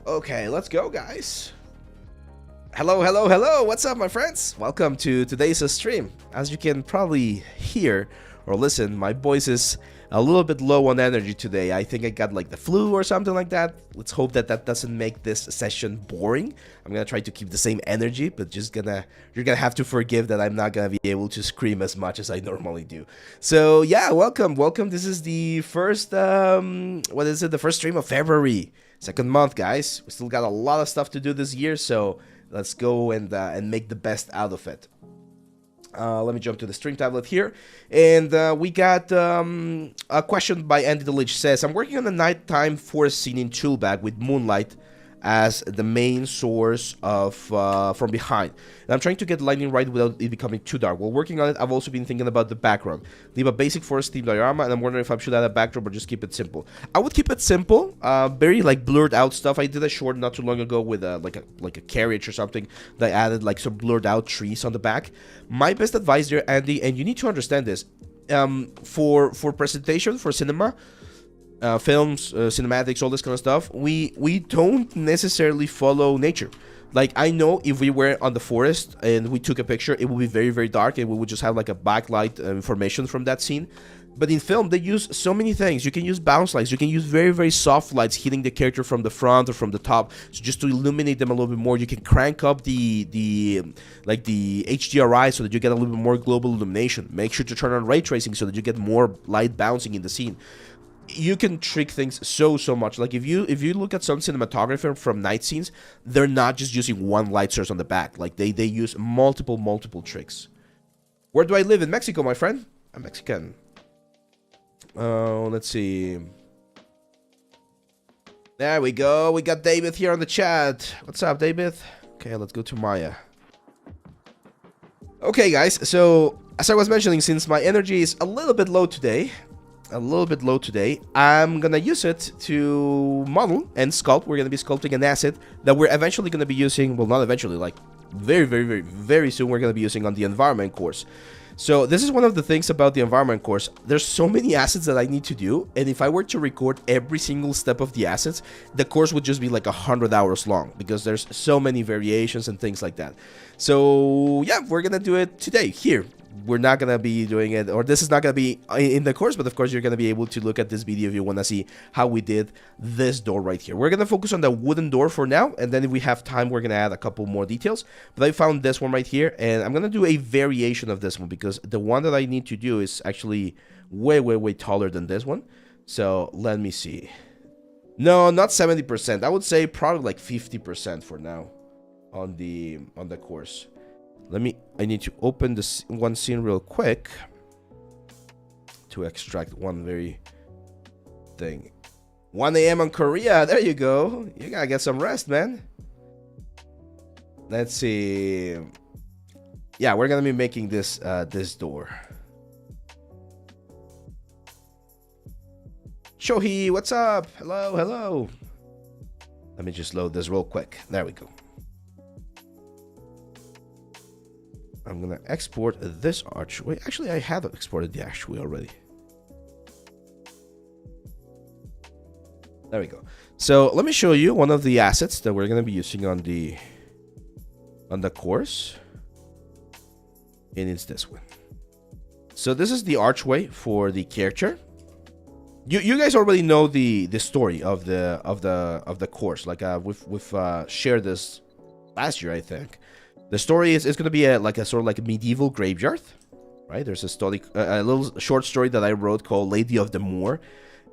Okay, let's go, guys. Hello, hello, hello. What's up, my friends? Welcome to today's stream. As you can probably hear or listen, my voice is a little bit low on energy today. I think I got like the flu or something like that. Let's hope that that doesn't make this session boring. I'm gonna try to keep the same energy, but you're gonna have to forgive that I'm not gonna be able to scream as much as I normally do. So yeah, welcome. This is the first what is it? The first stream of February. Second month, guys. We still got a lot of stuff to do this year, so let's go and make the best out of it. Let me jump to the stream tablet here. And we got a question by Andy the Lich. Says, I'm working on the nighttime forest scene in Toolbag with moonlight as the main source of from behind. And I'm trying to get lighting right without it becoming too dark. While working on it, I've also been thinking about the background. Leave a basic forest theme diorama, and I'm wondering if I should add a backdrop or just keep it simple. I would keep it simple, very like blurred out stuff. I did a short not too long ago with like a carriage or something that I added like some blurred out trees on the back. My best advice there, Andy, and you need to understand this, for presentation, for cinema, films, cinematics, all this kind of stuff, we don't necessarily follow nature. Like, I know if we were on the forest and we took a picture, it would be very, very dark, and we would just have like a backlight information from that scene. But in film, they use so many things. You can use bounce lights. You can use very, very soft lights hitting the character from the front or from the top, so just to illuminate them a little bit more. You can crank up the HDRI so that you get a little bit more global illumination. Make sure to turn on ray tracing so that you get more light bouncing in the scene. You can trick things so much. Like if you look at some cinematography from night scenes, they're not just using one light source on the back. Like they use multiple tricks. Where do I live? In Mexico, my friend. I'm Mexican. Let's see. There we go. We got David here on the chat. What's up, David? Okay, let's go to Maya. Okay, guys. So as I was mentioning, since my energy is a little bit low today, I'm gonna use it to model and sculpt. We're gonna be sculpting an asset that we're eventually gonna be using. Well, not eventually, like very soon we're gonna be using on the environment course. So this is one of the things about the environment course. There's so many assets that I need to do, and if I were to record every single step of the assets, the course would just be like 100 hours long, because there's so many variations and things like that. So yeah, we're gonna do it today here. We're not gonna be doing it, or this is not gonna be in the course, but of course you're gonna be able to look at this video if you want to see how we did this door right here. We're gonna focus on the wooden door for now, and then if we have time, we're gonna add a couple more details. But I found this one right here, and I'm gonna do a variation of this one, because the one that I need to do is actually way taller than this one. So let me see. No, not 70%. I would say probably like 50% for now on the course. I need to open this one scene real quick to extract one very thing. 1 a.m. on Korea. There you go. You gotta get some rest, man. Let's see. Yeah, we're gonna be making this this door. Shohei, what's up? Hello. Let me just load this real quick. There we go. I'm gonna export this archway. Actually, I have exported the archway already. There we go. So let me show you one of the assets that we're gonna be using on the course, and it's this one. So this is the archway for the character. You guys already know the story of the course. Like we've shared this last year, I think. The story is going to be like a sort of like a medieval graveyard, right? There's a story, a little short story that I wrote called Lady of the Moor,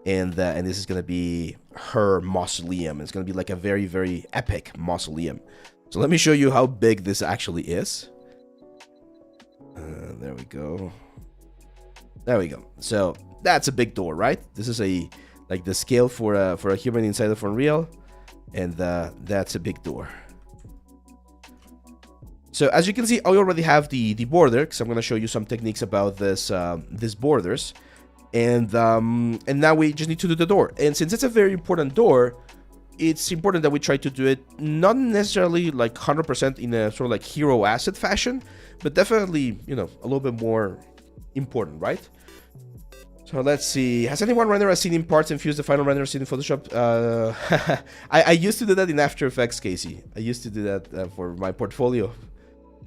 and this is going to be her mausoleum. It's going to be like a very epic mausoleum. So let me show you how big this actually is. There we go. So that's a big door, right? This is like the scale for a human inside of Unreal, and that's a big door. So as you can see, I already have the border, because I'm going to show you some techniques about this these borders, and now we just need to do the door. And since it's a very important door, it's important that we try to do it not necessarily like 100% in a sort of like hero asset fashion, but definitely, you know, a little bit more important, right? So let's see. Has anyone rendered a scene in parts and fused the final render scene in Photoshop? I used to do that in After Effects, Casey. I used to do that for my portfolio.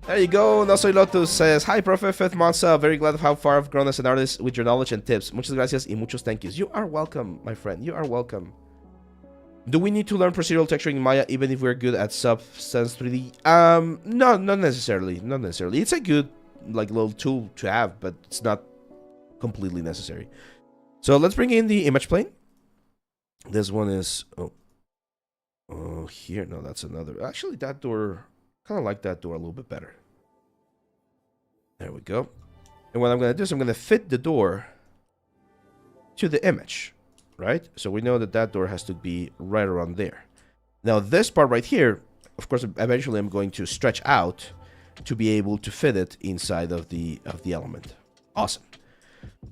There you go. No Soy Lotus says, Hi, Profe Fifth Monza. Very glad of how far I've grown as an artist with your knowledge and tips. Muchas gracias y muchos thank yous. You are welcome, my friend. You are welcome. Do we need to learn procedural texturing in Maya even if we're good at Substance 3D? No, not necessarily. Not necessarily. It's a good little tool to have, but it's not completely necessary. So let's bring in the image plane. This one is oh here. No, that's another. Actually, that door, kind of like that door a little bit better. There we go. And what I'm going to do is I'm going to fit the door to the image, right? So we know that that door has to be right around there. Now this part right here, of course, eventually I'm going to stretch out to be able to fit it inside of the element. Awesome.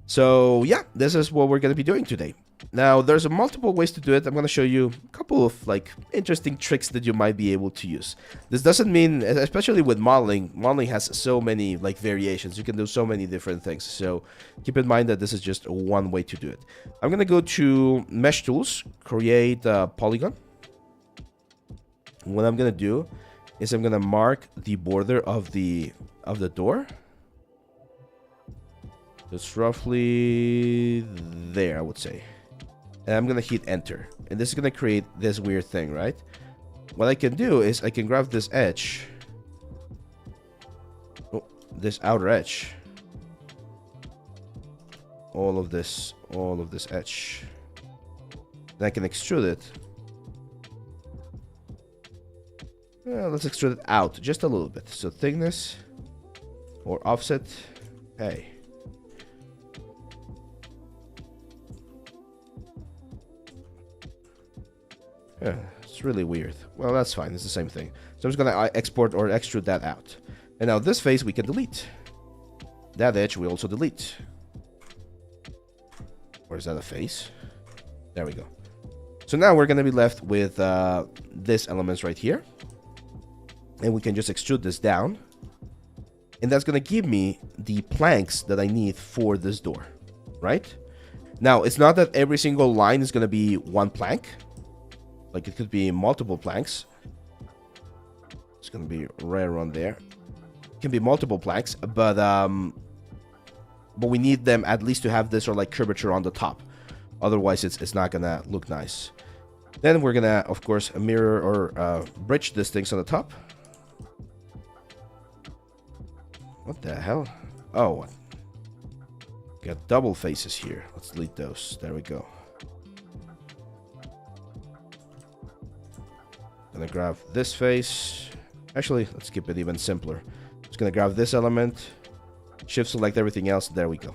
So yeah, this is what we're going to be doing today. Now there's multiple ways to do it. I'm going to show you a couple of interesting tricks that you might be able to use. This doesn't mean, especially with modeling has so many variations. You can do so many different things. So keep in mind that this is just one way to do it. I'm going to go to Mesh Tools, create a polygon. What I'm going to do is I'm going to mark the border of the door. It's roughly there, I would say. And I'm going to hit enter. And this is going to create this weird thing, right? What I can do is I can grab this edge. Oh, this outer edge. All of this edge. And I can extrude it. Well, let's extrude it out just a little bit. So thickness or offset. Hey. Yeah, it's really weird. Well, that's fine. It's the same thing. So I'm just going to export or extrude that out. And now this face we can delete. That edge we also delete. Or is that a face? There we go. So now we're going to be left with this elements right here. And we can just extrude this down. And that's going to give me the planks that I need for this door. Right? Now, it's not that every single line is going to be one plank. It could be multiple planks. It's going to be right around there. It can be multiple planks, but we need them at least to have this curvature on the top. Otherwise, it's not going to look nice. Then we're going to, of course, mirror or bridge these things on the top. What the hell? Oh, got double faces here. Let's delete those. There we go. Gonna grab this face. Actually, let's keep it even simpler. Just gonna grab this element, shift select everything else. There we go.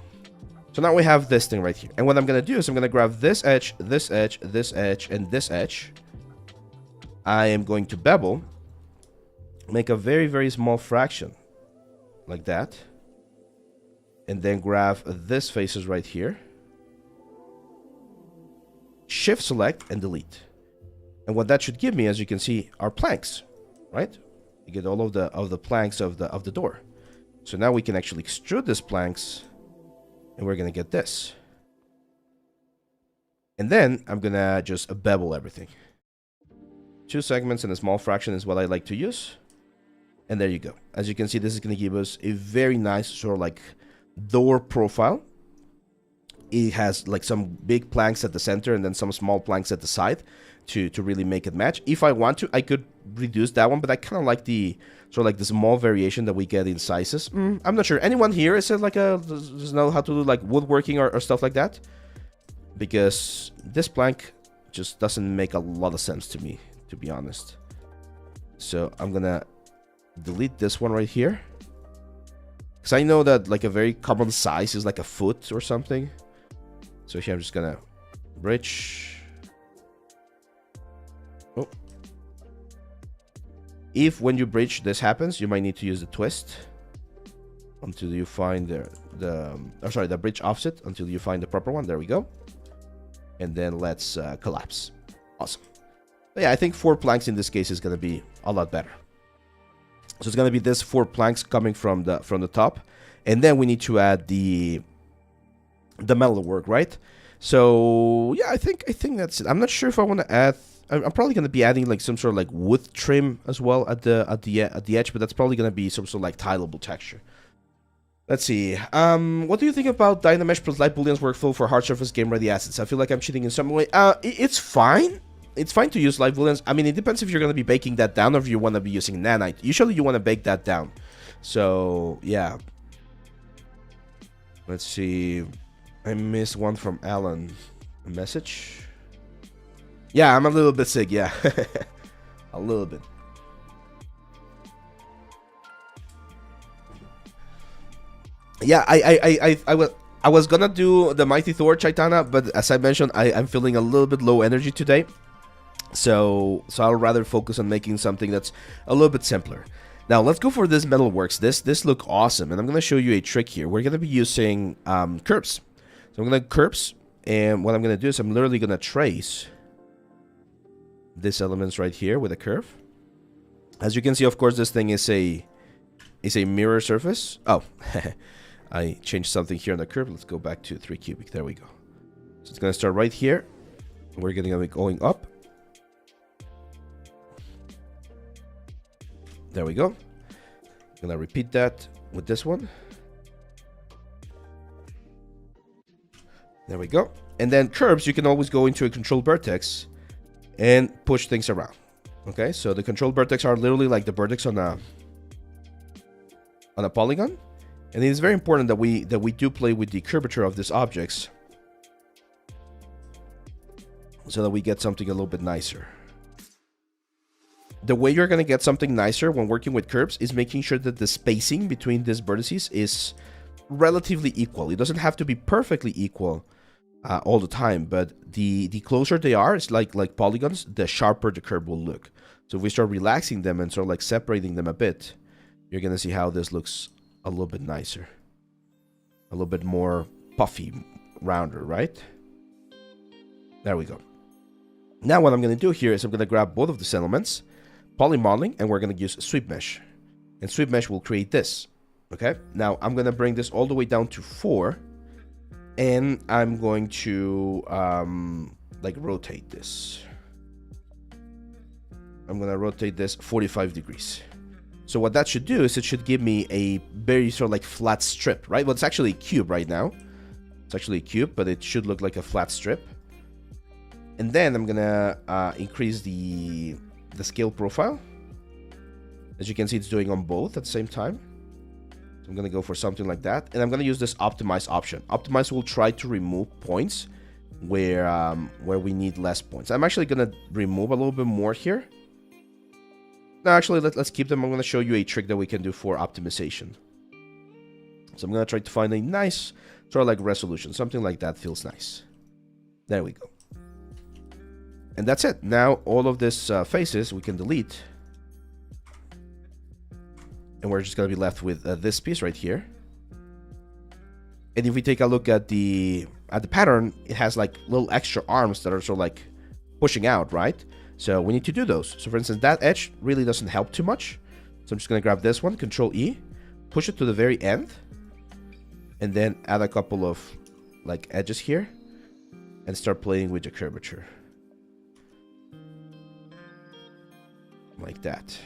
So now we have this thing right here. And what I'm gonna do is I'm gonna grab this edge, this edge, this edge, and this edge. I am going to bevel, make a very, very small fraction, like that. And then grab this faces right here. Shift select and delete. And what that should give me, as you can see, are planks, right? You get all of the planks of the door. So now we can actually extrude these planks, and we're gonna get this. And then I'm gonna just bevel everything. 2 segments and a small fraction is what I like to use. And there you go. As you can see, this is gonna give us a very nice sort of door profile. It has some big planks at the center and then some small planks at the side to really make it match. If I want to, I could reduce that one, but I kind of like the sort of the small variation that we get in sizes. I'm not sure. Anyone here is does know how to do woodworking or stuff like that? Because this plank just doesn't make a lot of sense to me, to be honest. So I'm gonna delete this one right here, because I know that a very common size is a foot or something. So here I'm just gonna bridge. Oh. If when you bridge this happens, you might need to use the twist until you find the bridge offset until you find the proper one. There we go. And then let's collapse. Awesome. But yeah, I think 4 planks in this case is going to be a lot better. So it's going to be this 4 planks coming from the top, and then we need to add the the metal work, right? So yeah, I think that's it. I'm not sure if I want to add. I'm probably gonna be adding like some sort of like wood trim as well at the edge, but that's probably gonna be some sort of like tileable texture. Let's see. What do you think about Dynamesh plus Light Boolean's workflow for hard surface game ready assets? I feel like I'm cheating in some way. It's fine. It's fine to use Light Booleans. I mean, it depends if you're gonna be baking that down or if you want to be using nanite. Usually, you want to bake that down. So yeah. Let's see. I missed one from Alan. A message. Yeah, I'm a little bit sick. Yeah, a little bit. Yeah, I was gonna do the Mighty Thor Chaitana, but as I mentioned, I'm feeling a little bit low energy today, so I'll rather focus on making something that's a little bit simpler. Now let's go for this metalworks. This look awesome, and I'm gonna show you a trick here. We're gonna be using curves. So I'm gonna curves, and what I'm gonna do is I'm literally gonna trace these elements right here with a curve. As you can see, of course, this thing is a mirror surface. Oh, I changed something here on the curve. Let's go back to 3 cubic. There we go. So it's gonna start right here. We're gonna be going up. There we go. I'm gonna repeat that with this one. There we go. And then curves, you can always go into a control vertex and push things around. Okay, so the control vertex are literally like the vertex on a polygon, and it is very important that we do play with the curvature of these objects so that we get something a little bit nicer. The way you're going to get something nicer when working with curves is making sure that the spacing between these vertices is relatively equal. It doesn't have to be perfectly equal all the time, but the closer they are, it's like polygons, the sharper the curve will look. So if we start relaxing them and sort of like separating them a bit, you're going to see how this looks a little bit nicer. A little bit more puffy, rounder, right? There we go. Now what I'm going to do here is I'm going to grab both of these elements, polymodeling, and we're going to use sweep mesh. And sweep mesh will create this. Okay? Now I'm going to bring this all the way down to 4. And I'm going to like rotate this. I'm going to rotate this 45 degrees. So what that should do is it should give me a very sort of like flat strip, right? Well, it's actually a cube right now. It's actually a cube, but it should look like a flat strip. And then I'm going to increase the scale profile. As you can see, it's doing on both at the same time. So I'm going to go for something like that. And I'm going to use this optimize option. Optimize will try to remove points where we need less points. I'm actually going to remove a little bit more here. No, actually, let's keep them. I'm going to show you a trick that we can do for optimization. So I'm going to try to find a nice sort of like resolution. Something like that feels nice. There we go. And that's it. Now all of these faces we can delete. And we're just going to be left with this piece right here. And if we take a look at the pattern, it has like little extra arms that are sort of like pushing out, right? So we need to do those. So for instance, that edge really doesn't help too much. So I'm just going to grab this one, Control E, push it to the very end, and then add a couple of like edges here and start playing with the curvature. Like that.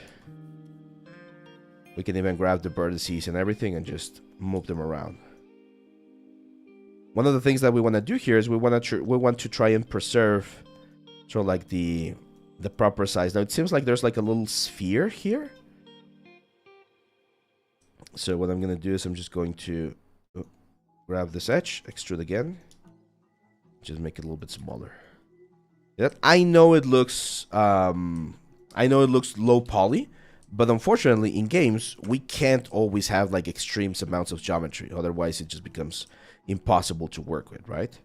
We can even grab the vertices and everything and just move them around. One of the things that we want to do here is we want to try and preserve sort of like the proper size. Now it seems like there's like a little sphere here. So what I'm going to do is I'm just going to grab this edge, extrude again, just make it a little bit smaller. I know it looks low poly, but unfortunately in games we can't always have like extreme amounts of geometry. Otherwise it just becomes impossible to work with, right?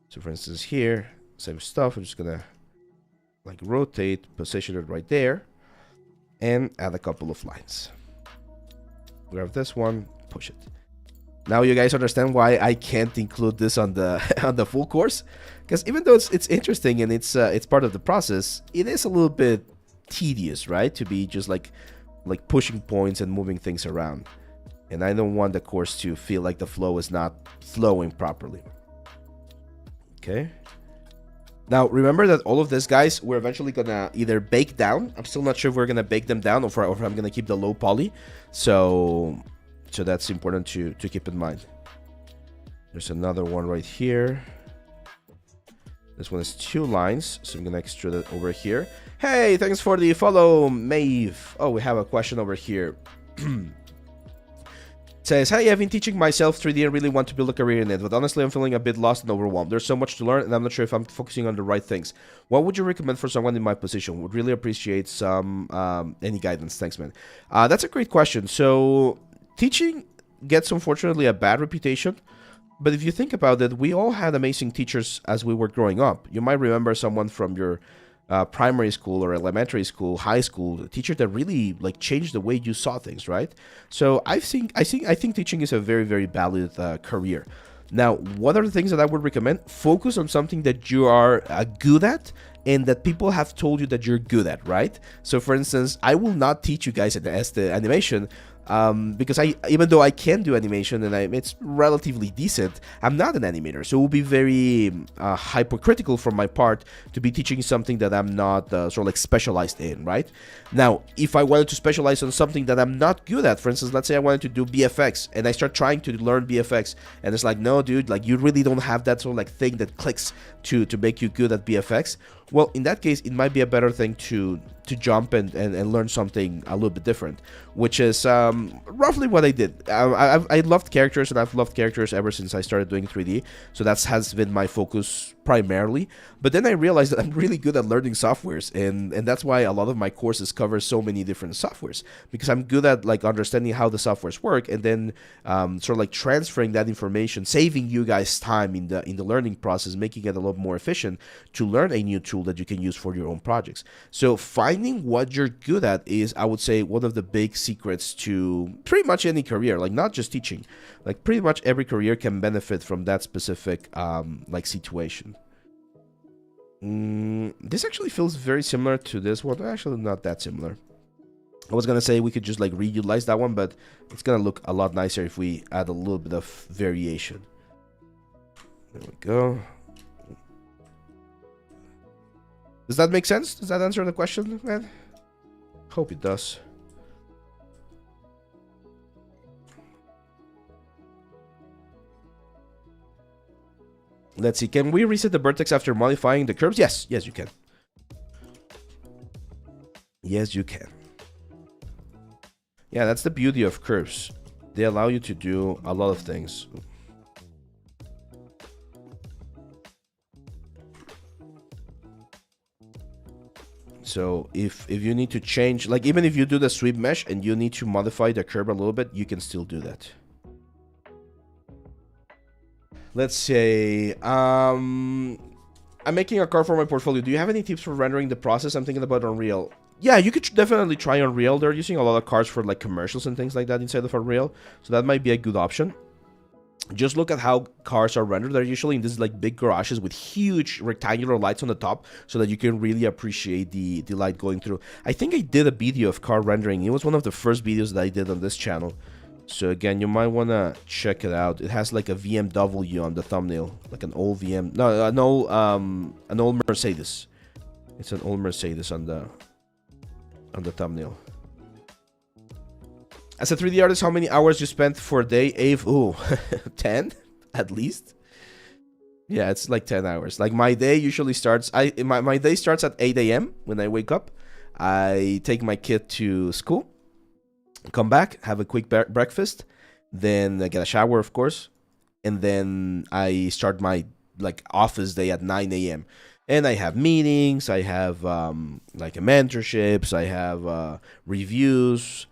So for instance here, same stuff. I'm just gonna like rotate, position it right there, and add a couple of lines. Grab this one, push it. Now you guys understand why I can't include this on the on the full course, because even though it's interesting and it's part of the process, it is a little bit tedious, right? To be just like pushing points and moving things around, and I don't want the course to feel like the flow is not flowing properly. Okay. Now, remember that all of this, guys, we're eventually gonna either bake down. I'm still not sure if we're gonna bake them down or if I'm gonna keep the low poly. So that's important to keep in mind. There's another one right here. This one is 2 lines, so I'm gonna extrude it over here. Hey, thanks for the follow, Maeve. Oh, we have a question over here. Says, hey, I've been teaching myself 3D and really want to build a career in it, but honestly, I'm feeling a bit lost and overwhelmed. There's so much to learn, and I'm not sure if I'm focusing on the right things. What would you recommend for someone in my position? Would really appreciate some any guidance. Thanks, man. That's a great question. So, teaching gets, unfortunately, a bad reputation. But if you think about it, we all had amazing teachers as we were growing up. You might remember someone from your primary school or elementary school, high school, a teacher that really like changed the way you saw things, right? So I think teaching is a very, very valid career. Now, what are the things that I would recommend? Focus on something that you are good at and that people have told you that you're good at, right? So for instance, I will not teach you guys as the animation because even though I can do animation and it's relatively decent, I'm not an animator, so it will be very hypocritical from my part to be teaching something that I'm not sort of like specialized in, right? Now, if I wanted to specialize on something that I'm not good at, for instance, let's say I wanted to do BFX and I start trying to learn BFX and it's like, no, dude, like you really don't have that sort of like thing that clicks to make you good at BFX. Well, in that case, it might be a better thing to jump and learn something a little bit different, which is roughly what I did. I loved characters, and I've loved characters ever since I started doing 3D, so that has been my focus primarily. But then I realized that I'm really good at learning softwares, and that's why a lot of my courses cover so many different softwares, because I'm good at like understanding how the softwares work, and then sort of like transferring that information, saving you guys time in the learning process, making it a lot more efficient to learn a new tool that you can use for your own projects. So finding what you're good at is, I would say, one of the big secrets to pretty much any career, like not just teaching. Like pretty much every career can benefit from that specific like situation. This actually feels very similar to this one. Actually, not that similar. I was gonna say we could just like reutilize that one, but it's gonna look a lot nicer if we add a little bit of variation. There we go. Does that make sense? Does that answer the question, man? Hope it does. Let's see. Can we reset the vertex after modifying the curves? Yes. Yes, you can. Yes, you can. Yeah, that's the beauty of curves. They allow you to do a lot of things. So if you need to change, like even if you do the sweep mesh and you need to modify the curve a little bit, you can still do that. Let's say I'm making a car for my portfolio. Do you have any tips for rendering the process? I'm thinking about Unreal. Yeah, you could definitely try Unreal. They're using a lot of cars for like commercials and things like that inside of Unreal, so that might be a good option. Just look at how cars are rendered. They're usually in these like big garages with huge rectangular lights on the top, so that you can really appreciate the light going through. I think I did a video of car rendering. It was one of the first videos that I did on this channel. So again, you might want to check it out. It has like a BMW on the thumbnail, like an old VM. No, an old Mercedes. It's an old Mercedes on the thumbnail. As a 3D artist, how many hours you spent for a day, Ave? Ooh, 10 at least. Yeah, it's like 10 hours. Like my day usually starts. My day starts at 8 a.m. when I wake up. I take my kid to school, come back, have a quick breakfast, then I get a shower, of course, and then I start my like office day at 9 a.m. And I have meetings. I have like mentorships. I have reviews.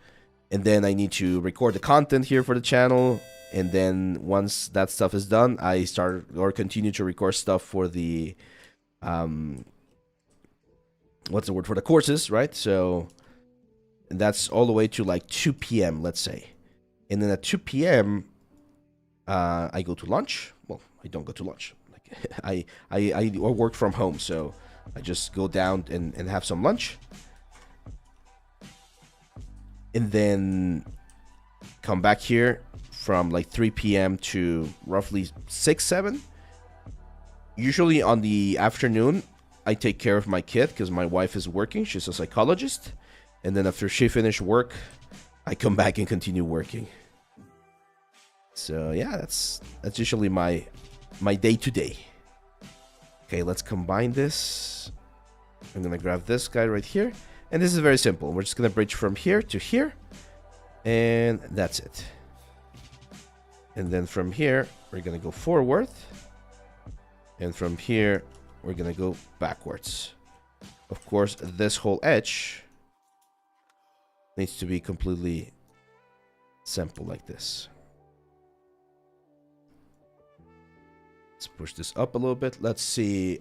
And then I need to record the content here for the channel. And then once that stuff is done, I start or continue to record stuff for the, what's the word, for the courses, right? So and that's all the way to like 2 p.m., let's say. And then at 2 p.m., I go to lunch. Well, I don't go to lunch. Like I work from home, so I just go down and have some lunch. And then come back here from like 3 p.m. to roughly 6, 7. Usually on the afternoon, I take care of my kid because my wife is working. She's a psychologist. And then after she finished work, I come back and continue working. So yeah, that's usually my day to day. Okay, let's combine this. I'm gonna grab this guy right here. And this is very simple. We're just gonna bridge from here to here. And that's it. And then from here, we're gonna go forward. And from here, we're gonna go backwards. Of course, this whole edge needs to be completely simple like this. Let's push this up a little bit. Let's see.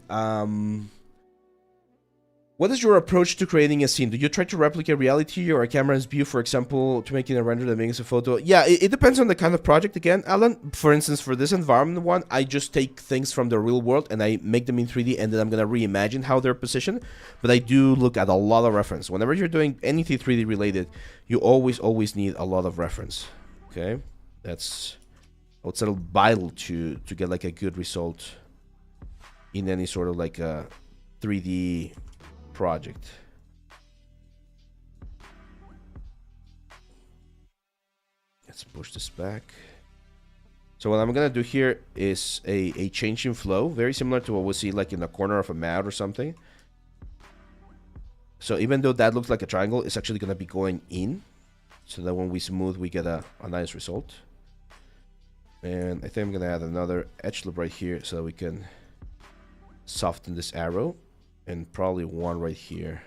What is your approach to creating a scene? Do you try to replicate reality or a camera's view, for example, to making a render that makes a photo? Yeah, it depends on the kind of project again, Alan. For instance, for this environment one, I just take things from the real world and I make them in 3D and then I'm going to reimagine how they're positioned. But I do look at a lot of reference. Whenever you're doing anything 3D related, you always need a lot of reference. Okay? That's, I would say, vital to get like a good result in any sort of like a 3D project. Let's push this back. So what I'm gonna do here is a change in flow, very similar to what we see like in the corner of a mat or something. So even though that looks like a triangle, it's actually gonna be going in, so that when we smooth, we get a nice result. And I think I'm gonna add another edge loop right here so that we can soften this arrow. And probably one right here.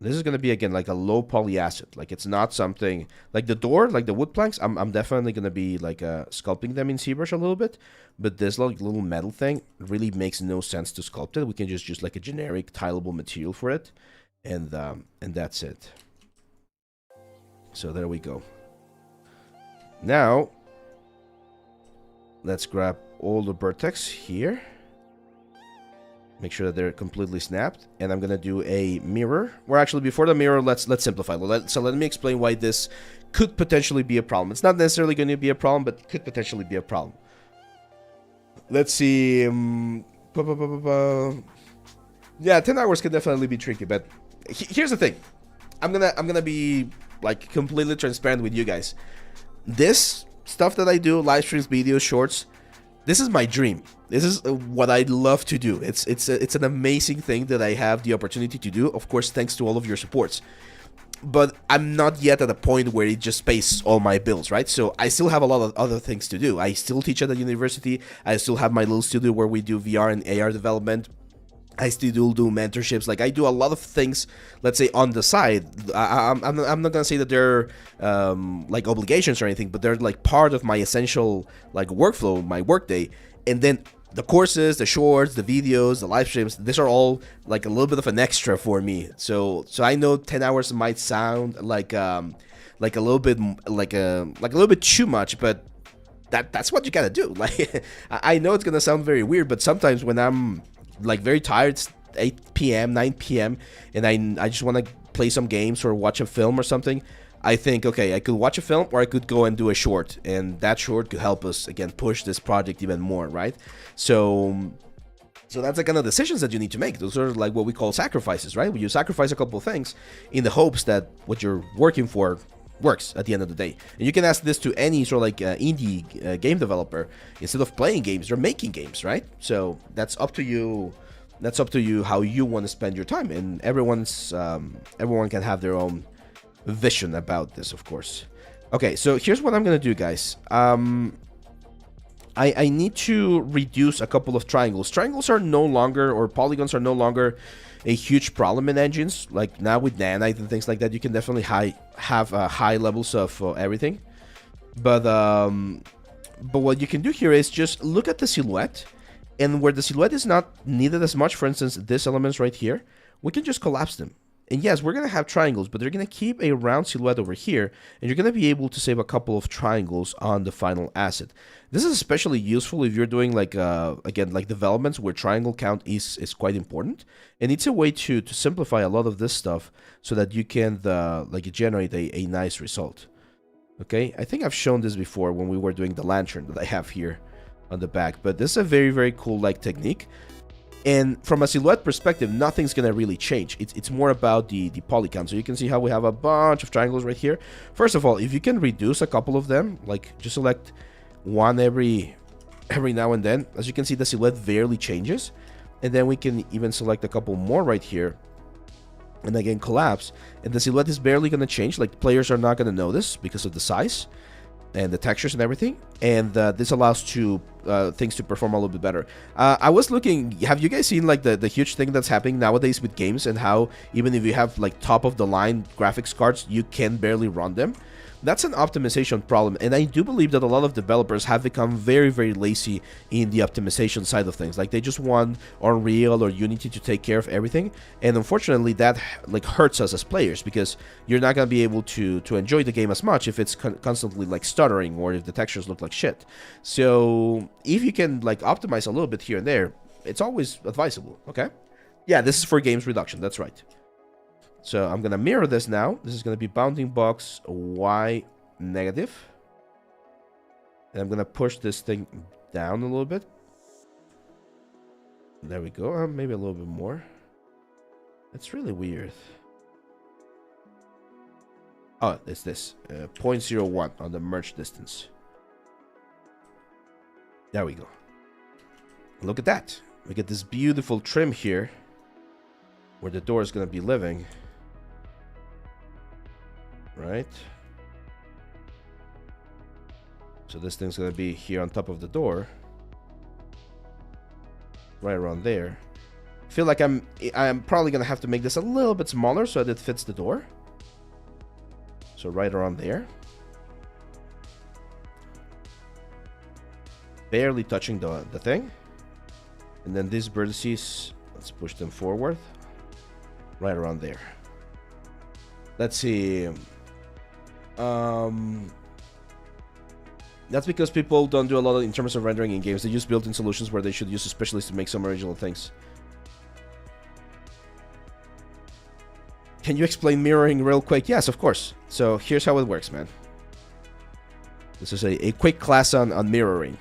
This is going to be, again, like a low poly asset. Like, it's not something... Like, the door, like the wood planks, I'm definitely going to be, like, sculpting them in ZBrush a little bit. But this, like, little metal thing really makes no sense to sculpt it. We can just use, like, a generic tileable material for it. And that's it. So, there we go. Now... let's grab all the vertex here. Make sure that they're completely snapped. And I'm going to do a mirror. Or actually, before the mirror, let's simplify. So let me explain why this could potentially be a problem. It's not necessarily going to be a problem, but could potentially be a problem. Let's see. Yeah, 10 hours could definitely be tricky. But here's the thing. I'm gonna be like completely transparent with you guys. This stuff that I do, live streams, videos, shorts, this is my dream. This is what I love to do. It's an amazing thing that I have the opportunity to do, of course, thanks to all of your supports. But I'm not yet at a point where it just pays all my bills, right? So I still have a lot of other things to do. I still teach at the university. I still have my little studio where we do VR and AR development. I still do mentorships. Like, I do a lot of things, let's say, on the side. I'm not gonna say that they're like obligations or anything, but they're like part of my essential like workflow, my workday. And then the courses, the shorts, the videos, the live streams, these are all like a little bit of an extra for me. So I know 10 hours might sound like a little bit like a little bit too much, but that's what you gotta do. Like, I know it's gonna sound very weird, but sometimes when I'm like very tired, it's 8 p.m., 9 p.m., and I just want to play some games or watch a film or something, I think, okay, I could watch a film or I could go and do a short, and that short could help us, again, push this project even more, right? So that's the kind of decisions that you need to make. Those are like what we call sacrifices, right? Where you sacrifice a couple of things in the hopes that what you're working for works at the end of the day. And you can ask this to any sort of like indie game developer. Instead of playing games, they're making games, right? So that's up to you. That's up to you how you want to spend your time. And everyone can have their own vision about this, of course. Okay, so here's what I'm gonna do, guys. I need to reduce a couple of triangles. Triangles are no longer, or polygons are no longer, a huge problem in engines. Like now with nanite and things like that, you can definitely have high levels of everything. But what you can do here is just look at the silhouette, and where the silhouette is not needed as much, for instance, these elements right here, we can just collapse them. And yes, we're going to have triangles, but they're going to keep a round silhouette over here, and you're going to be able to save a couple of triangles on the final asset. This is especially useful if you're doing like, again, like developments where triangle count is quite important. And it's a way to simplify a lot of this stuff so that you can like generate a nice result. Okay, I think I've shown this before when we were doing the lantern that I have here. on the back. But this is a very, very cool like technique. And from a silhouette perspective, nothing's gonna really change. It's more about the polygon. So you can see how we have a bunch of triangles right here. First of all, if you can reduce a couple of them, like just select one every now and then, as you can see, the silhouette barely changes. And then we can even select a couple more right here, and again collapse, and the silhouette is barely gonna change. Like, players are not gonna notice because of the size and the textures and everything, and this allows things to perform a little bit better. I was looking, have you guys seen like the huge thing that's happening nowadays with games, and how even if you have like top of the line graphics cards, you can barely run them? That's an optimization problem, and I do believe that a lot of developers have become very, very lazy in the optimization side of things. Like, they just want Unreal or Unity to take care of everything, and unfortunately that like hurts us as players, because you're not going to be able to enjoy the game as much if it's constantly like stuttering, or if the textures look like shit. So if you can like optimize a little bit here and there, it's always advisable. Okay, yeah, this is for games reduction, that's right. So I'm going to mirror this now. This is going to be bounding box Y negative. And I'm going to push this thing down a little bit. There we go. Maybe a little bit more. It's really weird. Oh, it's this. 0.01 on the merge distance. There we go. Look at that. We get this beautiful trim here, where the door is going to be living. Right, so this thing's gonna be here on top of the door, right around there. I feel like I'm probably gonna have to make this a little bit smaller so that it fits the door. So right around there, barely touching the thing. And then these vertices, let's push them forward, right around there. Let's see. That's because people don't do a lot in terms of rendering in games. They use built-in solutions where they should use a specialist to make some original things. Can you explain mirroring real quick? Yes, of course. So here's how it works, man. This is a quick class on mirroring.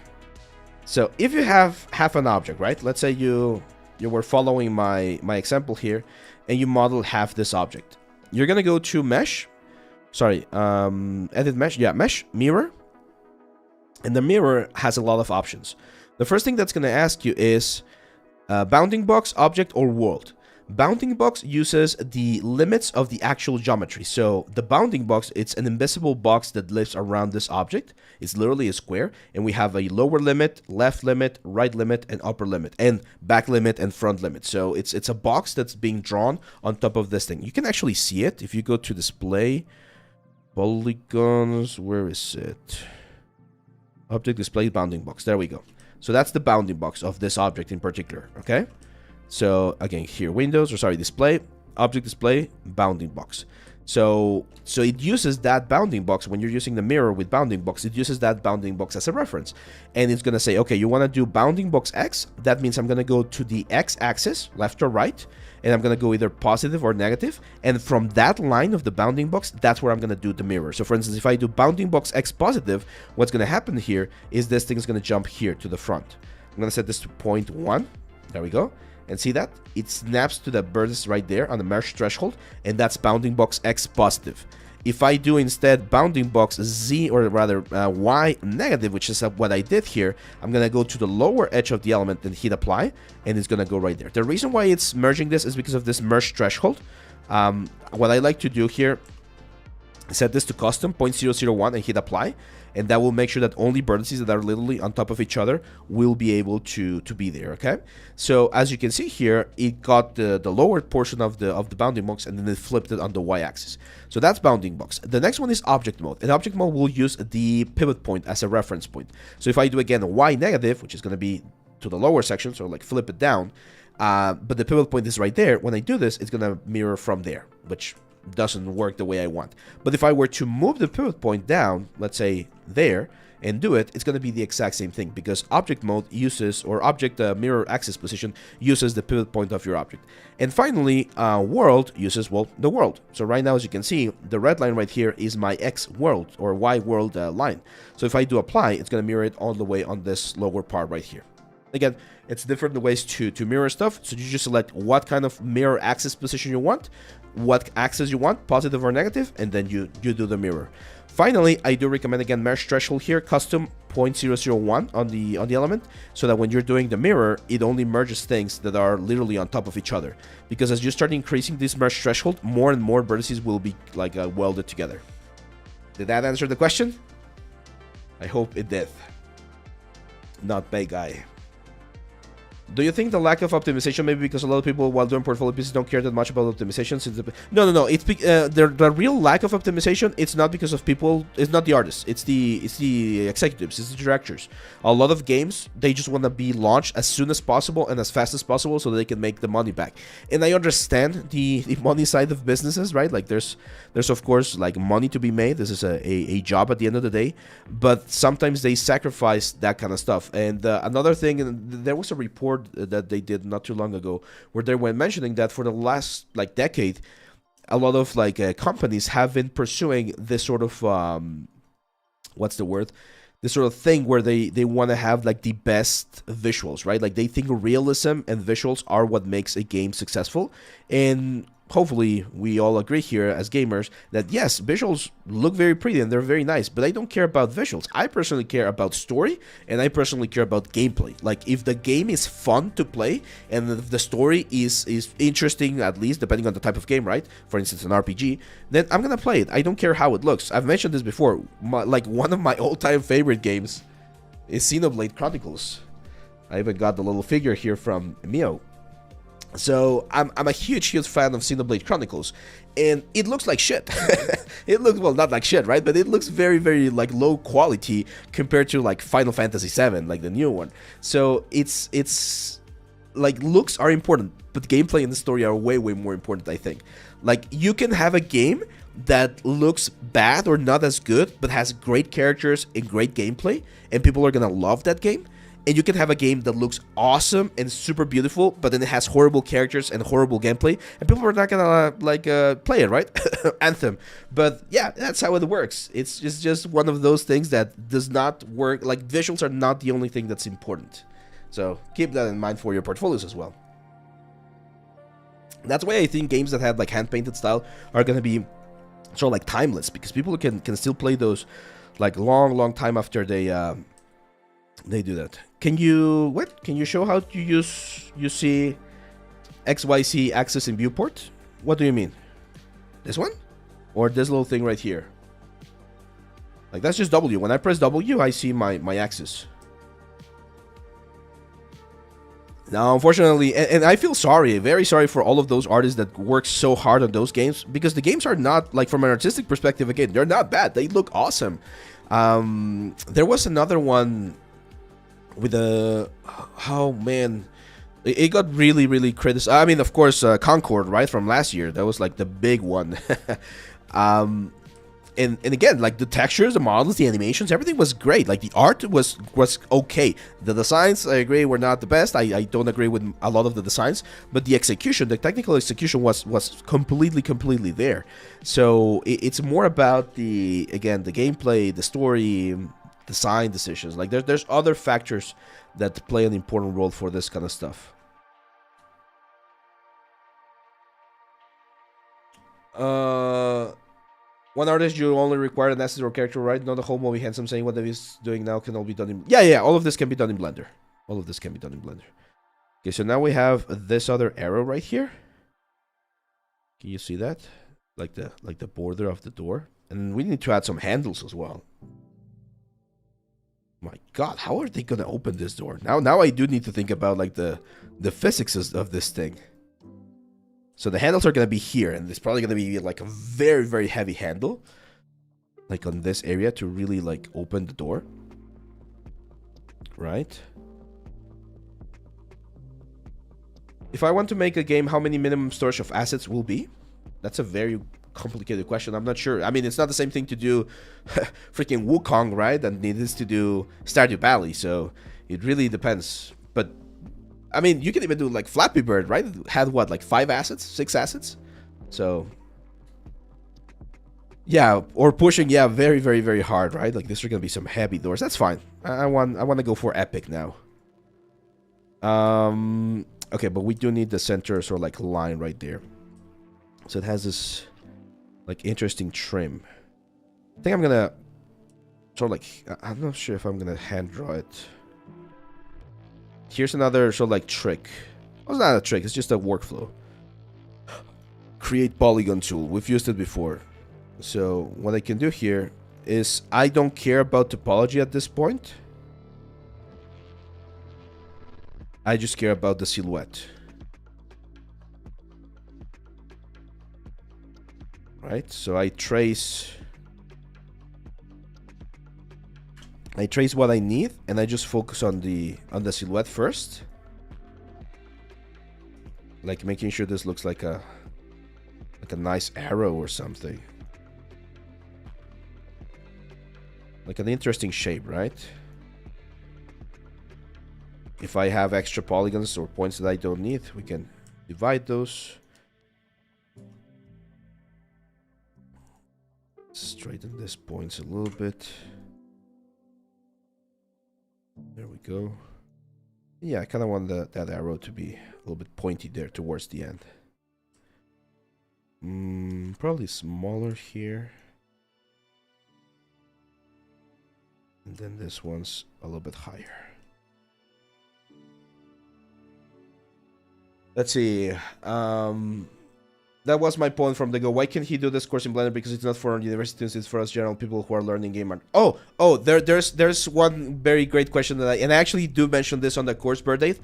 So if you have half an object, right? Let's say you were following my example here, and you model half this object. You're gonna go to mesh. Sorry, edit mesh. Yeah, mesh, mirror. And the mirror has a lot of options. The first thing that's going to ask you is bounding box, object, or world. Bounding box uses the limits of the actual geometry. So the bounding box, it's an invisible box that lives around this object. It's literally a square. And we have a lower limit, left limit, right limit, and upper limit, and back limit and front limit. So it's a box that's being drawn on top of this thing. You can actually see it if you go to display. Polygons, where is it? Object display bounding box. There we go. So that's the bounding box of this object in particular. Okay. So again, here, Windows, or sorry, display, object display, bounding box. So it uses that bounding box when you're using the mirror with bounding box. It uses that bounding box as a reference, and it's gonna say, okay, you want to do bounding box X. That means I'm gonna go to the X axis, left or right, and I'm gonna go either positive or negative. And from that line of the bounding box, that's where I'm gonna do the mirror. So for instance, if I do bounding box X positive, what's gonna happen here is this thing is gonna jump here to the front. I'm gonna set this to 0.1. There we go. And see that? It snaps to the vertex right there on the merge threshold, and that's bounding box X positive. If I do instead bounding box Z, or rather Y negative, which is what I did here, I'm going to go to the lower edge of the element and hit apply, and it's going to go right there. The reason why it's merging this is because of this merge threshold. What I like to do here, set this to custom 0.001 and hit apply, and that will make sure that only vertices that are literally on top of each other will be able to be there. Okay, so as you can see here, it got the lower portion of the bounding box, and then it flipped it on the y-axis. So that's bounding box. The next one is object mode, and object mode will use the pivot point as a reference point. So if I do again y negative, which is going to be to the lower section, so like flip it down, but the pivot point is right there. When I do this, it's going to mirror from there, which doesn't work the way I want. But if I were to move the pivot point down, let's say there, and do it, it's going to be the exact same thing, because object mode uses, or object mirror axis position uses the pivot point of your object. And finally, world uses, well, the world. So right now, as you can see, the red line right here is my X world or Y world line. So if I do apply, it's going to mirror it all the way on this lower part right here. Again, it's different ways to mirror stuff. So you just select what kind of mirror axis position you want, what axis you want, positive or negative, and then you do the mirror. Finally, I do recommend, again, mesh threshold here, custom 0.001 on the element, so that when you're doing the mirror, it only merges things that are literally on top of each other. Because as you start increasing this mesh threshold, more and more vertices will be like welded together. Did that answer the question? I hope it did. Not bad, guy. Do you think the lack of optimization maybe because a lot of people while doing portfolio pieces don't care that much about optimization? Since no. It's the real lack of optimization. It's not because of people. It's not the artists. It's the executives. It's the directors. A lot of games, they just want to be launched as soon as possible and as fast as possible so they can make the money back. And I understand the money side of businesses, right? Like there's of course like money to be made. This is a job at the end of the day, but sometimes they sacrifice that kind of stuff. And another thing, and there was a report that they did not too long ago where they were mentioning that for the last like decade, a lot of like companies have been pursuing this sort of what's the word, this sort of thing where they want to have like the best visuals, right? Like they think realism and visuals are what makes a game successful. And hopefully we all agree here as gamers that yes, visuals look very pretty and they're very nice, but I don't care about visuals. I personally care about story, and I personally care about gameplay. Like if the game is fun to play and if the story is interesting, at least depending on the type of game, right? For instance, an RPG, then I'm gonna play it. I don't care how it looks. I've mentioned this before. Like one of my all-time favorite games is Xenoblade Chronicles. I even got the little figure here from Mio. So I'm a huge fan of Xenoblade Chronicles, and it looks like shit. It looks, well, not like shit, right? But it looks very, very like low quality compared to like Final Fantasy VII, like the new one. So it's like looks are important, but gameplay and the story are way, way more important, I think. Like you can have a game that looks bad or not as good, but has great characters and great gameplay, and people are gonna love that game. And you can have a game that looks awesome and super beautiful, but then it has horrible characters and horrible gameplay, and people are not gonna play it, right? Anthem. But yeah, that's how it works. It's just one of those things that does not work. Like visuals are not the only thing that's important. So keep that in mind for your portfolios as well. That's why I think games that have like hand-painted style are gonna be sort of like timeless, because people can still play those like long time after they do that. Can you show how to use UC XYZ axis in viewport? What do you mean? This one? Or this little thing right here? Like that's just W. When I press W, I see my axis. Now, unfortunately, and I feel sorry, very sorry for all of those artists that work so hard on those games, because the games are not, like from an artistic perspective, again, they're not bad. They look awesome. There was another one with a, oh man, it got really criticized. I mean, of course, Concord, right, from last year, that was like the big one. And again, like the textures, the models, the animations, everything was great. Like the art was okay. The designs, I agree, were not the best. I don't agree with a lot of the designs, but the execution, the technical execution was completely there. So it's more about the gameplay, the story, design decisions. Like there's other factors that play an important role for this kind of stuff. One artist, you only require an asset or character, right? Not the whole movie. Handsome saying what he's doing now can all be done in... Yeah, all of this can be done in Blender. All of this can be done in Blender. Okay, so now we have this other arrow right here. Can you see that? Like the border of the door. And we need to add some handles as well. My God, how are they gonna open this door? Now I do need to think about like the physics of this thing. So the handles are gonna be here, and it's probably gonna be like a very heavy handle, like on this area to really like open the door, right? If I want to make a game, how many minimum storage of assets will be? That's a very complicated question. I'm not sure. I mean, it's not the same thing to do freaking Wukong, right? Than it is to do Stardew Valley. So it really depends. But I mean, you can even do like Flappy Bird, right? It had what, like 5 assets, 6 assets? So yeah, or pushing, yeah, very, very, very hard, right? Like this are gonna be some heavy doors. That's fine. I want to go for epic now. Okay, but we do need the center sort of like line right there. So it has this like interesting trim. I think I'm gonna sort of like, I'm not sure if I'm gonna hand draw it. Here's another sort of like trick. Well, it's not a trick, it's just a workflow. Create polygon tool. We've used it before. So what I can do here is I don't care about topology at this point. I just care about the silhouette. Right? So I trace what I need, and I just focus on the silhouette first. Like making sure this looks like a nice arrow or something. Like an interesting shape, right? If I have extra polygons or points that I don't need, we can divide those. Straighten these points a little bit. There we go. Yeah, I kind of want that arrow to be a little bit pointy there towards the end. Probably smaller here. And then this one's a little bit higher. Let's see. That was my point from the go. Why can't he do this course in Blender? Because it's not for university students, it's for us general people who are learning game art. There's one very great question that I actually do mention this on the course birthday.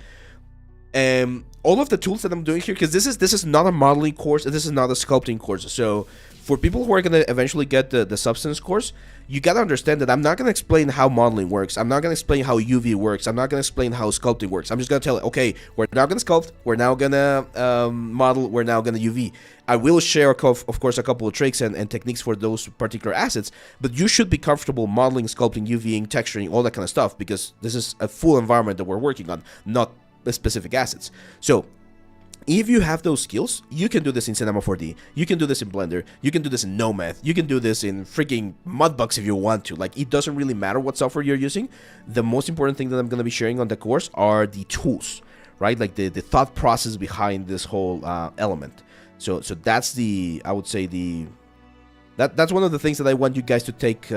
All of the tools that I'm doing here, because this is not a modeling course, this is not a sculpting course. So for people who are going to eventually get the substance course, you got to understand that I'm not going to explain how modeling works. I'm not going to explain how UV works. I'm not going to explain how sculpting works. I'm just going to tell it, okay, we're now going to sculpt, we're now going to model, we're now going to UV. I will share, of course, a couple of tricks and techniques for those particular assets, but you should be comfortable modeling, sculpting, UVing, texturing, all that kind of stuff, because this is a full environment that we're working on, not specific assets. So if you have those skills, you can do this in Cinema 4D, you can do this in Blender, you can do this in Nomad, you can do this in freaking Mudbox if you want to. Like, it doesn't really matter what software you're using. The most important thing that I'm going to be sharing on the course are the tools, right? Like the thought process behind this whole element. So that's I would say that's one of the things that I want you guys to take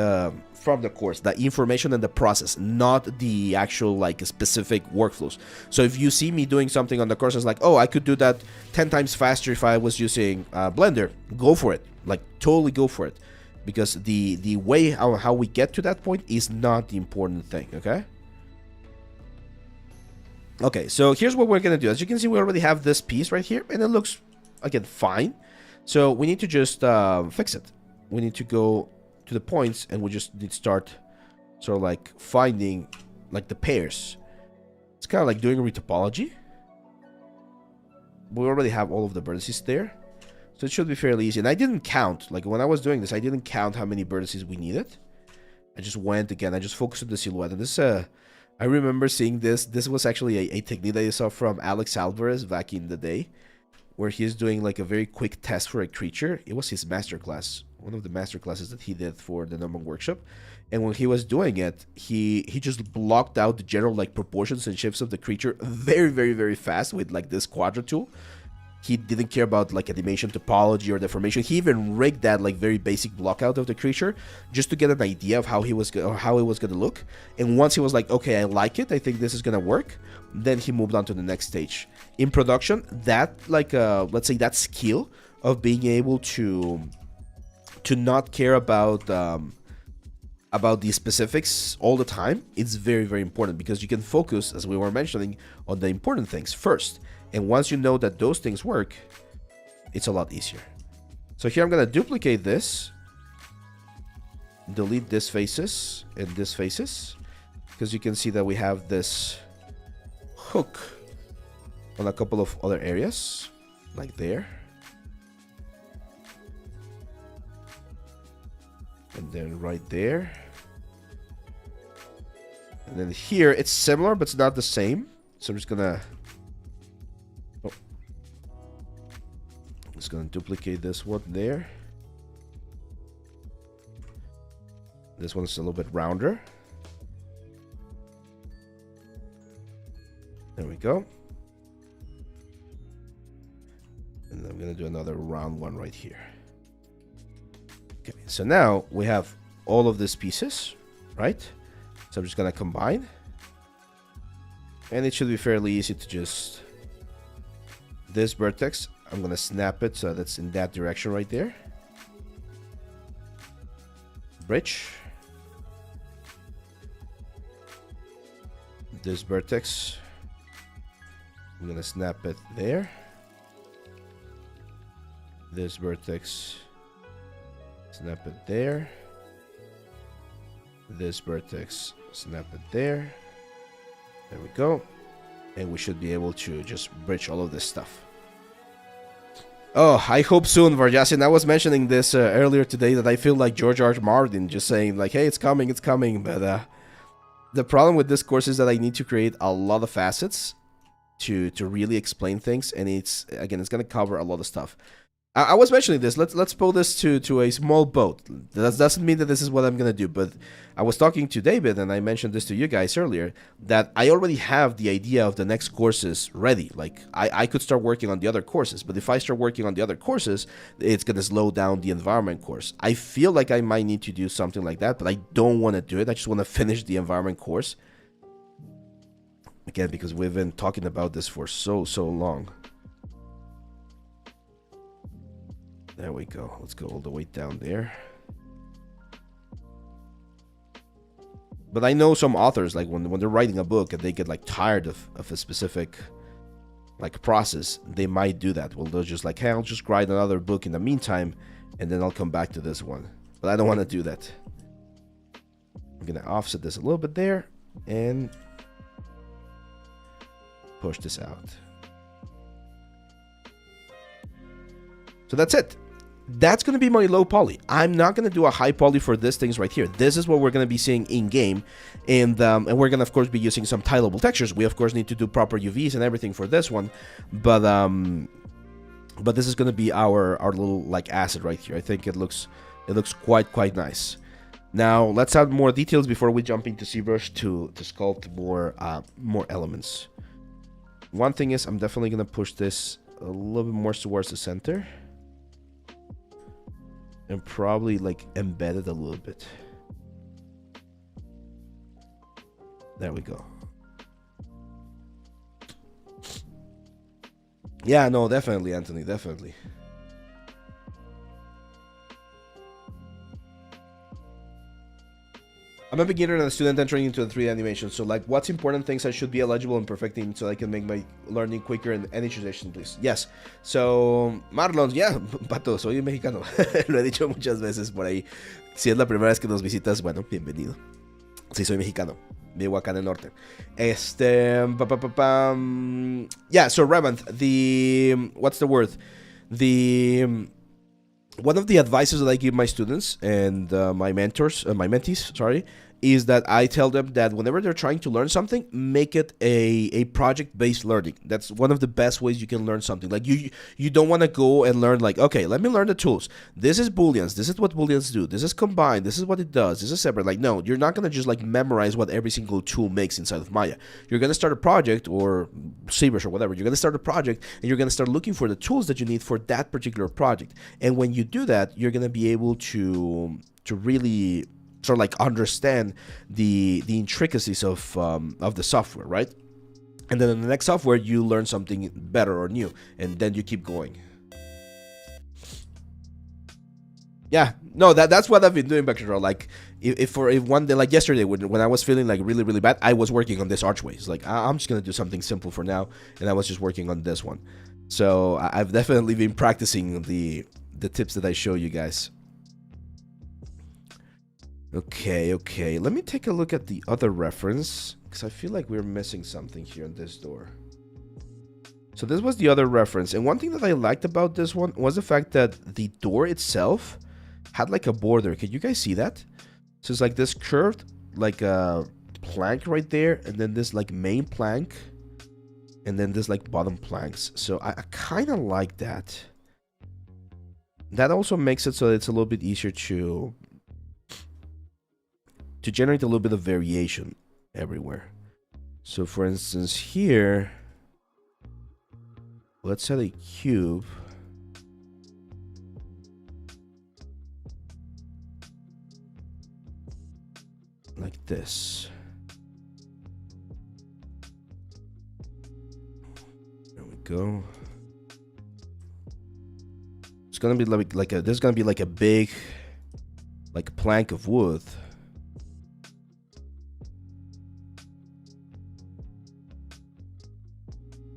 from the course, the information and the process, not the actual like specific workflows. So if you see me doing something on the course, it's like, oh, I could do that 10 times faster if I was using Blender, go for it. Like, totally go for it, because the way how we get to that point is not the important thing. Okay, so here's what we're gonna do. As you can see, we already have this piece right here, and it looks, again, fine. So we need to just fix it. We need to go to the points, and we just need to start sort of like finding like the pairs. It's kind of like doing a retopology. We already have all of the vertices there, so it should be fairly easy. And I didn't count, like when I was doing this, I didn't count how many vertices we needed. I just went again, I just focused on the silhouette. And this I remember seeing this was actually a technique that I saw from Alex Alvarez back in the day, where he's doing like a very quick test for a creature. It was his masterclass, one of the masterclasses that he did for the Norman Workshop. And when he was doing it, he just blocked out the general like proportions and shapes of the creature very, very, very fast with like this quadra tool. He didn't care about like animation topology or deformation. He even rigged that like very basic block out of the creature just to get an idea of how it was going to look. And once he was like, okay, I like it, I think this is going to work, then he moved on to the next stage. In production, that like let's say that skill of being able to not care about the specifics all the time, it's very, very important, because you can focus, as we were mentioning, on the important things first. And once you know that those things work, it's a lot easier. So here I'm going to duplicate this, delete this faces and this faces, because you can see that we have this hook on a couple of other areas, like there. And then right there. And then here, it's similar, but it's not the same. So I'm just gonna... Oh. Just gonna duplicate this one there. This one's a little bit rounder. There we go. And I'm gonna do another round one right here. Okay, so now we have all of these pieces, right? So I'm just gonna combine. And it should be fairly easy to just... This vertex, I'm gonna snap it so that's in that direction right there. Bridge. This vertex, I'm gonna snap it there. This vertex, snap it there. This vertex, snap it there. There we go. And we should be able to just bridge all of this stuff. Oh, I hope soon, Varjasin. I was mentioning this earlier today that I feel like George R. R. Martin, just saying like, hey, it's coming, it's coming. But the problem with this course is that I need to create a lot of facets to really explain things. And it's going to cover a lot of stuff. I was mentioning this. Let's pull this to a small boat. That doesn't mean that this is what I'm gonna do, but I was talking to David and I mentioned this to you guys earlier that I already have the idea of the next courses ready. Like I could start working on the other courses, but if I start working on the other courses, it's gonna slow down the environment course. I feel like I might need to do something like that, but I don't want to do it. I just want to finish the environment course. Again, because we've been talking about this for so long. There we go. Let's go all the way down there. But I know some authors, like when they're writing a book and they get like tired of a specific like process, they might do that. Well, they'll just like, hey, I'll just write another book in the meantime, and then I'll come back to this one. But I don't want to do that. I'm gonna offset this a little bit there and push this out. So that's it. That's going to be my low poly. I'm not going to do a high poly for these things right here. This is what we're going to be seeing in game. And we're going to, of course, be using some tileable textures. We, of course, need to do proper UVs and everything for this one. But this is going to be our little, like, asset right here. I think it looks quite nice. Now, let's add more details before we jump into ZBrush to sculpt more elements. One thing is, I'm definitely going to push this a little bit more towards the center. And probably like embed it a little bit. There we go. Yeah, no, definitely, Anthony, definitely. I'm a beginner and a student entering into the 3D animation, so like what's important things I should be eligible and perfecting so I can make my learning quicker and any suggestion, please. Yes. So, Marlon, yeah, Pato, soy mexicano. Lo he dicho muchas veces por ahí. Si es la primera vez que nos visitas, bueno, bienvenido. Sí, soy mexicano. Vivo acá en el norte. Yeah, so Revanth, what's the word? One of the advices that I give my students and my mentees, sorry, is that I tell them that whenever they're trying to learn something, make it a project-based learning. That's one of the best ways you can learn something. Like you don't want to go and learn like, okay, let me learn the tools. This is booleans. This is what booleans do. This is combined. This is what it does. This is separate. Like, no, you're not gonna just like memorize what every single tool makes inside of Maya. You're gonna start a project or ZBrush or whatever. You're gonna start a project and you're gonna start looking for the tools that you need for that particular project. And when you do that, you're gonna be able to really sort of like understand the intricacies of the software, right? And then in the next software, you learn something better or new, and then you keep going. Yeah, no, that's what I've been doing back to like if one day, like yesterday when I was feeling like really bad, I was working on this archway. It's like I'm just gonna do something simple for now, and I was just working on this one. So I've definitely been practicing the tips that I show you guys. Okay, let me take a look at the other reference, because I feel like we're missing something here on this door. So this was the other reference, and one thing that I liked about this one was the fact that the door itself had like a border. Can you guys see that? So it's like this curved like a plank right there, and then this like main plank, and then this like bottom planks. So I kind of like that. That also makes it so it's a little bit easier to generate a little bit of variation everywhere. So for instance here, let's set a cube. Like this. There we go. It's gonna be like a, there's gonna be like a big like plank of wood.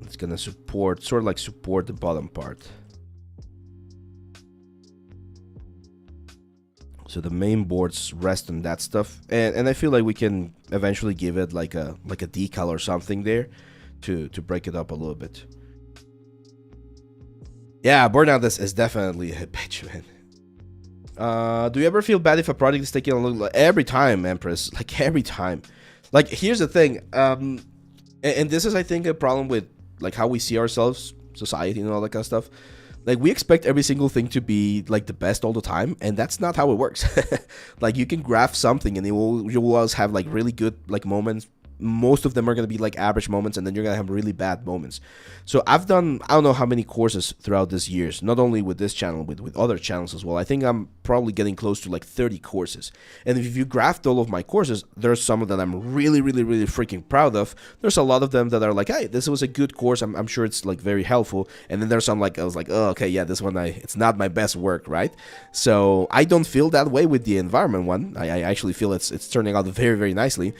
It's gonna support, sort of like support the bottom part. So the main boards rest on that stuff, and I feel like we can eventually give it like a decal or something there to break it up a little bit. Yeah, burnout is definitely a bitch, man. Do you ever feel bad if a project is taking a little? Every time, Empress, like every time. Like here's the thing, and this is I think a problem with like how we see ourselves, society, and all that kind of stuff. Like we expect every single thing to be like the best all the time, and that's not how it works. Like you can graph something, and you will always have like really good like moments. Most of them are going to be like average moments, and then you're going to have really bad moments. So I've done, I don't know how many courses throughout this years, not only with this channel, with other channels as well. I think I'm probably getting close to like 30 courses. And if you graphed all of my courses, there's some that I'm really freaking proud of. There's a lot of them that are like, hey, this was a good course. I'm sure it's like very helpful. And then there's some like, I was like, oh, okay, yeah, this one, it's not my best work, right? So I don't feel that way with the environment one. I actually feel it's turning out very nicely.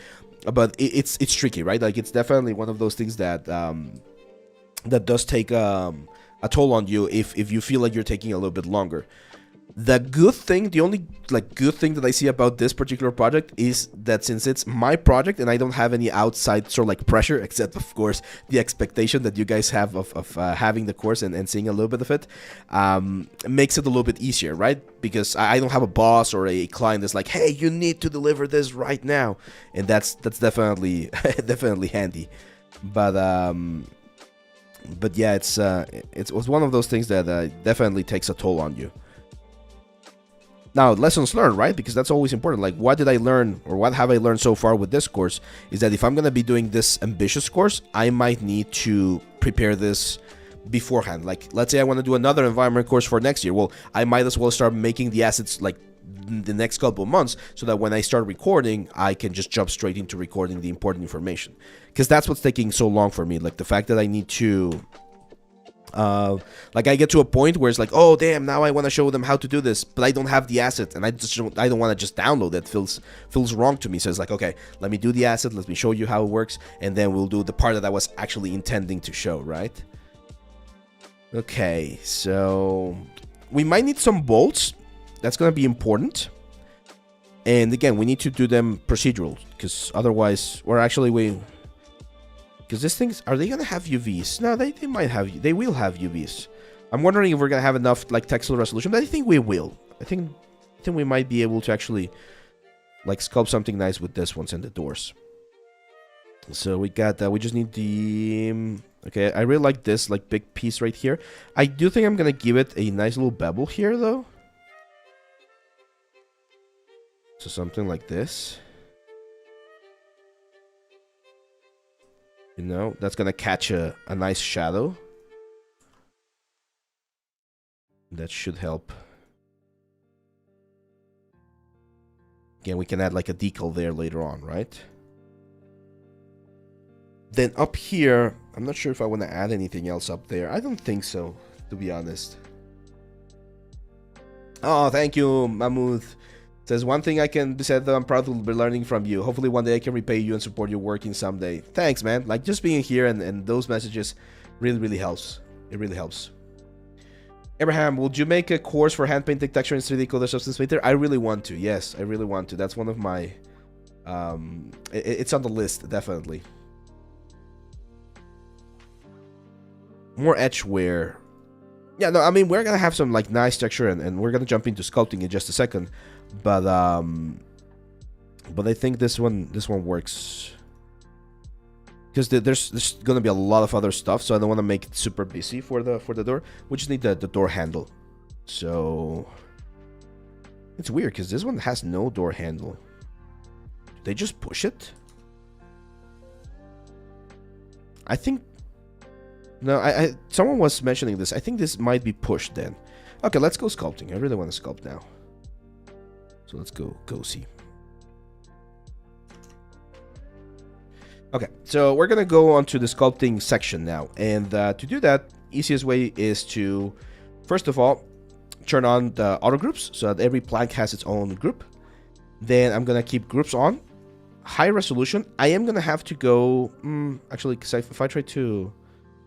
But it's tricky, right? Like it's definitely one of those things that that does take a toll on you if you feel like you're taking a little bit longer. The good thing, the only like good thing that I see about this particular project is that since it's my project and I don't have any outside sort of like pressure, except of course the expectation that you guys have of having the course and seeing a little bit of it, makes it a little bit easier, right? Because I don't have a boss or a client that's like, hey, you need to deliver this right now, and that's definitely definitely handy. But yeah, it was one of those things that definitely takes a toll on you. Now, lessons learned, right? Because that's always important. Like, what did I learn, or what have I learned so far with this course? Is that if I'm going to be doing this ambitious course, I might need to prepare this beforehand. Like, let's say I want to do another environment course for next year. Well, I might as well start making the assets like the next couple of months, so that when I start recording, I can just jump straight into recording the important information. Because that's what's taking so long for me. Like, the fact that I need to... like I get to a point where it's like, oh damn, now I want to show them how to do this, but I don't have the asset, and I don't want to just download it. Feels wrong to me. So it's like, okay, let me do the asset, let me show you how it works, and then we'll do the part that I was actually intending to show, right? Okay, so we might need some bolts. That's gonna be important. And again, we need to do them procedural, because otherwise, or actually because these things, are they gonna have UVs? No, they might have. They will have UVs. I'm wondering if we're gonna have enough like textile resolution, but I think we will. I think we might be able to actually like sculpt something nice with this ones and the doors. So we got that. We just need the okay. I really like this like big piece right here. I do think I'm gonna give it a nice little bevel here though. So something like this. You know, that's gonna catch a nice shadow. That should help. Again, we can add like a decal there later on, right? Then up here, I'm not sure if I want to add anything else up there. I don't think so, to be honest. Oh, thank you, Mahmoud. Says, one thing I can say that I'm proud to be learning from you. Hopefully one day I can repay you and support your working someday. Thanks, man. Like, just being here and those messages really helps. It really helps. Abraham, would you make a course for hand painting texture in 3D Coder Substance Painter? I really want to. Yes, I really want to. That's one of my... it's on the list, definitely. More etchware. Yeah, no, I mean, we're gonna have some like nice texture, and we're gonna jump into sculpting in just a second, but I think this one works because there's gonna be a lot of other stuff, so I don't want to make it super busy for the door. We just need the door handle. So it's weird because this one has no door handle. They just push it. I think. No, someone was mentioning this. I think this might be pushed then. Okay, let's go sculpting. I really want to sculpt now. So let's go see. Okay, so we're gonna go on to the sculpting section now, and to do that, easiest way is to, first of all, turn on the auto groups so that every plank has its own group. Then I'm gonna keep groups on, high resolution. I am gonna have to go, actually, because if I try to,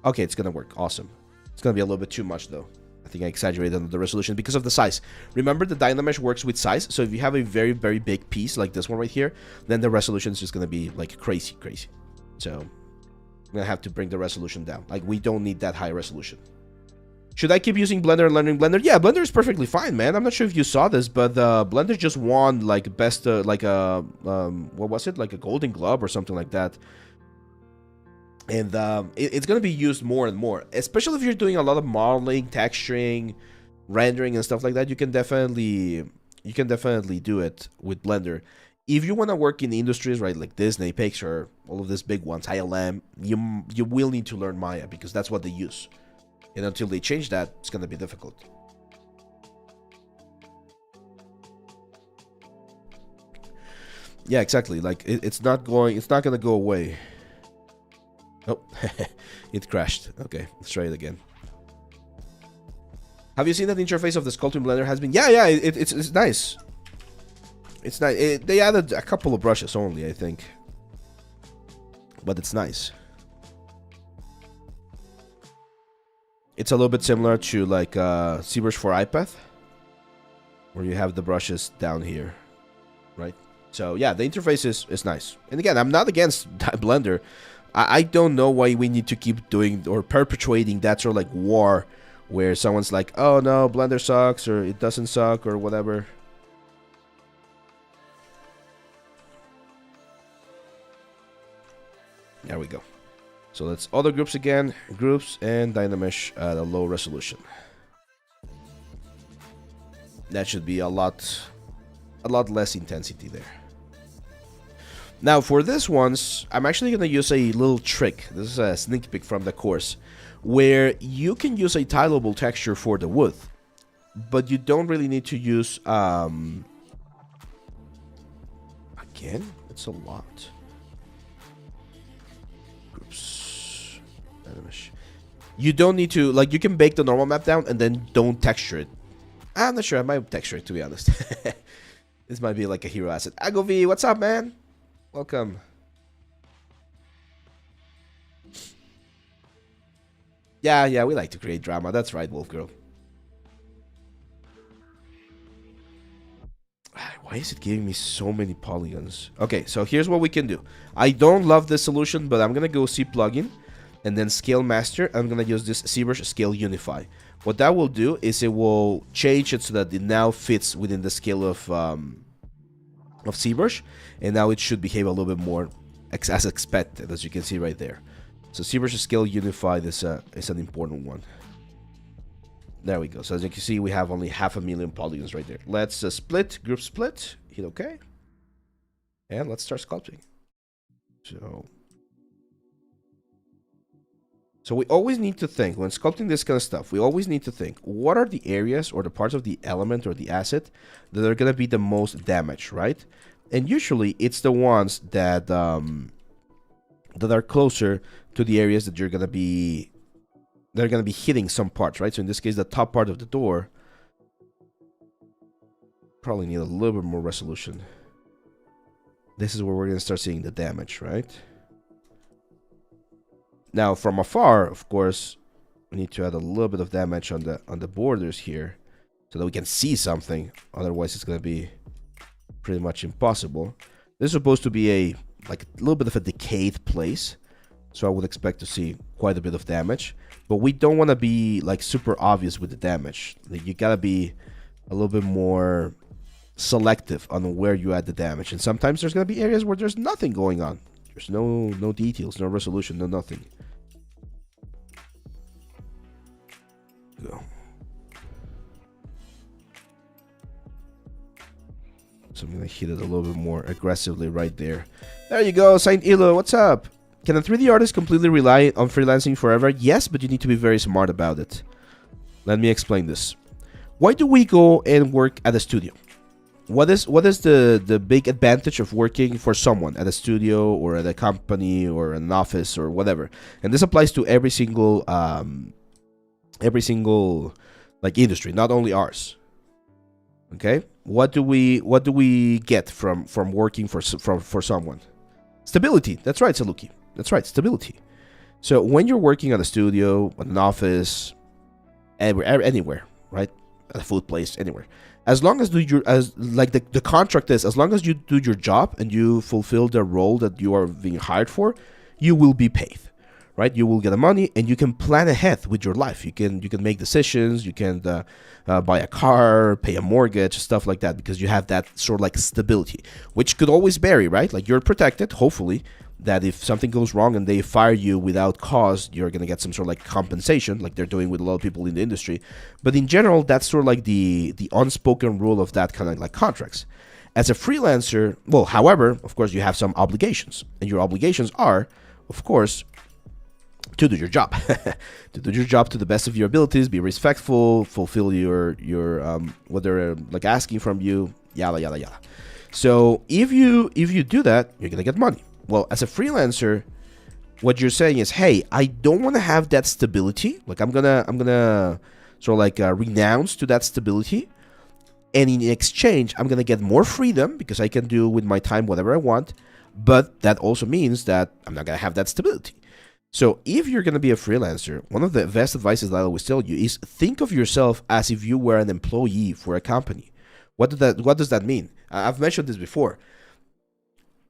okay, it's gonna work, awesome. It's gonna be a little bit too much though. I think I exaggerated on the resolution because of the size. Remember, the Dynamesh works with size, so if you have a very, very big piece like this one right here, then the resolution is just gonna be like crazy. So I'm gonna have to bring the resolution down. Like, we don't need that high resolution. Should I keep using Blender and learning Blender? Yeah, Blender is perfectly fine, man. I'm not sure if you saw this, but Blender just won like best, like a what was it? Like a Golden Globe or something like that. And it's gonna be used more and more, especially if you're doing a lot of modeling, texturing, rendering, and stuff like that. You can definitely do it with Blender. If you want to work in industries, right, like Disney, Pixar, all of these big ones, ILM, you will need to learn Maya because that's what they use. And until they change that, it's gonna be difficult. Yeah, exactly. Like it's not gonna go away. Oh, it crashed. Okay, let's try it again. Have you seen that the interface of the sculpting Blender has been? Yeah, it's nice. It's nice. They added a couple of brushes only, I think, but it's nice. It's a little bit similar to like ZBrush for iPad, where you have the brushes down here, right? So yeah, the interface is nice. And again, I'm not against Blender. I don't know why we need to keep doing or perpetuating that sort of like war where someone's like, oh no, Blender sucks, or it doesn't suck, or whatever. There we go. So let's other groups again, groups and Dynamesh at a low resolution. That should be a lot less intensity there. Now for this ones, I'm actually going to use a little trick. This is a sneak peek from the course, where you can use a tileable texture for the wood, but you don't really need to use, again, it's a lot. Groups, you don't need to, like, you can bake the normal map down and then don't texture it. I'm not sure, I might texture it, to be honest. This might be like a hero asset. Agovi, what's up, man? Welcome. Yeah, we like to create drama. That's right, Wolf Girl. Why is it giving me so many polygons? Okay, so here's what we can do. I don't love this solution, but I'm gonna go C plugin and then scale master. I'm gonna use this ZBrush scale unify. What that will do is it will change it so that it now fits within the scale of ZBrush, and now it should behave a little bit more as expected, as you can see right there. So ZBrush scale unified is an important one. There we go. So as you can see, we have only 500,000 polygons right there. Let's split, group split, hit OK, and let's start sculpting. So we always need to think, when sculpting this kind of stuff, we always need to think, what are the areas or the parts of the element or the asset that are going to be the most damaged, right? And usually it's the ones that that are closer to the areas that they're going to be hitting some parts, right? So in this case, the top part of the door probably need a little bit more resolution. This is where we're going to start seeing the damage, right? Now, from afar, of course, we need to add a little bit of damage on the borders here so that we can see something. Otherwise, it's going to be pretty much impossible. This is supposed to be a little bit of a decayed place, so I would expect to see quite a bit of damage, but we don't want to be like super obvious with the damage. Like, you gotta be a little bit more selective on where you add the damage, and sometimes there's gonna be areas where there's nothing going on. There's no details, no resolution, no nothing. Go. So I'm gonna hit it a little bit more aggressively right there. There you go, Saint Elo, what's up? Can a 3D artist completely rely on freelancing forever? Yes, but you need to be very smart about it. Let me explain this. Why do we go and work at a studio? What is the big advantage of working for someone at a studio or at a company or an office or whatever? And this applies to every single like industry, not only ours. Okay, what do we get from working for someone? Stability. That's right, Saluki. That's right, stability. So when you're working at a studio, at an office, anywhere, right, at a food place, anywhere, as long as the contract is, as long as you do your job and you fulfill the role that you are being hired for, you will be paid, right? You will get the money, and you can plan ahead with your life. You can make decisions. You can buy a car, pay a mortgage, stuff like that, because you have that sort of like stability, which could always vary, right? Like, you're protected, hopefully, that if something goes wrong and they fire you without cause, you're going to get some sort of like compensation, like they're doing with a lot of people in the industry. But in general, that's sort of like the unspoken rule of that kind of like contracts. As a freelancer, well, however, of course, you have some obligations, and your obligations are, of course, to do your job, to do your job to the best of your abilities, be respectful, fulfill your what they're like asking from you, yada yada yada. So if you do that, you're gonna get money. Well, as a freelancer, what you're saying is, hey, I don't want to have that stability. Like, I'm gonna sort of like renounce to that stability, and in exchange, I'm gonna get more freedom because I can do with my time whatever I want. But that also means that I'm not gonna have that stability. So if you're going to be a freelancer, one of the best advices that I always tell you is think of yourself as if you were an employee for a company. What does that mean? I've mentioned this before.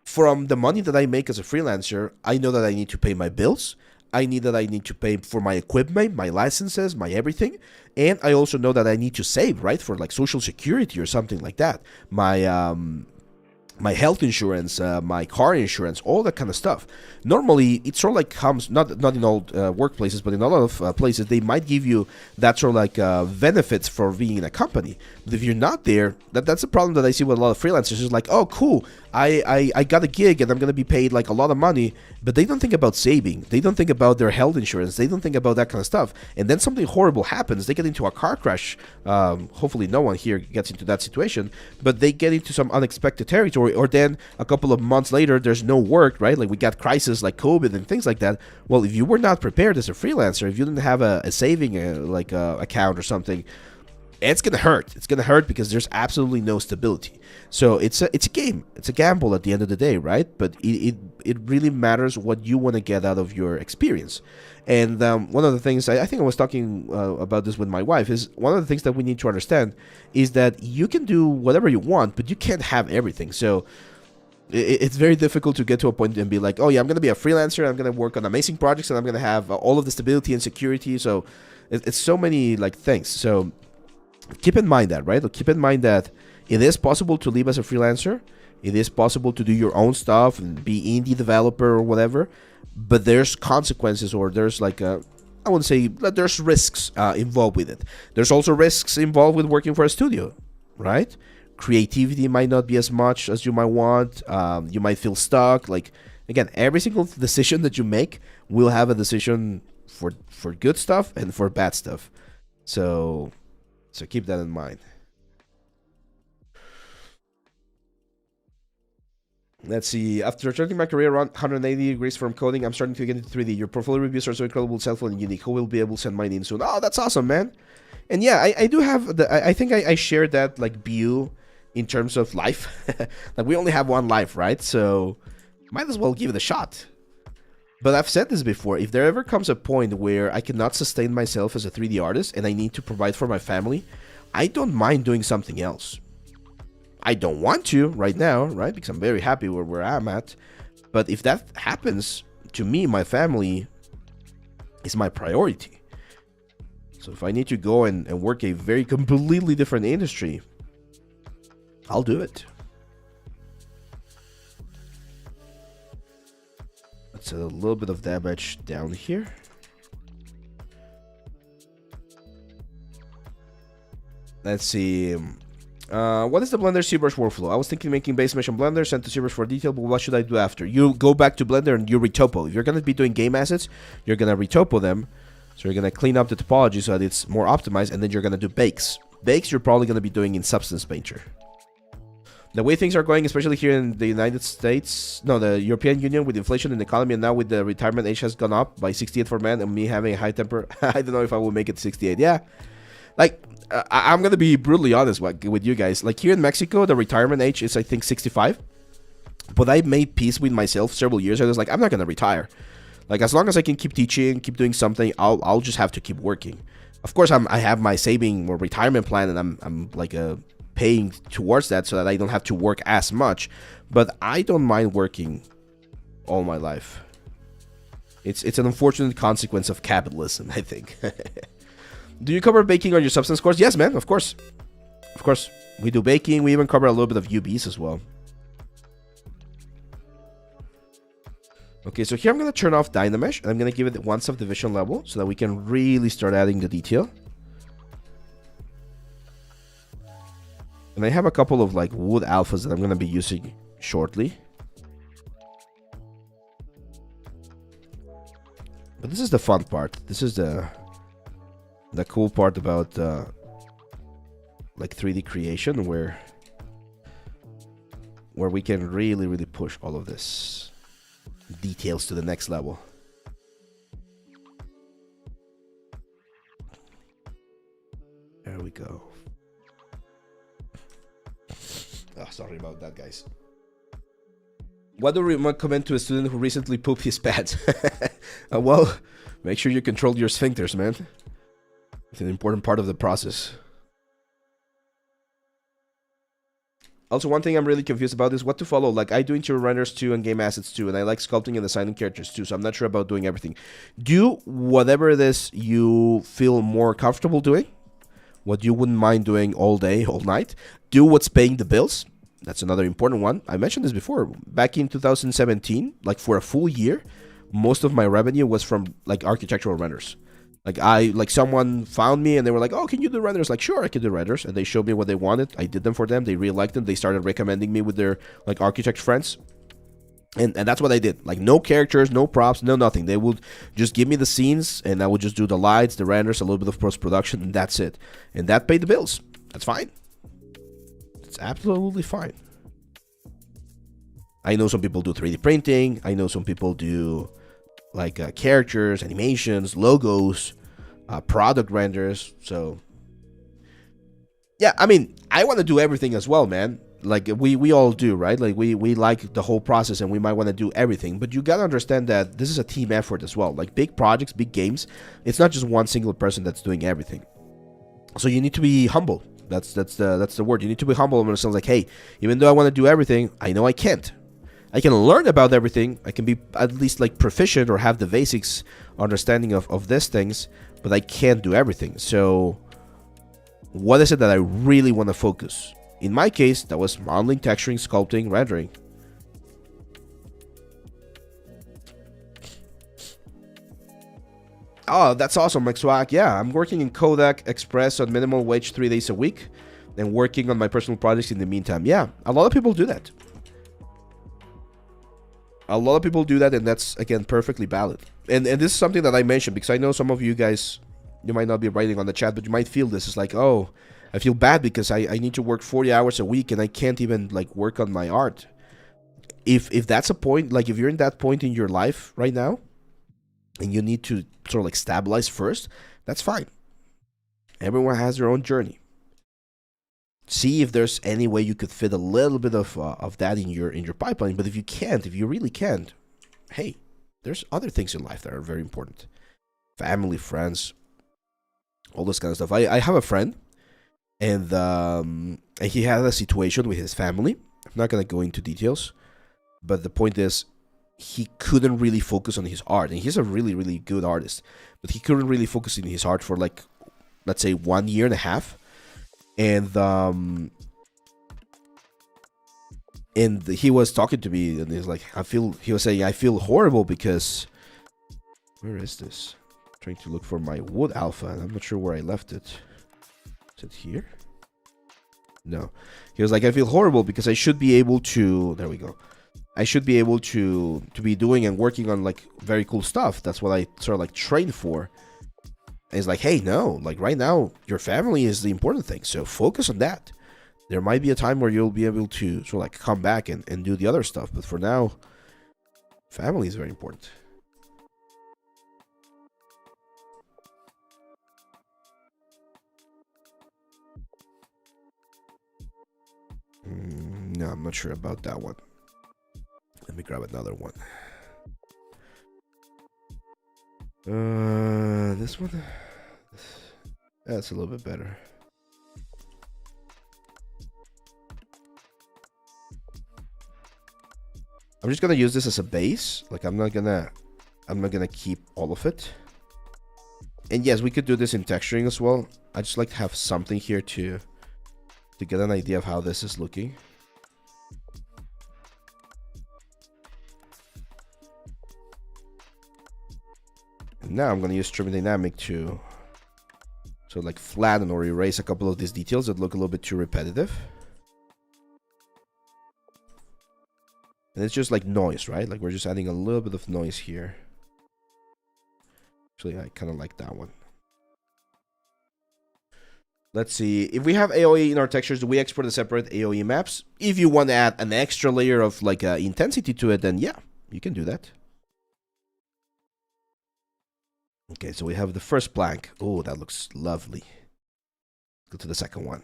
From the money that I make as a freelancer, I know that I need to pay my bills. I need to pay for my equipment, my licenses, my everything. And I also know that I need to save, right, for like Social Security or something like that. My health insurance, my car insurance, all that kind of stuff. Normally, it sort of like comes, not in all workplaces, but in a lot of places, they might give you that sort of like benefits for being in a company. But if you're not there, that's a problem that I see with a lot of freelancers. It's like, oh, cool, I got a gig and I'm going to be paid like a lot of money, but they don't think about saving. They don't think about their health insurance. They don't think about that kind of stuff. And then something horrible happens. They get into a car crash. Hopefully no one here gets into that situation, but they get into some unexpected territory, or then a couple of months later, there's no work, right? Like, we got crises like COVID and things like that. Well, if you were not prepared as a freelancer, if you didn't have a saving account or something, it's gonna hurt. It's gonna hurt because there's absolutely no stability. So it's a game. It's a gamble at the end of the day, right? But it really matters what you want to get out of your experience. And one of the things, I think I was talking about this with my wife, is one of the things that we need to understand is that you can do whatever you want, but you can't have everything. So it's very difficult to get to a point and be like, oh yeah, I'm going to be a freelancer, I'm going to work on amazing projects, and I'm going to have all of the stability and security. So it's so many like things. So keep in mind that, right? Keep in mind that it is possible to live as a freelancer. It is possible to do your own stuff and be indie developer or whatever. But there's consequences, or there's like I wouldn't say that there's risks involved with it. There's also risks involved with working for a studio, right? Creativity might not be as much as you might want. You might feel stuck. Like, again, every single decision that you make will have a decision for good stuff and for bad stuff. So keep that in mind. Let's see. After starting my career around 180 degrees from coding, I'm starting to get into 3D. Your portfolio reviews are so incredible, helpful, and unique. Who will be able to send mine in soon? Oh, that's awesome, man. And yeah, I do have I think I share that like view in terms of life. Like, we only have one life, right? So might as well give it a shot. But I've said this before. If there ever comes a point where I cannot sustain myself as a 3D artist and I need to provide for my family, I don't mind doing something else. I don't want to right now, right? Because I'm very happy where I'm at. But if that happens to me, my family, is my priority. So if I need to go and work a very completely different industry, I'll do it. That's a little bit of damage down here. Let's see. What is the Blender ZBrush workflow? I was thinking making base mesh on Blender, send to ZBrush for detail, but what should I do after? You go back to Blender and you retopo. If you're going to be doing game assets, you're going to retopo them. So you're going to clean up the topology so that it's more optimized, and then you're going to do bakes. Bakes you're probably going to be doing in Substance Painter. The way things are going, especially here in the United States, no, the European Union, with inflation in the economy, and now with the retirement age has gone up by 68 for men, and me having a high temper, I don't know if I will make it 68. Yeah. Like, I'm going to be brutally honest with you guys. Like, here in Mexico, the retirement age is, I think, 65. But I made peace with myself several years ago. I was like, I'm not going to retire. Like, as long as I can keep teaching, keep doing something, I'll just have to keep working. Of course, I have my saving or retirement plan, and I'm like paying towards that so that I don't have to work as much. But I don't mind working all my life. It's an unfortunate consequence of capitalism, I think. Do you cover baking on your Substance course? Yes, man, of course. Of course. We do baking. We even cover a little bit of UBs as well. Okay, so here I'm going to turn off Dynamesh, and I'm going to give it one subdivision level so that we can really start adding the detail. And I have a couple of like wood alphas that I'm going to be using shortly. But this is the fun part. This is the cool part about like 3D creation, where we can really push all of this details to the next level. There we go. Oh, sorry about that, guys. What do we recommend to a student who recently pooped his pants? Well, make sure you control your sphincters, man. It's an important part of the process. Also, one thing I'm really confused about is what to follow. Like, I do interior renders too and game assets too, and I like sculpting and designing characters too, so I'm not sure about doing everything. Do whatever it is you feel more comfortable doing, what you wouldn't mind doing all day, all night. Do what's paying the bills. That's another important one. I mentioned this before. Back in 2017, like for a full year, most of my revenue was from like architectural renders. Like someone found me and they were like, oh, can you do renders? Like, sure, I can do renders. And they showed me what they wanted. I did them for them. They really liked them. They started recommending me with their like architect friends. And that's what I did. Like, no characters, no props, no nothing. They would just give me the scenes and I would just do the lights, the renders, a little bit of post-production, and that's it. And that paid the bills. That's fine. It's absolutely fine. I know some people do 3D printing. I know some people do like characters, animations, logos, product renders. So yeah, I mean, I want to do everything as well, man. Like we all do, right? Like we like the whole process and we might want to do everything, but you got to understand that this is a team effort as well. Like big projects, big games, it's not just one single person that's doing everything. So you need to be humble. That's the word. You need to be humble and understand, like, hey, even though I want to do everything, I know I can't. I can learn about everything. I can be at least like proficient or have the basics understanding of these things, but I can't do everything. So what is it that I really want to focus? In my case, that was modeling, texturing, sculpting, rendering. Oh, that's awesome, McSwag. Yeah, I'm working in Kodak Express on minimum wage 3 days a week and working on my personal projects in the meantime. Yeah, a lot of people do that. A lot of people do that, and that's, again, perfectly valid. And this is something that I mentioned because I know some of you guys, you might not be writing on the chat, but you might feel this. It's like, oh, I feel bad because I need to work 40 hours a week and I can't even like work on my art. If that's a point, like if you're in that point in your life right now and you need to sort of like stabilize first, that's fine. Everyone has their own journey. See if there's any way you could fit a little bit of that in your pipeline. But if you can't, if you really can't, hey, there's other things in life that are very important. Family, friends, all this kind of stuff. I have a friend, and he had a situation with his family. I'm not going to go into details, but the point is, he couldn't really focus on his art, and he's a really, really good artist, but he couldn't really focus on his art for like, let's say, 1 year and a half, and he was talking to me, and he's like, he was saying, I feel horrible because, where is this? I'm trying to look for my wood alpha, and I'm not sure where I left it. Is it here? No. He was like, I feel horrible because I should be able to, there we go. I should be able to be doing and working on like very cool stuff. That's what I sort of like trained for. And he's like, hey, no, like right now, your family is the important thing. So focus on that. There might be a time where you'll be able to sort of like come back and do the other stuff. But for now, family is very important. No, I'm not sure about that one. Let me grab another one. This one? That's a little bit better. I'm just gonna use this as a base. Like I'm not gonna keep all of it. And yes, we could do this in texturing as well. I just like to have something here to get an idea of how this is looking. And now I'm gonna use Stream Dynamic to like flatten or erase a couple of these details that look a little bit too repetitive. And it's just like noise, right? Like we're just adding a little bit of noise here. Actually, I kind of like that one. Let's see. If we have AOE in our textures, do we export the separate AOE maps? If you want to add an extra layer of like intensity to it, then yeah, you can do that. Okay, so we have the first plank. Oh, that looks lovely. Go to the second one.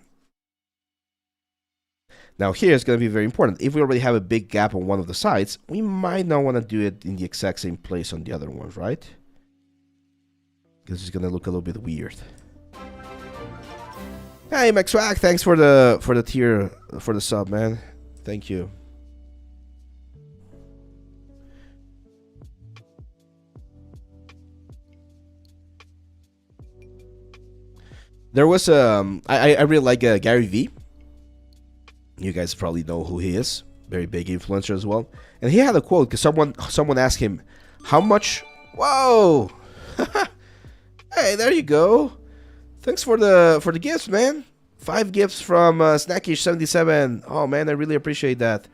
Now here it's going to be very important. If we already have a big gap on one of the sides, we might not want to do it in the exact same place on the other ones, right? Because it's going to look a little bit weird. Hey, MaxWag, thanks for the tier, for the sub, man. Thank you. There was I really like Gary V. You guys probably know who he is. Very big influencer as well. And he had a quote because someone asked him, how much? Whoa! Hey, there you go. Thanks for the gifts, man. 5 gifts from Snackish77. Oh man, I really appreciate that.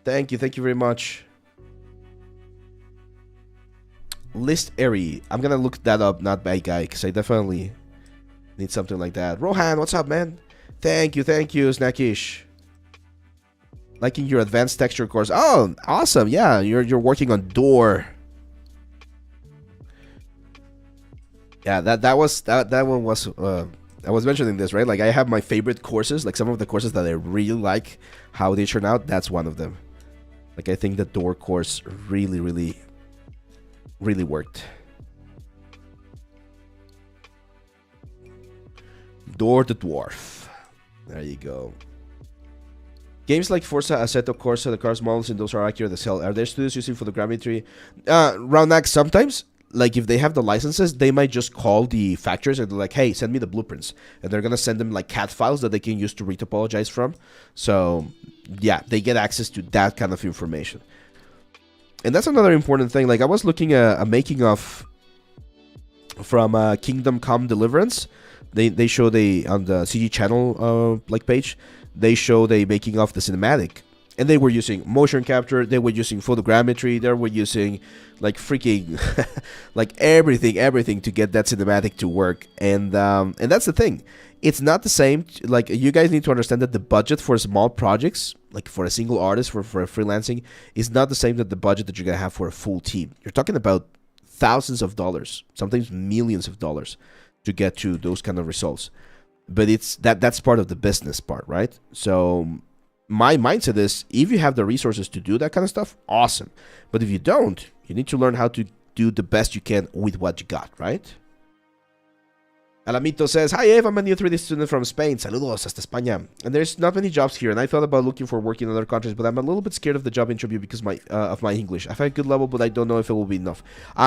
Thank you very much. List Airy. I'm gonna look that up, not bad guy, because I definitely need something like that. Rohan, what's up, man? Thank you, Snackish. Liking your advanced texture course. Oh, awesome. Yeah, you're working on door. Yeah, that one was I was mentioning this, right? Like I have my favorite courses, like some of the courses that I really like how they turn out. That's one of them. Like I think the door course really worked. Door the Dwarf. There you go. Games like Forza, Assetto Corsa, the cars models in those are accurate as hell. Are there studios using photogrammetry? Roundnack, sometimes. Like if they have the licenses, they might just call the factories and they're like, hey, send me the blueprints. And they're going to send them like CAD files that they can use to retopologize from. So yeah, they get access to that kind of information. And that's another important thing. Like I was looking at a making of from Kingdom Come Deliverance. They show on the CG channel like page, they show the making of the cinematic. And they were using motion capture, they were using photogrammetry, they were using like freaking like everything to get that cinematic to work. And that's the thing. It's not the same. Like you guys need to understand that the budget for small projects, like for a single artist, for freelancing, is not the same that the budget that you're gonna have for a full team. You're talking about thousands of dollars, sometimes millions of dollars to get to those kind of results. But it's that's part of the business part, right? So my mindset is, if you have the resources to do that kind of stuff, awesome. But if you don't, you need to learn how to do the best you can with what you got, right? Alamito says, "Hi Eve, I'm a new 3D student from Spain. Saludos hasta España. And there's not many jobs here, and I thought about looking for work in other countries, but I'm a little bit scared of the job interview because of my English. I've had a good level, but I don't know if it will be enough.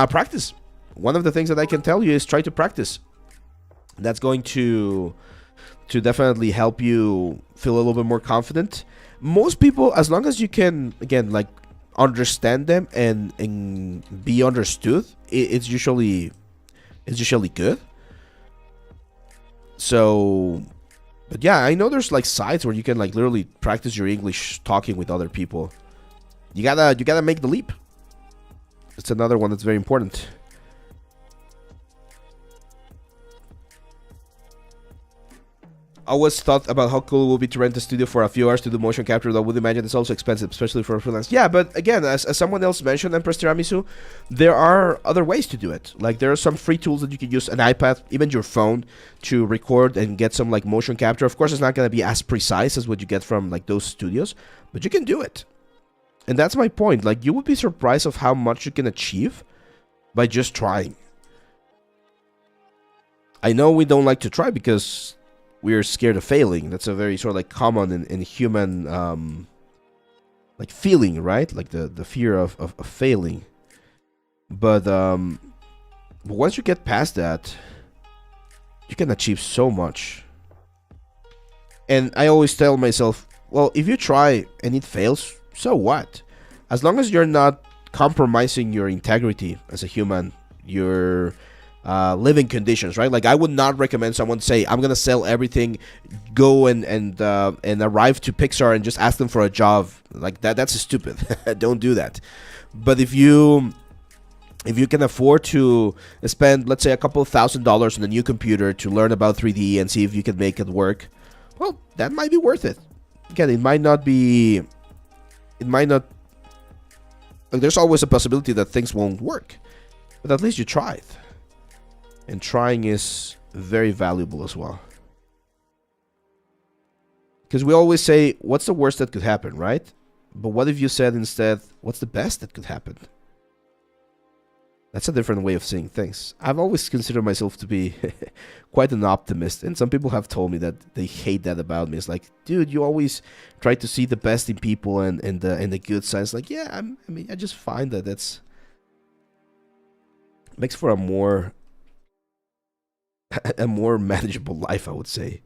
Practice. One of the things that I can tell you is try to practice. That's going to definitely help you feel a little bit more confident. Most people, as long as you can, again, like, understand them and be understood, it's usually good. So, but yeah, I know there's like sites where you can like literally practice your English talking with other people. You gotta make the leap. It's another one that's very important. I always thought about how cool it would be to rent a studio for a few hours to do motion capture, though I would imagine it's also expensive, especially for a freelance. Yeah, but again, as someone else mentioned, Empress Tiramisu, there are other ways to do it. Like, there are some free tools that you can use, an iPad, even your phone, to record and get some, like, motion capture. Of course, it's not going to be as precise as what you get from, like, those studios, but you can do it. And that's my point. Like, you would be surprised of how much you can achieve by just trying. I know we don't like to try because we're scared of failing. That's a very sort of like common in human like feeling, right? Like the fear of failing. But once you get past that, you can achieve so much. And I always tell myself, well, if you try and it fails, so what? As long as you're not compromising your integrity as a human, your living conditions, right? Like, I would not recommend someone say, I'm gonna sell everything, go and arrive to Pixar and just ask them for a job. Like, that's stupid. Don't do that. But if you can afford to spend, let's say, a couple $1,000s on a new computer to learn about 3D and see if you can make it work, well, that might be worth it. Again, it might not, like, there's always a possibility that things won't work, but at least you tried. And trying is very valuable as well. Because we always say, what's the worst that could happen, right? But what if you said instead, what's the best that could happen? That's a different way of seeing things. I've always considered myself to be quite an optimist. And some people have told me that they hate that about me. It's like, dude, you always try to see the best in people and the good sides. Like, yeah, I just find that that's makes for a more manageable life, I would say.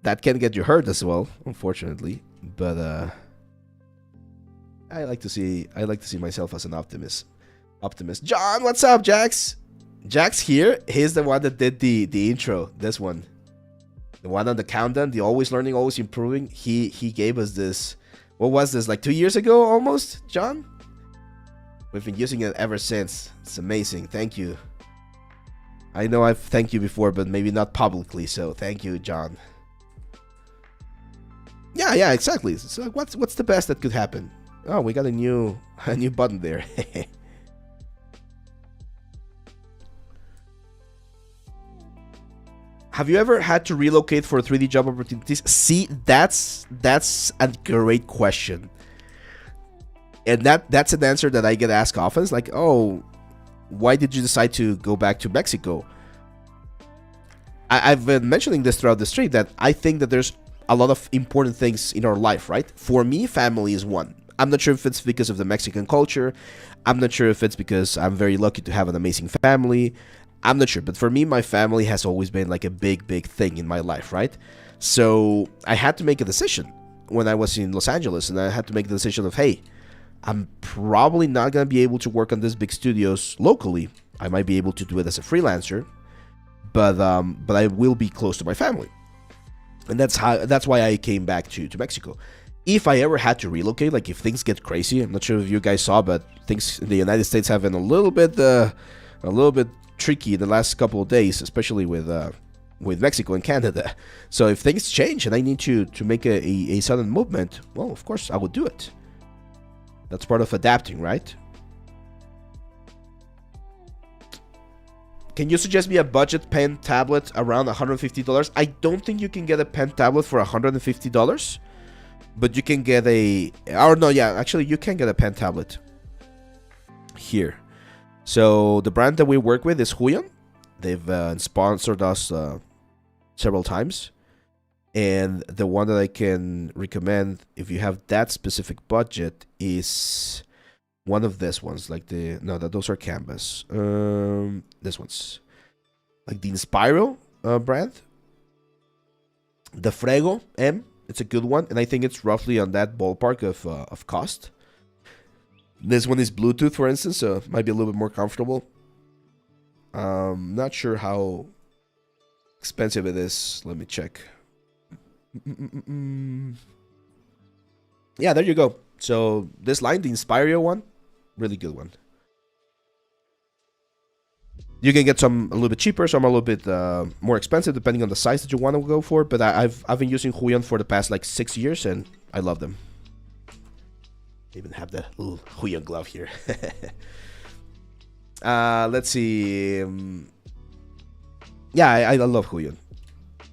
That can get you hurt as well, unfortunately. But I like to see myself as an optimist. John, what's up, Jax? Jax here. He's the one that did the intro. This one, the one on the countdown, the always learning, always improving. He gave us this. What was this? Like 2 years ago, almost, John. We've been using it ever since. It's amazing. Thank you. I know I've thanked you before, but maybe not publicly, so thank you, John. Yeah, exactly. So what's the best that could happen? Oh, we got a new button there. Have you ever had to relocate for 3D job opportunities? See, that's a great question. And that's an answer that I get asked often. It's like, oh, why did you decide to go back to Mexico? I've been mentioning this throughout the stream, that I think that there's a lot of important things in our life, right? For me, family is one. I'm not sure if it's because of the Mexican culture. I'm not sure if it's because I'm very lucky to have an amazing family. I'm not sure. But for me, my family has always been like a big thing in my life, right? So I had to make a decision when I was in Los Angeles, and I had to make the decision of, hey, I'm probably not going to be able to work on these big studios locally. I might be able to do it as a freelancer, but I will be close to my family. And that's why I came back to Mexico. If I ever had to relocate, like if things get crazy, I'm not sure if you guys saw, but things in the United States have been a little bit tricky the last couple of days, especially with Mexico and Canada. So if things change and I need to make a sudden movement, well, of course I would do it. That's part of adapting, right? Can you suggest me a budget pen tablet around $150? I don't think you can get a pen tablet for $150, but you can get actually you can get a pen tablet here. So the brand that we work with is Huion. They've sponsored us several times. And the one that I can recommend if you have that specific budget is one of these ones, like those are canvas. This one's like the Inspiro brand, the Frego M. It's a good one, and I think it's roughly on that ballpark of cost. This one is Bluetooth, for instance, so it might be a little bit more comfortable. Not sure how expensive it is. Let me check. Yeah, there you go. So this line, the Inspiro one, really good one. You can get some a little bit cheaper, some a little bit more expensive, depending on the size that you want to go for. But I've been using Huion for the past like 6 years, and I love them. I even have the little Huion glove here. Let's see. Yeah, I love Huion.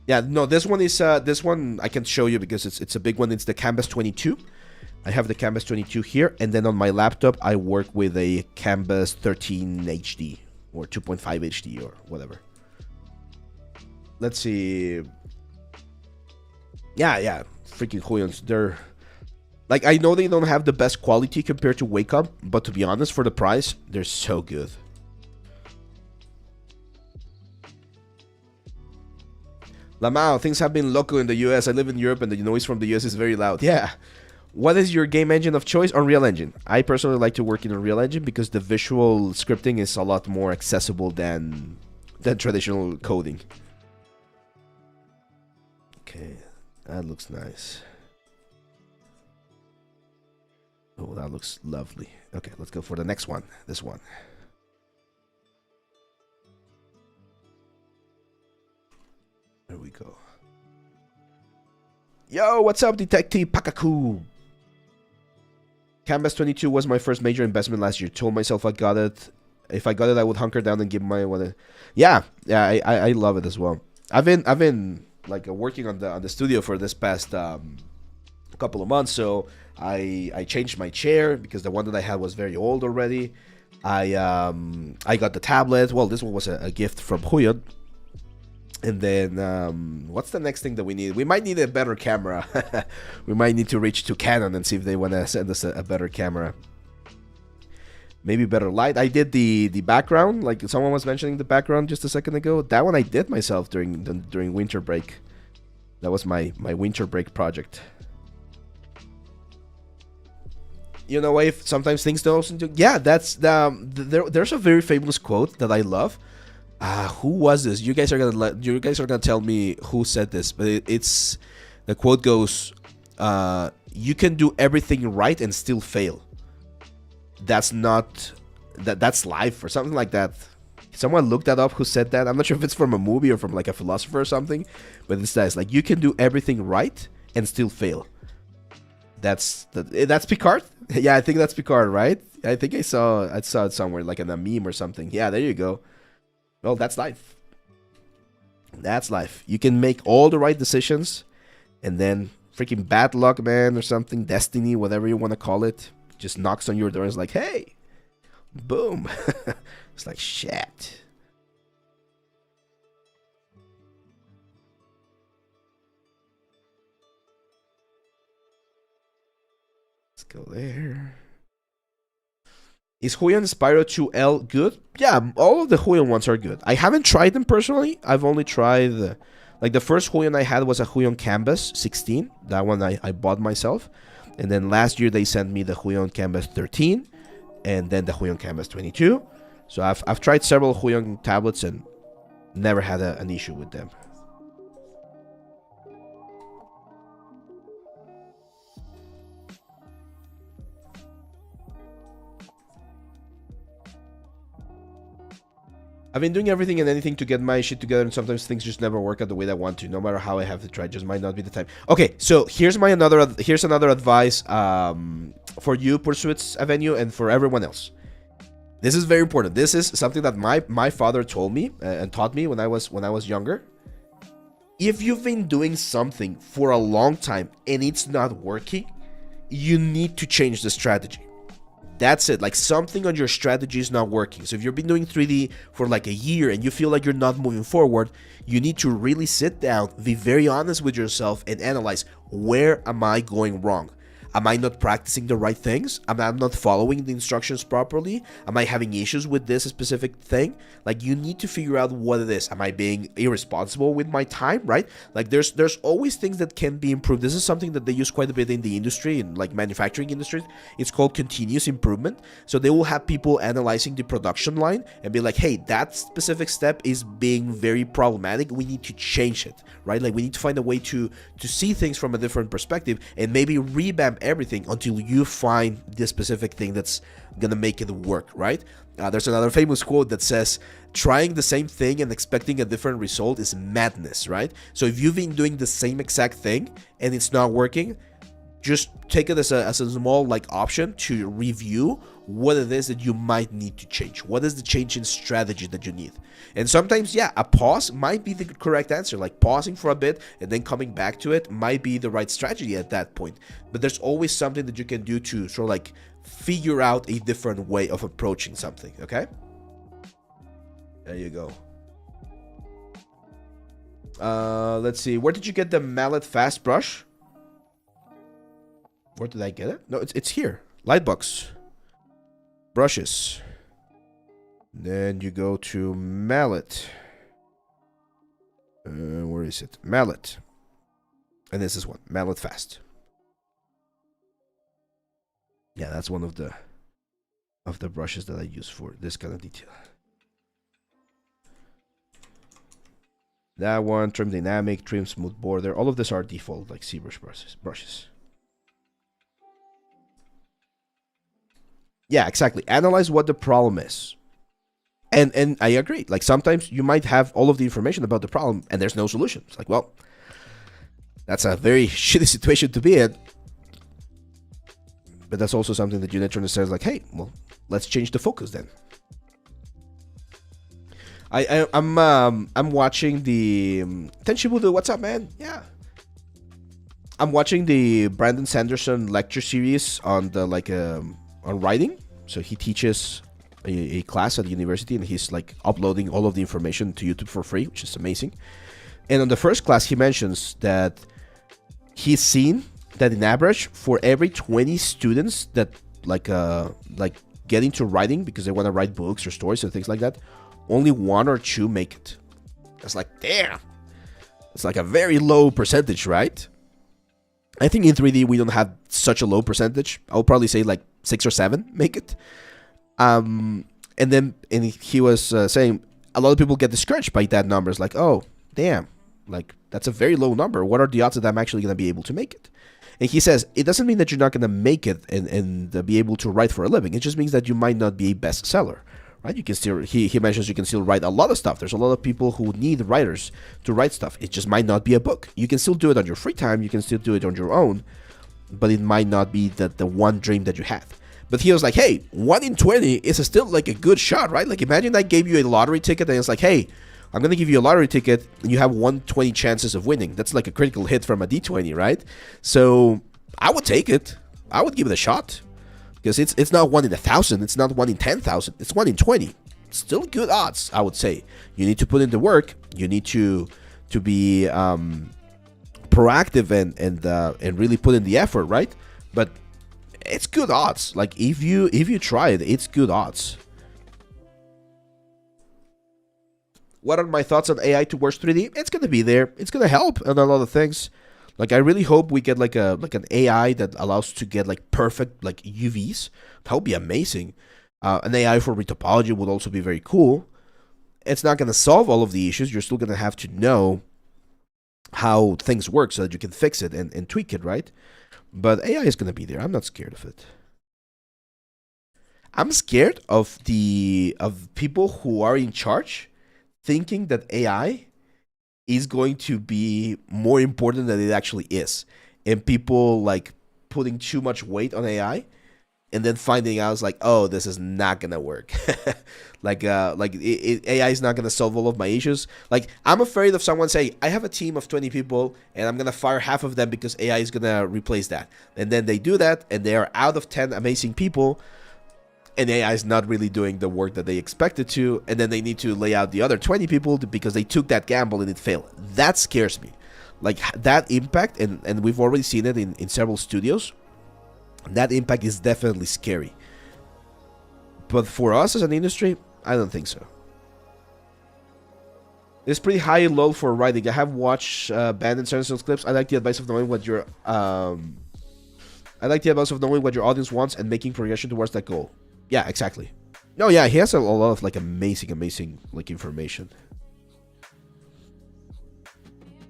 Yeah, no, this one is this one I can show you because it's a big one. It's the Canvas 22. I have the Canvas 22 here, and then on my laptop I work with a Canvas 13 HD or 2.5 HD or whatever. Let's see. Yeah, freaking Huions. They're like, I know they don't have the best quality compared to Wake Up, but to be honest, for the price, they're so good. Lamau, things have been local in the US. I live in Europe and the noise from the US is very loud. Yeah. What is your game engine of choice? Unreal Engine. I personally like to work in Unreal Engine because the visual scripting is a lot more accessible than traditional coding. Okay, that looks nice. Oh, that looks lovely. Okay, let's go for the next one. This one. There we go. Yo, what's up, Detective Pakaku? Canvas 22 was my first major investment last year. Told myself I got it. If I got it, I would hunker down and give my one. Yeah, I love it as well. I've been like working on the studio for this past couple of months. So I changed my chair because the one that I had was very old already. I got the tablet. Well, this one was a gift from Huion. And then, what's the next thing that we need? We might need a better camera. We might need to reach to Canon and see if they want to send us a better camera. Maybe better light. I did the background, like someone was mentioning the background just a second ago. That one I did myself during winter break. That was my winter break project. You know, if sometimes things don't. Yeah, that's there's a very famous quote that I love. Who was this? You guys are gonna tell me who said this, but it's the quote goes, "You can do everything right and still fail. That's life," or something like that. Someone looked that up. Who said that? I'm not sure if it's from a movie or from like a philosopher or something, but it says like you can do everything right and still fail. That's Picard. Yeah, I think that's Picard, right? I think I saw it somewhere, like in a meme or something. Yeah, there you go. Well, that's life. That's life. You can make all the right decisions, and then freaking bad luck, man, or something, destiny, whatever you want to call it, just knocks on your door and is like, hey, boom. It's like, shit. Let's go there. Is Huion Spyro 2L good? Yeah, all of the Huion ones are good. I haven't tried them personally. I've only tried... like, the first Huion I had was a Huion Canvas 16. That one I bought myself. And then last year they sent me the Huion Canvas 13. And then the Huion Canvas 22. So I've tried several Huion tablets and never had an issue with them. I've been doing everything and anything to get my shit together, and sometimes things just never work out the way that I want to. No matter how I have to try, just might not be the time. Okay, so here's another advice for you, Pursuits Avenue, and for everyone else. This is very important. This is something that my father told me and taught me when I was younger. If you've been doing something for a long time and it's not working, you need to change the strategy. That's it. Like something on your strategy is not working. So if you've been doing 3D for like a year and you feel like you're not moving forward, you need to really sit down, be very honest with yourself, and analyze, where am I going wrong? Am I not practicing the right things? Am I not following the instructions properly? Am I having issues with this specific thing? Like, you need to figure out what it is. Am I being irresponsible with my time, right? Like, there's always things that can be improved. This is something that they use quite a bit in the industry, in like manufacturing industry. It's called continuous improvement. So they will have people analyzing the production line and be like, hey, that specific step is being very problematic. We need to change it, right? Like, we need to find a way to see things from a different perspective and maybe revamp everything until you find the specific thing that's gonna make it work, right? There's another famous quote that says, trying the same thing and expecting a different result is madness, right? So if you've been doing the same exact thing and it's not working, just take it as a small like option to review what it is that you might need to change. What is the change in strategy that you need? And sometimes, yeah, a pause might be the correct answer. Like pausing for a bit and then coming back to it might be the right strategy at that point. But there's always something that you can do to sort of like figure out a different way of approaching something, okay? There you go. Let's see. Where did you get the mallet fast brush? Where did I get it? No, it's here. Lightbox. Brushes. Then you go to mallet. Where is it? Mallet. And this is one. Mallet fast. Yeah, that's one of the brushes that I use for this kind of detail. That one, trim dynamic, trim smooth border. All of these are default like ZBrush brushes. Yeah, exactly. Analyze what the problem is. And I agree. Like sometimes you might have all of the information about the problem and there's no solution. It's like, well, that's a very shitty situation to be in. But that's also something that you need to understand. Like, hey, well, let's change the focus then. I'm watching the Tenshibudo. What's up, man? Yeah, I'm watching the Brandon Sanderson lecture series on the on writing. So he teaches a class at the university, and he's like uploading all of the information to YouTube for free, which is amazing. And on the first class, he mentions that he's seen that in average, for every 20 students that like get into writing because they want to write books or stories and things like that, only 1 or 2 make it. That's like, damn. It's like a very low percentage, right? I think in 3D we don't have such a low percentage. I would probably say like 6 or 7 make it. And he was saying a lot of people get discouraged by that number. It's like, oh, damn. Like, that's a very low number. What are the odds that I'm actually going to be able to make it? And he says, it doesn't mean that you're not going to make it and be able to write for a living. It just means that you might not be a bestseller, right? You can still, he mentions you can still write a lot of stuff. There's a lot of people who need writers to write stuff. It just might not be a book. You can still do it on your free time. You can still do it on your own, but it might not be the one dream that you have. But he was like, hey, 1 in 20 is still like a good shot, right? Like imagine I gave you a lottery ticket and it's like, hey, I'm going to give you a lottery ticket and you have 1/20 chances of winning. That's like a critical hit from a D20, right? So I would take it. I would give it a shot because it's not 1 in 1,000. It's not 1 in 10,000. It's 1 in 20. Still good odds, I would say. You need to put in the work. You need to be proactive and really put in the effort, right? But it's good odds. Like if you try it, it's good odds. What are my thoughts on AI towards 3D? It's gonna be there. It's gonna help on a lot of things. Like I really hope we get like an AI that allows to get like perfect like UVs. That would be amazing. An AI for retopology would also be very cool. It's not gonna solve all of the issues. You're still gonna have to know how things work so that you can fix it and tweak it, right? But AI is gonna be there. I'm not scared of it. I'm scared of people who are in charge thinking that AI is going to be more important than it actually is, and people like putting too much weight on AI, and then finding out like, oh, this is not gonna work. AI is not gonna solve all of my issues. Like I'm afraid of someone saying, I have a team of 20 people, and I'm gonna fire half of them because AI is gonna replace that, and then they do that, and they are out of 10 amazing people. and AI is not really doing the work that they expected to, and then they need to lay out the other 20 people because they took that gamble and it failed. That scares me. Like, that impact, and we've already seen it in several studios, that impact is definitely scary. But for us as an industry, I don't think so. It's pretty high and low for writing. I have watched banned and censored clips. I like the advice of knowing what your audience wants and making progression towards that goal. Yeah, exactly. No, yeah, he has a lot of like amazing like information.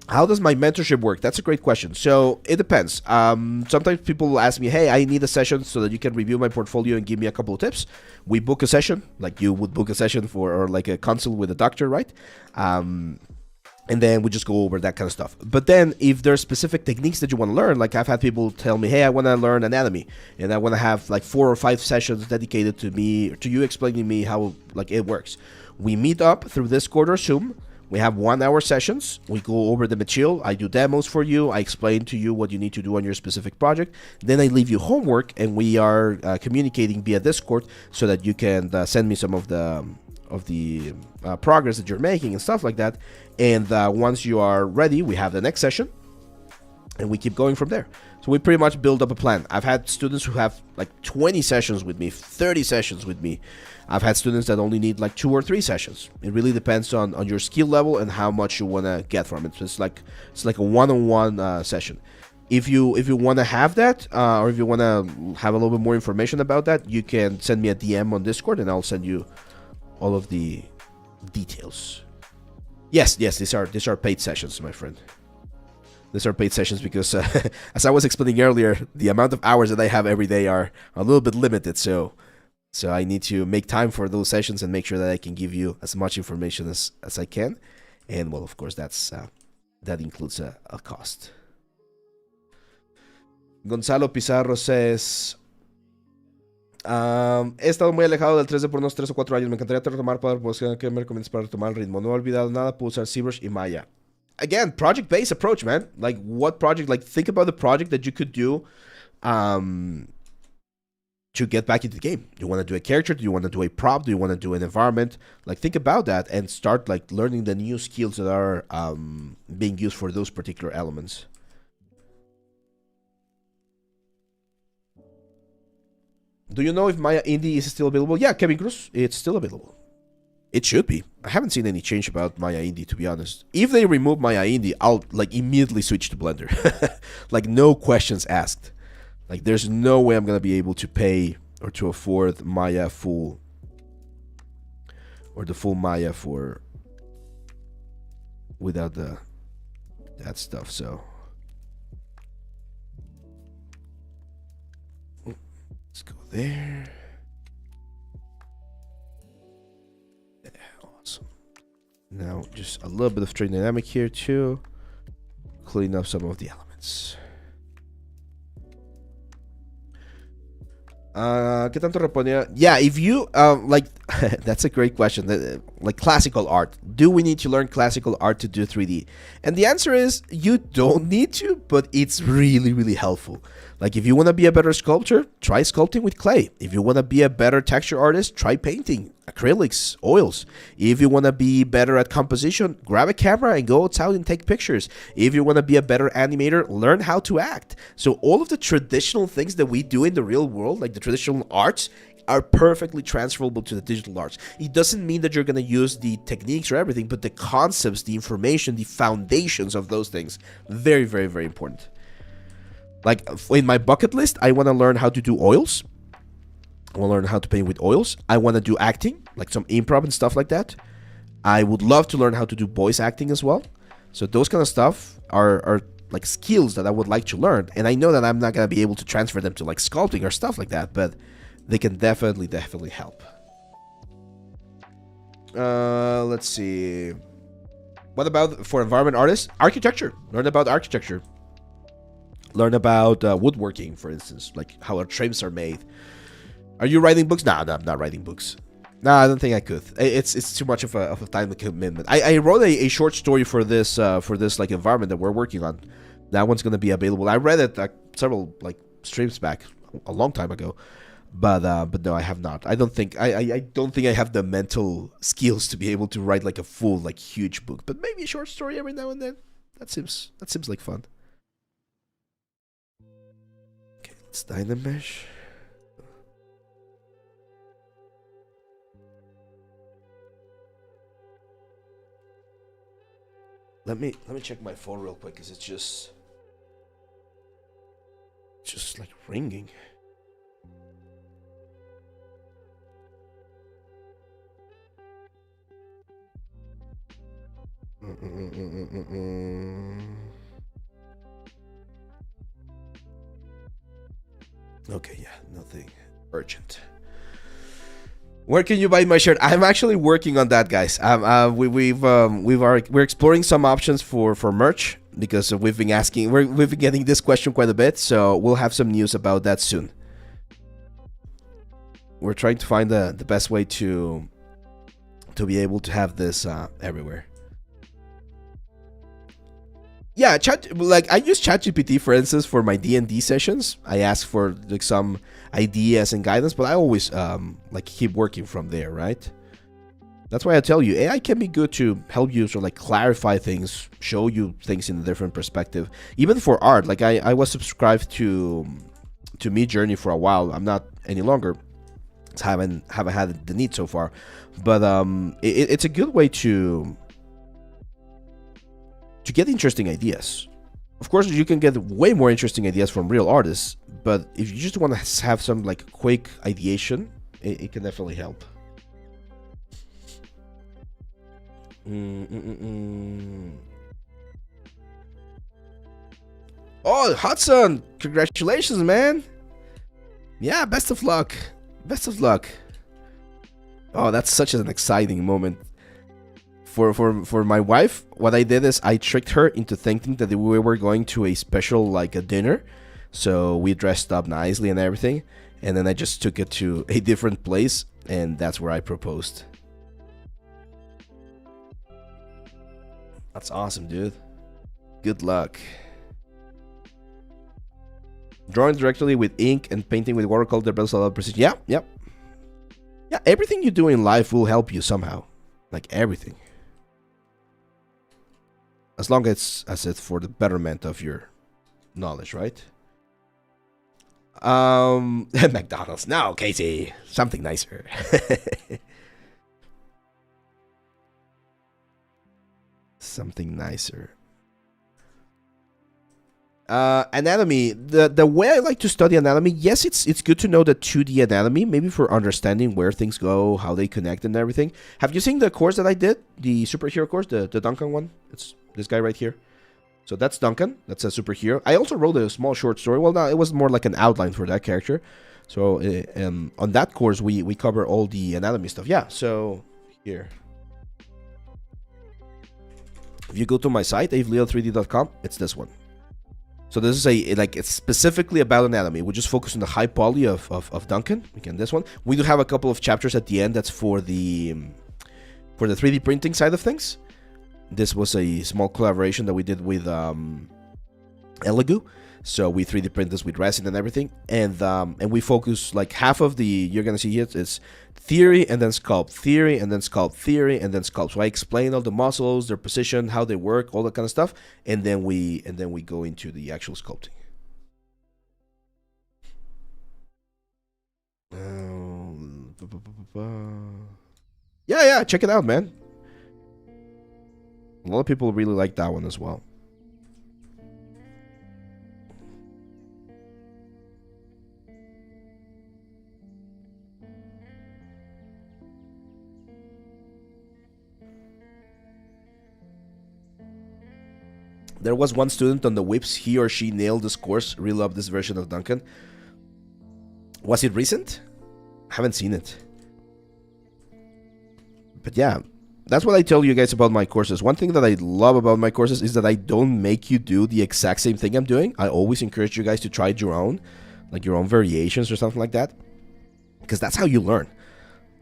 How does my mentorship work? That's a great question. So it depends. Sometimes people will ask me, hey, I need a session so that you can review my portfolio and give me a couple of tips. We book a session, like you would book a session for, or like a consult with a doctor, right? And then we just go over that kind of stuff. But then if there's specific techniques that you want to learn, like I've had people tell me, hey, I want to learn anatomy, and I want to have like 4 or 5 sessions dedicated to me, to you explaining to me how like it works. We meet up through Discord or Zoom. We have 1-hour sessions. We go over the material. I do demos for you. I explain to you what you need to do on your specific project. Then I leave you homework, and we are communicating via Discord so that you can send me some of the progress that you're making and stuff like that. And once you are ready, we have the next session, and we keep going from there. So we pretty much build up a plan. I've had students who have like 20 sessions with me, 30 sessions with me. I've had students that only need like 2 or 3 sessions. It really depends on your skill level and how much you want to get from it. So it's like a one-on-one session. If you want to have that, or if you want to have a little bit more information about that, you can send me a DM on Discord, and I'll send you all of the details. Yes, these are paid sessions, my friend. These are paid sessions because, as I was explaining earlier, the amount of hours that I have every day are a little bit limited. So I need to make time for those sessions and make sure that I can give you as much information as I can. And, well, of course, that includes a cost. Gonzalo Pizarro says, he estado muy alejado del 3D por unos 3 o 4 años. Me encantaría retomar para poder que me recomiendas para retomar el ritmo. No he olvidado nada, puedo usar ZBrush y Maya. Again, project-based approach, man. Like, what project? Like, think about the project that you could do to get back into the game. Do you want to do a character? Do you want to do a prop? Do you want to do an environment? Like, think about that and start, like, learning the new skills that are being used for those particular elements. Do you know if Maya Indie is still available? Yeah, Kevin Cruz, it's still available. It should be. I haven't seen any change about Maya Indie, to be honest. If they remove Maya Indie, I'll like immediately switch to Blender. Like, no questions asked. Like, there's no way I'm gonna be able to pay or to afford Maya full, or the full Maya for without that stuff. So let's go there. Now, just a little bit of train dynamic here too. Clean up some of the elements. ¿Qué tanto reponía? Yeah, if you like, that's a great question. Like, classical art. Do we need to learn classical art to do 3D? And the answer is you don't need to, but it's really, really helpful. Like, if you want to be a better sculptor, try sculpting with clay. If you want to be a better texture artist, try painting, acrylics, oils. If you want to be better at composition, grab a camera and go outside and take pictures. If you want to be a better animator, learn how to act. So all of the traditional things that we do in the real world, like the traditional arts, are perfectly transferable to the digital arts. It doesn't mean that you're going to use the techniques or everything, but the concepts, the information, the foundations of those things, very, very, very important. Like, in my bucket list, I want to learn how to do oils. I want to learn how to paint with oils. I want to do acting, like some improv and stuff like that. I would love to learn how to do voice acting as well. So those kind of stuff are like skills that I would like to learn. And I know that I'm not going to be able to transfer them to like sculpting or stuff like that, but they can definitely help. Let's see. What about for environment artists? Architecture. Learn about architecture. Learn about woodworking, for instance, like how our trims are made. Are you writing books? No, I'm not writing books. No, I don't think I could. It's too much of a time commitment. I wrote a short story for this like environment that we're working on. That one's gonna be available. I read it several like streams back, a long time ago. But no, I have not. I don't think I don't think I have the mental skills to be able to write like a full like huge book. But maybe a short story every now and then. That seems like fun. Okay, let's Dynamesh. Let me check my phone real quick, cause it's just like ringing. Okay, yeah, nothing urgent. Where can you buy my shirt? I'm actually working on that, guys. We're exploring some options for merch because we've been getting this question quite a bit. So we'll have some news about that soon. We're trying to find the best way to be able to have this everywhere. Yeah, I use ChatGPT, for instance, for my D&D sessions. I ask for like some ideas and guidance, but I always like keep working from there, right? That's why I tell you, AI can be good to help you sort of like clarify things, show you things in a different perspective. Even for art, like I was subscribed to Midjourney for a while. I'm not any longer. Haven't had the need so far, but it's a good way to get interesting ideas. Of course, you can get way more interesting ideas from real artists, but if you just want to have some like quick ideation, it can definitely help. Oh, Hudson, congratulations, man. Yeah, best of luck. Best of luck. Oh, that's such an exciting moment. For my wife, what I did is I tricked her into thinking that we were going to a special like a dinner. So we dressed up nicely and everything, and then I just took it to a different place, and that's where I proposed. That's awesome, dude. Good luck. Drawing directly with ink and painting with watercolor develops a lot of precision. Yeah, yep. Yeah, everything you do in life will help you somehow. Like everything. As long as it's for the betterment of your knowledge, right? McDonald's. No, Casey. Something nicer. Something nicer. Anatomy. The way I like to study anatomy, yes, it's good to know the 2D anatomy, maybe for understanding where things go, how they connect and everything. Have you seen the course that I did? The superhero course, the Duncan one? It's this guy right here. So that's Duncan. That's a superhero. I also wrote a small short story. Well, no, it was more like an outline for that character. So on that course, we cover all the anatomy stuff. Yeah, so here. If you go to my site, aveleal3d.com, it's this one. So this is it's specifically about anatomy. We just focus on the high poly of Duncan. Again, this one. We do have a couple of chapters at the end that's for the 3D printing side of things. This was a small collaboration that we did with Elegoo. So we 3D print this with resin and everything, and we focus like half of the you're gonna see here is theory and then sculpt, theory and then sculpt, theory and then sculpt. So I explain all the muscles, their position, how they work, all that kind of stuff, and then we go into the actual sculpting. Yeah, check it out, man. A lot of people really like that one as well. There was one student on the whips. He or she nailed this course. Really loved this version of Duncan. Was it recent? Haven't seen it. But yeah, that's what I tell you guys about my courses. One thing that I love about my courses is that I don't make you do the exact same thing I'm doing. I always encourage you guys to try your own, like your own variations or something like that. Because that's how you learn.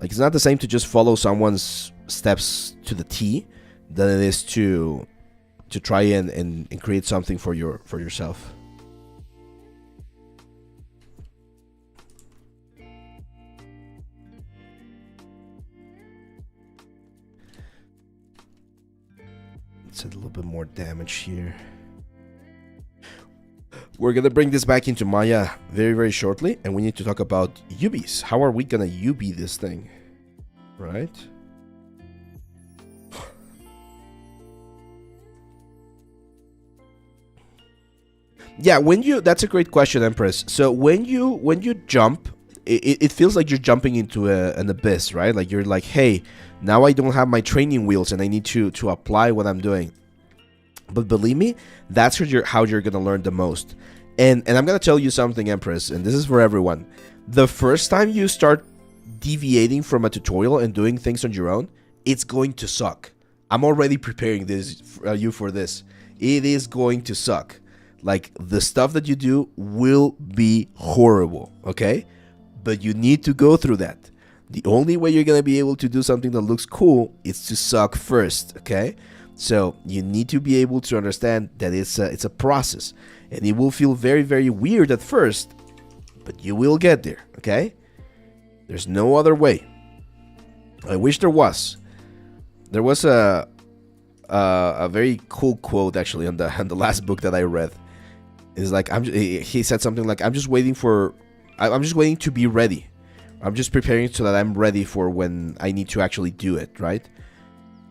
Like, it's not the same to just follow someone's steps to the T than it is to try and create something for yourself. Let's add a little bit more damage here. We're gonna bring this back into Maya very, very shortly, and we need to talk about UBs. How are we gonna UB this thing? Right? Yeah, that's a great question, Empress. So when you jump, it feels like you're jumping into an abyss, right? Like you're like, hey, now I don't have my training wheels and I need to apply what I'm doing. But believe me, that's how you're gonna learn the most. And I'm gonna tell you something, Empress, and this is for everyone. The first time you start deviating from a tutorial and doing things on your own, it's going to suck. I'm already preparing you for this. It is going to suck. Like, the stuff that you do will be horrible, okay? But you need to go through that. The only way you're gonna be able to do something that looks cool is to suck first, okay? So you need to be able to understand that it's a process, and it will feel very, very weird at first, but you will get there, okay? There's no other way. I wish there was. There was a very cool quote actually on the last book that I read. It's like he said something like, I'm just waiting to be ready. I'm just preparing so that I'm ready for when I need to actually do it, right?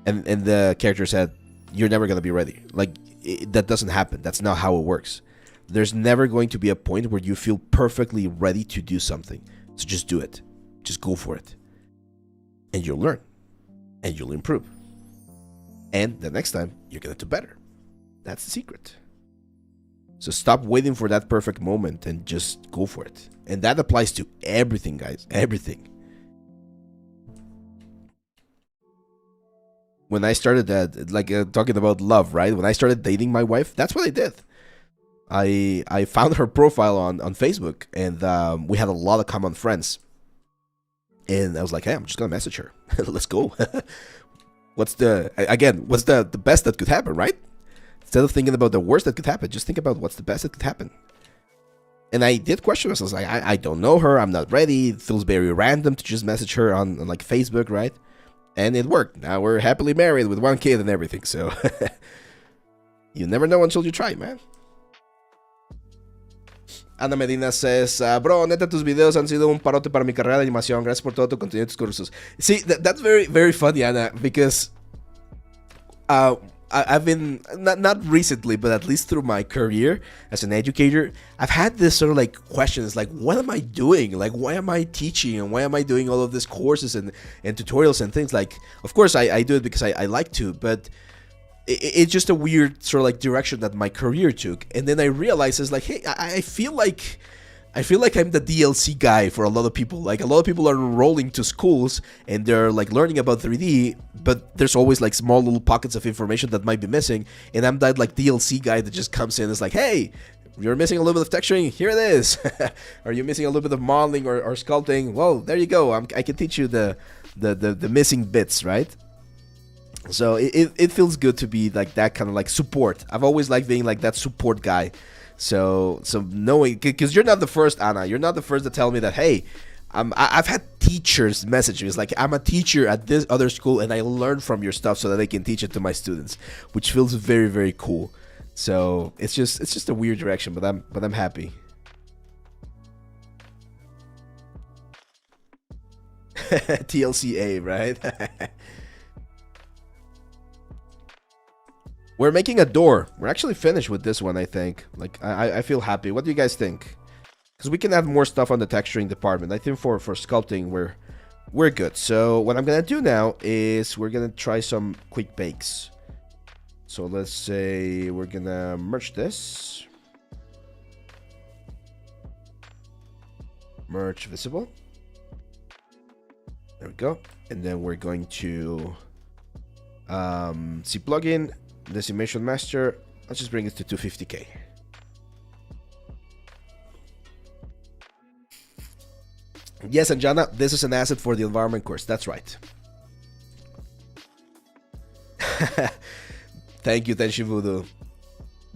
And the character said, you're never going to be ready. Like, that doesn't happen. That's not how it works. There's never going to be a point where you feel perfectly ready to do something. So just do it. Just go for it. And you'll learn. And you'll improve. And the next time, you're going to do better. That's the secret. So stop waiting for that perfect moment and just go for it. And that applies to everything, guys. Everything. When I started talking about love, right? When I started dating my wife, that's what I did. I found her profile on Facebook, and we had a lot of common friends. And I was like, hey, I'm just gonna message her. Let's go. What's the best that could happen, right? Instead of thinking about the worst that could happen, just think about what's the best that could happen. And I did question myself. I was like, I don't know her. I'm not ready. It feels very random to just message her on like Facebook, right? And it worked. Now we're happily married with 1 kid and everything. So you never know until you try, man. Ana Medina says, bro, neta, tus videos han sido un parote para mi carrera de animación. Gracias por todo tu contenido y tus cursos. See, that's very, very funny, Ana, because I've been, not recently, but at least through my career as an educator, I've had this sort of like questions, like, what am I doing? Like, why am I teaching? And why am I doing all of these courses and tutorials and things? Like, of course, I do it because I like to, but it's just a weird sort of like direction that my career took. And then I realized, it's like, hey, I feel like I'm the DLC guy for a lot of people. Like, a lot of people are enrolling to schools and they're like learning about 3D, but there's always like small little pockets of information that might be missing. And I'm that like DLC guy that just comes in and is like, hey, you're missing a little bit of texturing, here it is. Are you missing a little bit of modeling or sculpting? Well, there you go. I can teach you the missing bits, right? So it feels good to be like that kind of like support. I've always liked being like that support guy. So knowing, because you're not the first, Anna. You're not the first to tell me that, hey, I've had teachers message me. It's like, I'm a teacher at this other school and I learned from your stuff so that I can teach it to my students, which feels very, very cool. So it's just a weird direction, but I'm happy. TLCA, right? We're making a door. We're actually finished with this one, I think. Like, I feel happy. What do you guys think? Because we can add more stuff on the texturing department. I think for sculpting, we're good. So what I'm going to do now is we're going to try some quick bakes. So let's say we're going to merge this. Merge visible. There we go. And then we're going to see plugin. Decimation master, let's just bring it to 250k. Yes, Anjana, this is an asset for the environment course. That's right. Thank you, Tenshi Voodoo.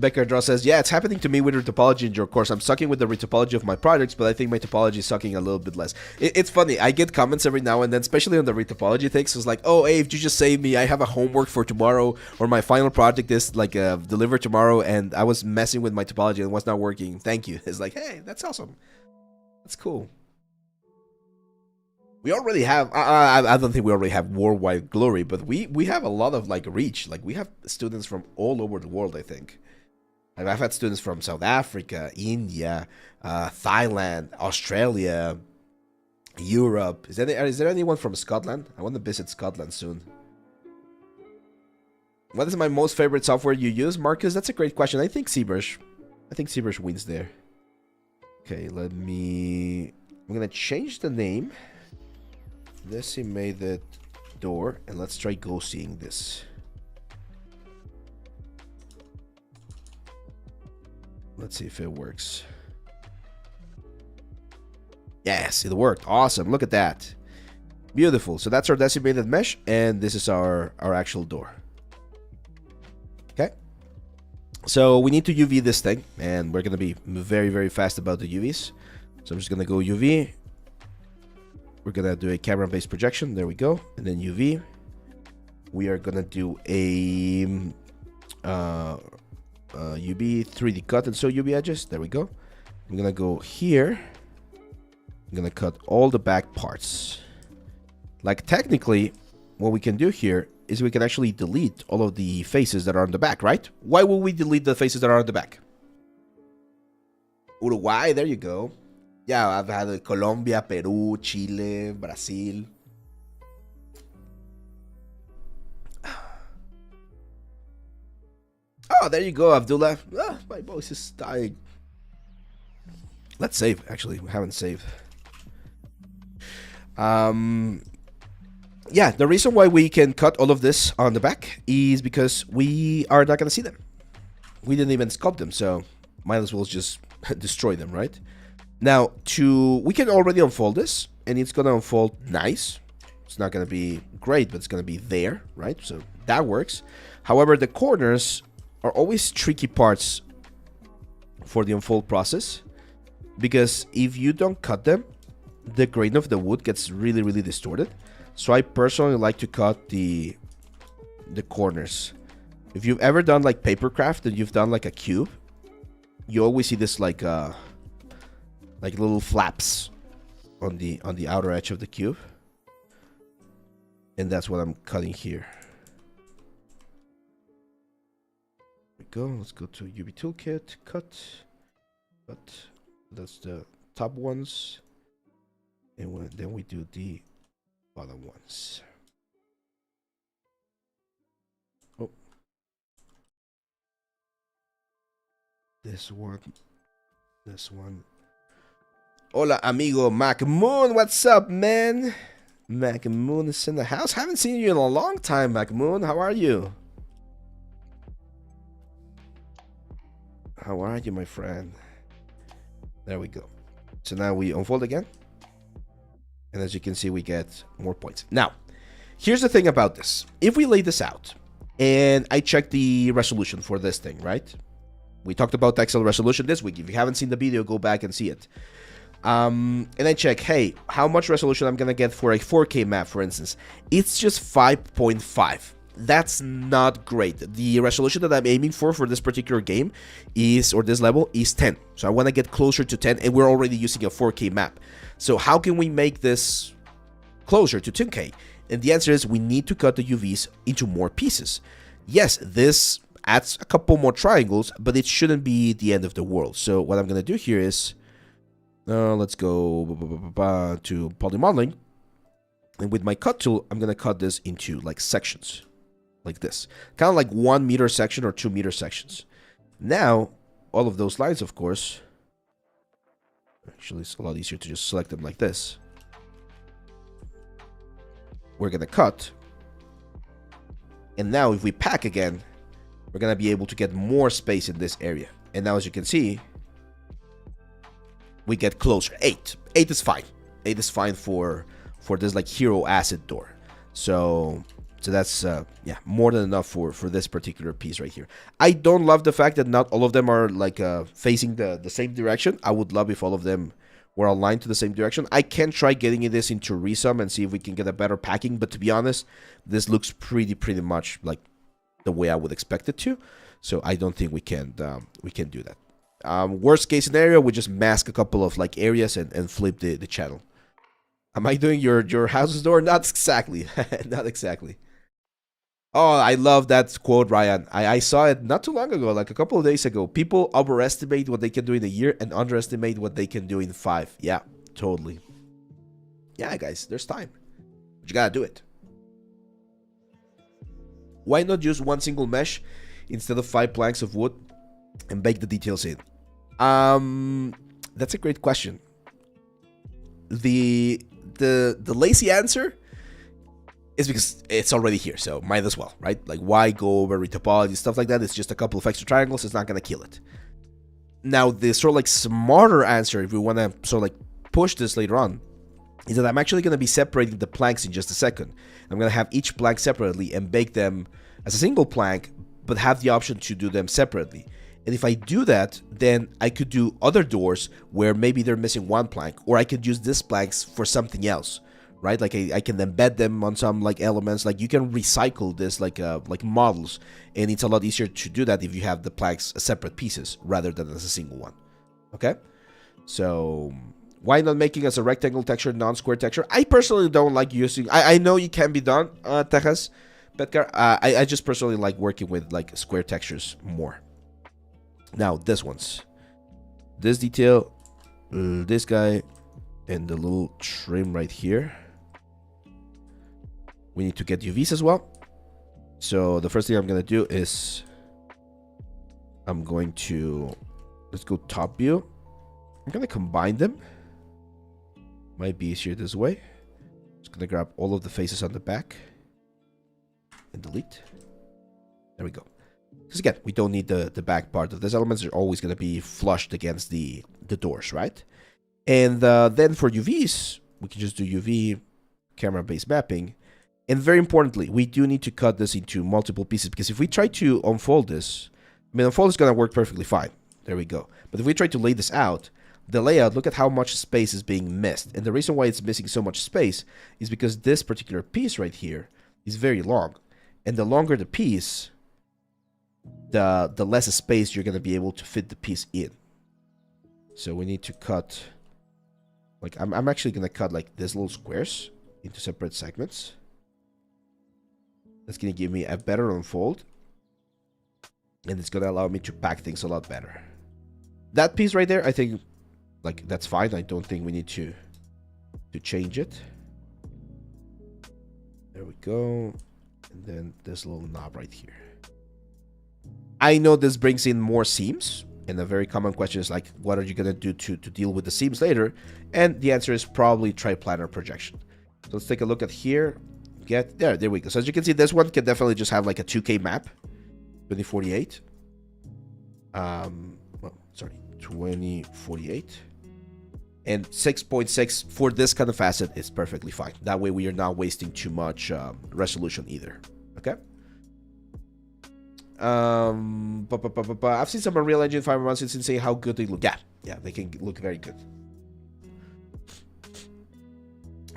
Becker Draw says, yeah, it's happening to me with retopology in your course. I'm sucking with the retopology of my projects, but I think my topology is sucking a little bit less. It's funny. I get comments every now and then, especially on the retopology things. It's like, oh, hey, if you just save me, I have a homework for tomorrow, or my final project is like delivered tomorrow, and I was messing with my topology and it was not working. Thank you. It's like, hey, that's awesome. That's cool. We already have, I don't think we already have worldwide glory, but we have a lot of like reach. Like we have students from all over the world, I think. I've had students from South Africa, India, Thailand, Australia, Europe. Is there anyone from Scotland? I want to visit Scotland soon. What is my most favorite software you use, Marcus? That's a great question. I think ZBrush. I think ZBrush wins there. Okay, I'm gonna change the name. Decimated door, and let's try go seeing this. Let's see if it works. Yes, it worked. Awesome. Look at that. Beautiful. So that's our decimated mesh, and this is our actual door. Okay. So we need to UV this thing, and we're going to be very, very fast about the UVs. So I'm just going to go UV. We're going to do a camera-based projection. There we go. And then UV. We are going to do a UV 3D cut and so UV edges. There we go. I'm gonna go here. I'm gonna cut all the back parts. Like technically, what we can do here is we can actually delete all of the faces that are on the back, right? Why will we delete the faces that are on the back? Uruguay, there you go. Yeah, I've had Colombia, Peru, Chile, Brazil. Oh, there you go, Abdullah. Ah, my voice is dying. Let's save. Actually, we haven't saved. Yeah, the reason why we can cut all of this on the back is because we are not going to see them. We didn't even sculpt them, so might as well just destroy them, right? Now, we can already unfold this, and it's going to unfold nice. It's not going to be great, but it's going to be there, right? So that works. However, the corners are always tricky parts for the unfold process, because if you don't cut them, the grain of the wood gets really, really distorted. So I personally like to cut the corners. If you've ever done like papercraft and you've done like a cube, you always see this like little flaps on the outer edge of the cube, and that's what I'm cutting here. Go. Let's go to UV toolkit, cut. That's the top ones, and then we do the bottom ones. Oh, this one. Hola, amigo Mac Moon. What's up, man? Mac Moon is in the house. Haven't seen you in a long time, Mac Moon. How are you? How are you, my friend? There we go. So now we unfold again. And as you can see, we get more points. Now, here's the thing about this. If we lay this out, and I check the resolution for this thing, right? We talked about Excel resolution this week. If you haven't seen the video, go back and see it. And I check, hey, how much resolution I'm going to get for a 4K map, for instance. It's just 5.5. That's not great. The resolution that I'm aiming for this particular game is, or this level, is 10. So I want to get closer to 10, and we're already using a 4K map. So how can we make this closer to 10K? And the answer is we need to cut the UVs into more pieces. Yes, this adds a couple more triangles, but it shouldn't be the end of the world. So what I'm going to do here is, let's go to poly modeling. And with my cut tool, I'm going to cut this into like sections. Like this, kind of like 1 meter section or 2 meter sections. Now, all of those lines, of course, actually it's a lot easier to just select them like this. We're gonna cut, and now if we pack again, we're gonna be able to get more space in this area. And now, as you can see, we get closer. 8 is fine. 8 is fine for this like hero acid door. So So that's yeah, more than enough for this particular piece right here. I don't love the fact that not all of them are like facing the same direction. I would love if all of them were aligned to the same direction. I can try getting this into resum and see if we can get a better packing, but to be honest, this looks pretty much like the way I would expect it to. So I don't think we can do that. Worst case scenario, we just mask a couple of like areas and flip the channel. Am I doing your house's door? Not exactly. Not exactly. Oh, I love that quote, Ryan. I saw it not too long ago, like a couple of days ago. People overestimate what they can do in a year and underestimate what they can do in 5. Yeah, totally. Yeah, guys, there's time. But you gotta do it. Why not use one single mesh instead of 5 planks of wood and bake the details in? That's a great question. The lazy answer is because it's already here, so might as well, right? Like, why go over retopology, stuff like that? It's just a couple of extra triangles. It's not gonna kill it. Now, the sort of like smarter answer, if we want to sort of like push this later on, is that I'm actually going to be separating the planks in just a second. I'm going to have each plank separately and bake them as a single plank, but have the option to do them separately. And if I do that, then I could do other doors where maybe they're missing one plank, or I could use these planks for something else, right? Like I can embed them on some like elements. Like you can recycle this like models, and it's a lot easier to do that if you have the planks as separate pieces rather than as a single one. Okay, so why not making as a rectangle texture, non-square texture? I personally don't like using. I know it can be done, Tejas, Petkar. I just personally like working with like square textures more. Now this detail, this guy, and the little trim right here. We need to get UVs as well. So the first thing I'm going to do is I'm going to, let's go top view. I'm going to combine them. Might be easier this way. Just going to grab all of the faces on the back and delete. There we go. Because again, we don't need the back part of these elements. They're always going to be flushed against the doors, right? And then for UVs, we can just do UV camera-based mapping. And very importantly, we do need to cut this into multiple pieces, because if we try to unfold this, I mean, unfold is going to work perfectly fine. There we go. But if we try to lay this out, the layout, look at how much space is being missed. And the reason why it's missing so much space is because this particular piece right here is very long. And the longer the piece, the less space you're going to be able to fit the piece in. So we need to cut, like, I'm actually going to cut like these little squares into separate segments. That's going to give me a better unfold. And it's going to allow me to pack things a lot better. That piece right there, I think, like, that's fine. I don't think we need to change it. There we go. And then this little knob right here. I know this brings in more seams. And a very common question is like, what are you going to do to deal with the seams later? And the answer is probably triplanar projection. So let's take a look at here. There we go. So as you can see, this one can definitely just have like a 2K map, 2048. Well, sorry, 2048, and 6.6 for this kind of facet is perfectly fine. That way, we are not wasting too much resolution either. Okay. I've seen some Unreal Engine 5 runs. It's insane how good they look. Yeah, they can look very good.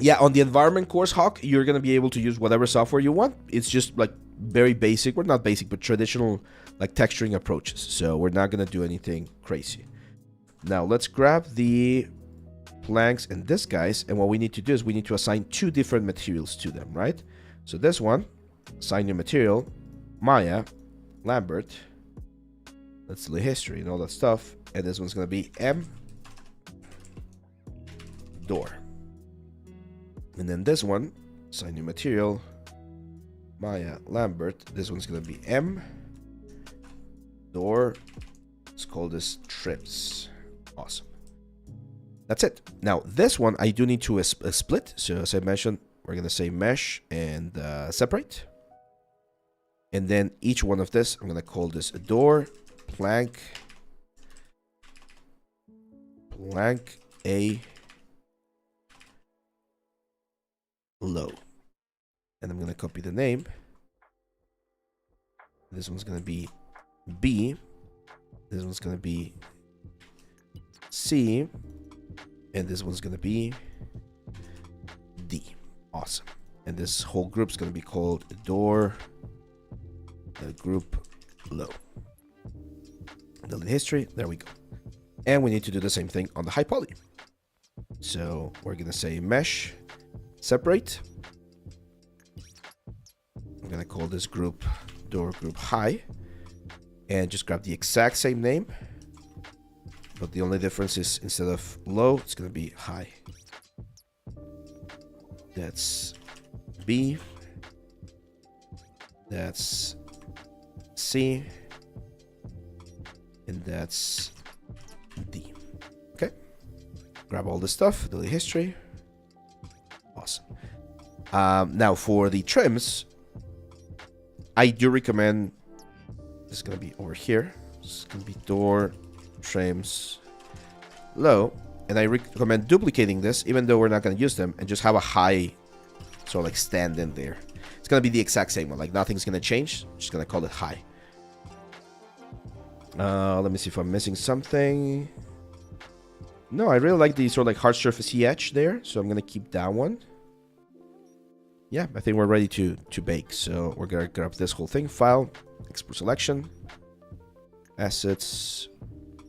Yeah, on the environment course, Hawk, you're going to be able to use whatever software you want. It's just like very basic. Well, not basic, but traditional like texturing approaches. So we're not going to do anything crazy. Now let's grab the planks and this guys. And what we need to do is we need to assign 2 different materials to them, right? So this one, assign new material, Maya, Lambert. Let's delete history and all that stuff. And this one's going to be M, door. And then this one, assign new material, Maya, Lambert. This one's going to be M, door. Let's call this trips. Awesome. That's it. Now, this one, I do need to split. So as I mentioned, we're going to say mesh and separate. And then each one of this, I'm going to call this a door, plank, A, low. And I'm going to copy the name. This one's going to be B. This one's going to be C. And this one's going to be D. Awesome. And this whole group's going to be called door group low. Delete history. There we go. And we need to do the same thing on the high poly. So we're going to say mesh separate. I'm going to call this group door group high. And just grab the exact same name. But the only difference is instead of low, it's going to be high. That's B. That's C. And that's D. Okay. Grab all this stuff, delete history. Awesome. Now for the trims, I do recommend, this is going to be over here. This is going to be door trims low. And I recommend duplicating this, even though we're not going to use them, and just have a high sort of like stand in there. It's going to be the exact same one. Like nothing's going to change. Just going to call it high. Let me see if I'm missing something. No, I really like the sort of like hard surface edge there. So I'm going to keep that one. Yeah, I think we're ready to bake. So we're going to grab this whole thing. File. Export selection. Assets.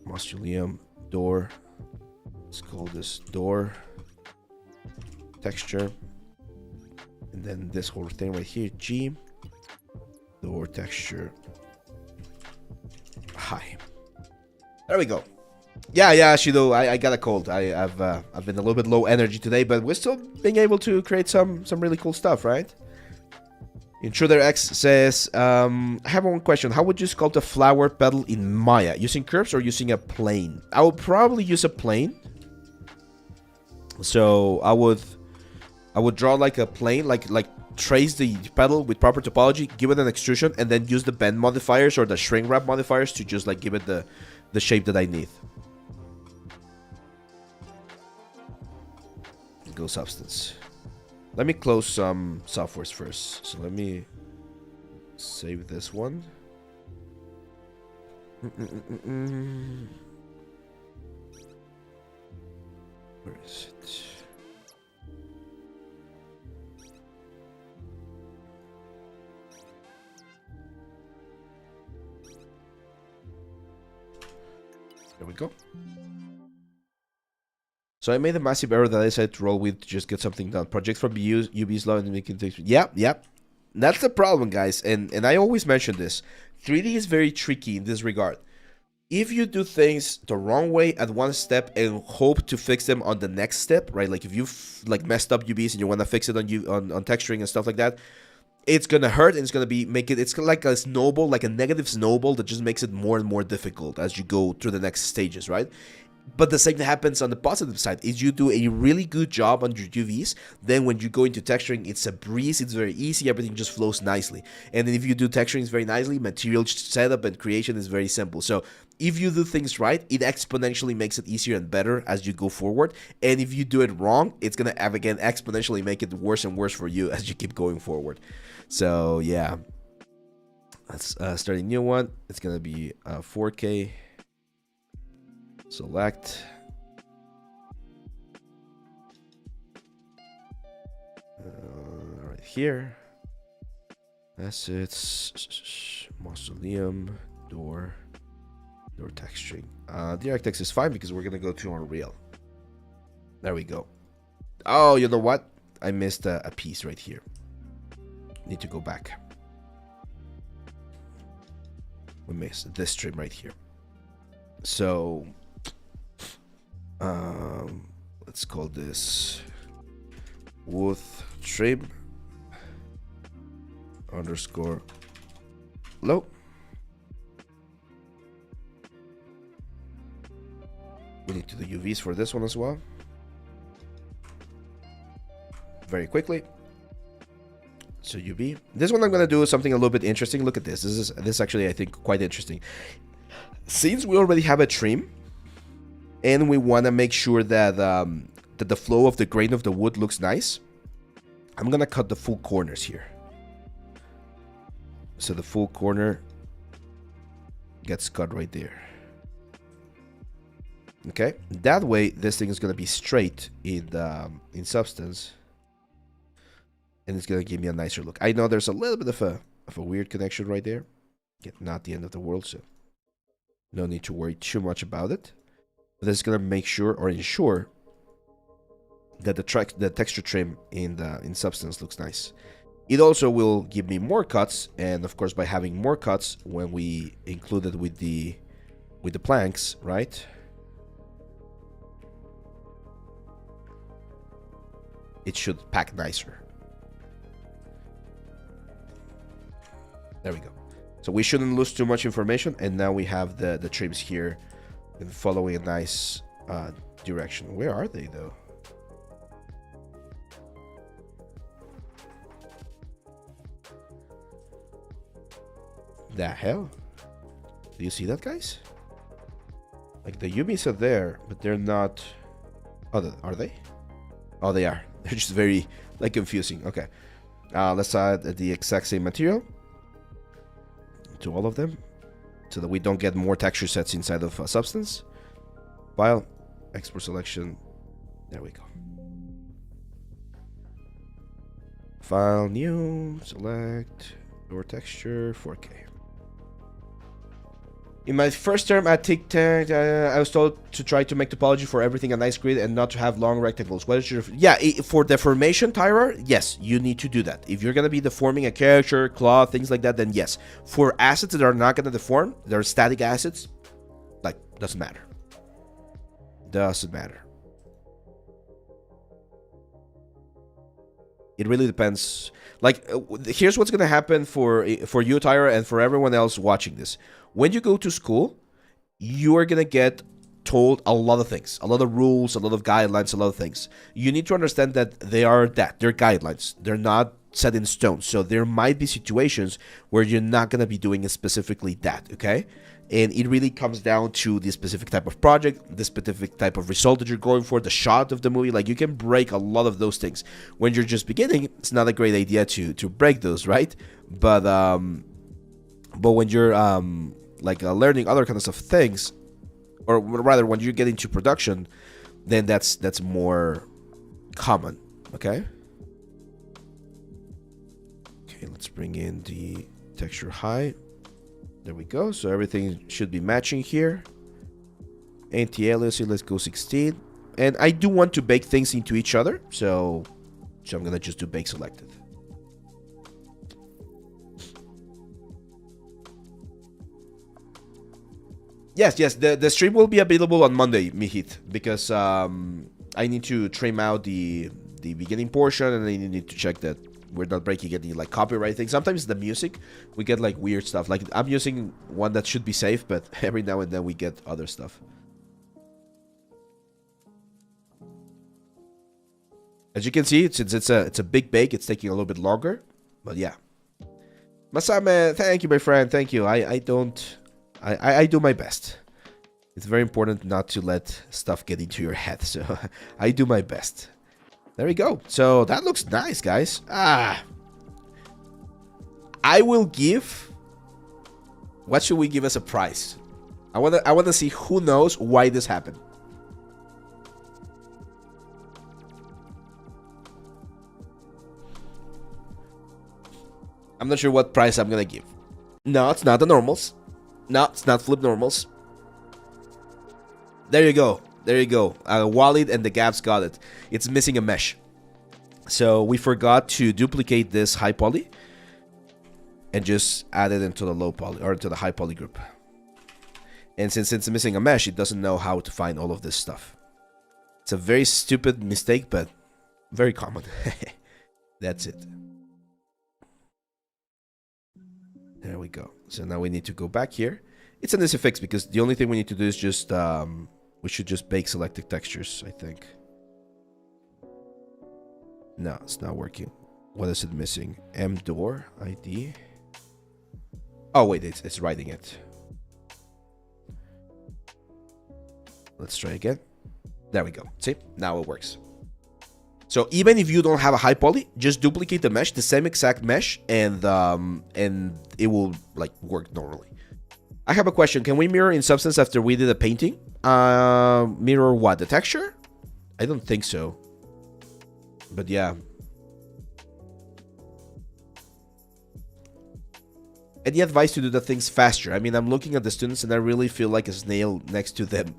Mausoleum. Door. Let's call this door. Texture. And then this whole thing right here. G. Door texture. High. There we go. Yeah, Shido, I got a cold. I've been a little bit low energy today, but we're still being able to create some really cool stuff, right? Intruder X says, I have one question. How would you sculpt a flower petal in Maya? Using curves or using a plane? I would probably use a plane. So I would draw like a plane, like trace the petal with proper topology, give it an extrusion, and then use the bend modifiers or the shrink wrap modifiers to just like give it the shape that I need. Go substance. Let me close some softwares first. So let me save this one. Where is it? There we go. So I made a massive error that I decided to roll with to just get something done. Projects from UV's low and making things. Yep. That's the problem, guys. And I always mention this. 3D is very tricky in this regard. If you do things the wrong way at one step and hope to fix them on the next step, right? Like if you've like messed up UVs and you want to fix it on texturing and stuff like that, it's gonna hurt and it's gonna it's like a snowball, like a negative snowball that just makes it more and more difficult as you go through the next stages, right? But the same thing happens on the positive side. Is you do a really good job on your UVs, then when you go into texturing, it's a breeze, it's very easy, everything just flows nicely. And then if you do texturing very nicely, material setup and creation is very simple. So if you do things right, it exponentially makes it easier and better as you go forward. And if you do it wrong, it's gonna again exponentially make it worse and worse for you as you keep going forward. So yeah, let's start a new one. It's gonna be 4K. Select. Right here. Assets. Mausoleum. Door texturing. DirectX is fine because we're gonna go to Unreal. There we go. Oh, you know what? I missed a piece right here. Need to go back. We missed this trim right here. So let's call this wood trim underscore low. We need to do UVs for this one as well. Very quickly. So UV. This one I'm gonna do something a little bit interesting. Look at this. This is actually I think quite interesting. Since we already have a trim, and we want to make sure that that the flow of the grain of the wood looks nice, I'm gonna cut the full corners here. So the full corner gets cut right there. Okay, that way this thing is gonna be straight in substance, and it's gonna give me a nicer look. I know there's a little bit of a weird connection right there, yet not the end of the world, so no need to worry too much about it. But it's gonna make sure or ensure that the texture trim in substance looks nice. It also will give me more cuts, and of course by having more cuts when we include it with the planks, right? It should pack nicer. There we go. So we shouldn't lose too much information, and now we have the trims here and following a nice direction. Where are they though? The hell? Do you see that, guys? Like the Yumis are there, but they're not. Oh, are they? Oh, they are. They're just very like confusing. Okay, let's add the exact same material to all of them, so that we don't get more texture sets inside of substance. File, export selection. There we go. File, new, select, door texture, 4K. In my first term at TikTok, I was told to try to make topology for everything a nice grid and not to have long rectangles. What is your... Yeah, for deformation, Tyra, yes, you need to do that. If you're going to be deforming a character, claw, things like that, then yes. For assets that are not going to deform, they're static assets, like, doesn't matter. Doesn't matter. It really depends. Like, here's what's going to happen for you, Tyra, and for everyone else watching this. When you go to school, you are going to get told a lot of things, a lot of rules, a lot of guidelines, a lot of things. You need to understand that they're guidelines. They're not set in stone. So there might be situations where you're not going to be doing specifically that, okay? And it really comes down to the specific type of project, the specific type of result that you're going for, the shot of the movie. Like, you can break a lot of those things. When you're just beginning, it's not a great idea to break those, right? But when you're learning other kinds of things, or rather when you get into production, then that's more common. Okay, let's bring in the texture high. There we go. So everything should be matching here. Anti-aliasing, let's go 16. And I do want to bake things into each other, so I'm gonna just do bake selected. Yes, the stream will be available on Monday, Mihit, because I need to trim out the beginning portion, and I need to check that we're not breaking any like copyright things. Sometimes the music, we get like weird stuff. Like, I'm using one that should be safe, but every now and then we get other stuff. As you can see, since it's a big bake, it's taking a little bit longer, but yeah. Masame, thank you, my friend. Thank you. I do my best. It's very important not to let stuff get into your head, so I do my best. There we go. So that looks nice, guys. I will give... What should we give as a prize? I wanna see who knows why this happened. I'm not sure what price I'm gonna give. No, it's not the normals. No, it's not flip normals. There you go. There you go. Wallet and the gaps got it. It's missing a mesh. So we forgot to duplicate this high poly and just add it into the low poly, or into the high poly group. And since it's missing a mesh, it doesn't know how to find all of this stuff. It's a very stupid mistake, but very common. That's it. There we go. So now we need to go back here. It's an easy fix because the only thing we need to do is just we should just bake selected textures, I think. No, it's not working. What is it missing? M door ID. Oh wait, it's writing it. Let's try again. There we go. See, now it works. So even if you don't have a high poly, just duplicate the mesh, the same exact mesh, and it will like work normally. I have a question. Can we mirror in Substance after we did a painting? Mirror what? The texture? I don't think so. But yeah. Any advice to do the things faster? I mean, I'm looking at the students and I really feel like a snail next to them.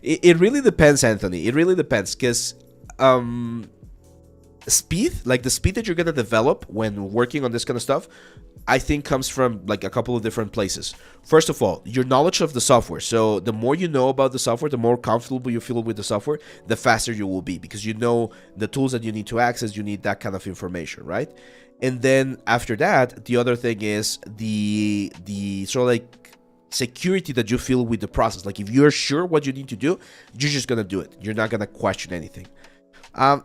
It really depends, Anthony. It really depends, because speed, like the speed that you're gonna develop when working on this kind of stuff, I think comes from like a couple of different places. First of all, your knowledge of the software. So the more you know about the software, the more comfortable you feel with the software, the faster you will be, because you know the tools that you need to access, you need that kind of information, right? And then after that, the other thing is the sort of like security that you feel with the process. Like if you're sure what you need to do, you're just gonna do it. You're not gonna question anything.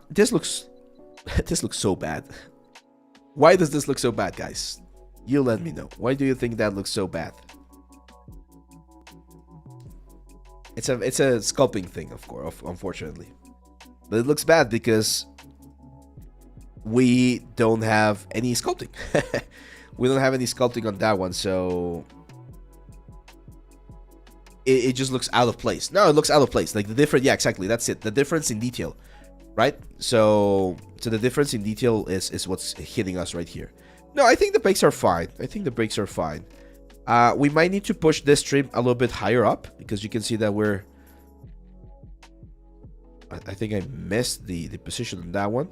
This looks so bad. Why does this look so bad, guys? You let me know. Why do you think that looks so bad? It's a sculpting thing, of course, unfortunately. But it looks bad because we don't have any sculpting. We don't have any sculpting on that one, so it just looks out of place. No, it looks out of place. Like the different, yeah, exactly. That's it. The difference in detail, right? So the difference in detail is what's hitting us right here. No, I think the brakes are fine. I think the brakes are fine. We might need to push this trim a little bit higher up, because you can see that we're... I think I missed the position on that one.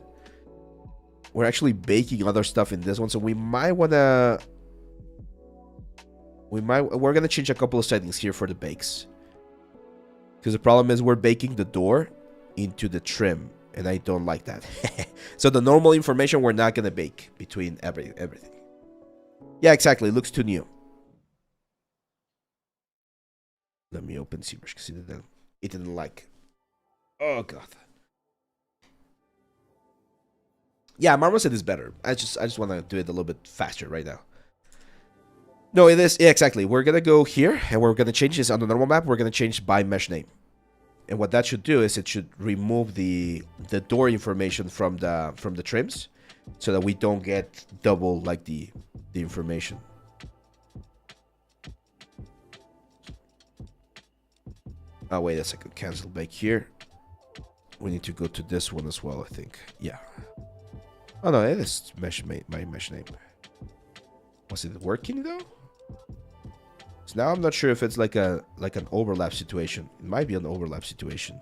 We're actually baking other stuff in this one, so we might want to... We're going to change a couple of settings here for the bakes. Because the problem is we're baking the door into the trim, and I don't like that. So the normal information we're not going to bake between everything. Yeah, exactly. It looks too new. Let me open ZBrush because it didn't like. Oh god. Yeah, Marmoset is better. I just want to do it a little bit faster right now. No, it is. Yeah, exactly. We're going to go here and we're going to change this on the normal map. We're going to change by mesh name. And what that should do is it should remove the door information from the trims, so that we don't get double like the information. Oh wait a second, cancel bake here. We need to go to this one as well, I think. Yeah. Oh no, it is my mesh name. Was it working though? So now I'm not sure if it's like an overlap situation. It might be an overlap situation.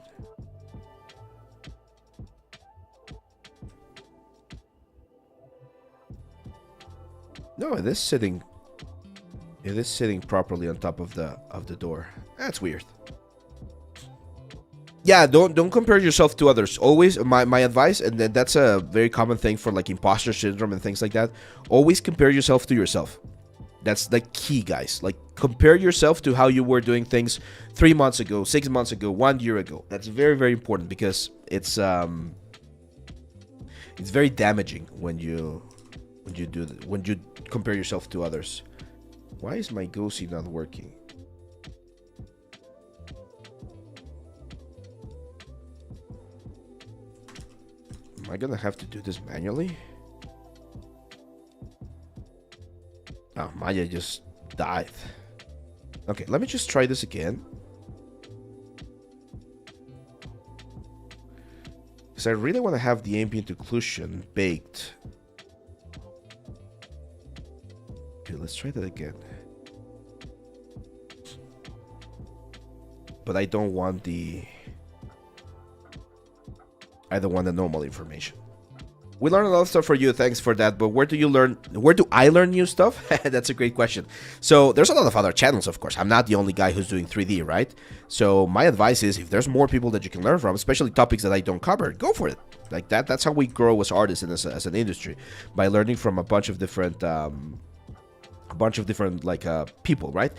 No, it is sitting properly on top of the door. That's weird. Yeah, don't compare yourself to others. Always, my advice, and that's a very common thing for like imposter syndrome and things like that. Always compare yourself to yourself. That's the key, guys. Like, compare yourself to how you were doing things 3 months ago, 6 months ago, 1 year ago. That's very, very important, because it's very damaging when you compare yourself to others. Why is my Goosey not working? Am I gonna have to do this manually? Oh, Maya just died. Okay, let me just try this again. Because I really want to have the ambient occlusion baked. Okay, let's try that again. But I don't want the normal information. We learned a lot of stuff for you. Thanks for that. But where do I learn new stuff? That's a great question. So there's a lot of other channels, of course. I'm not the only guy who's doing 3D, right? So my advice is, if there's more people that you can learn from, especially topics that I don't cover, go for it. Like that's how we grow as artists and as an industry, by learning from a bunch of different like people, right?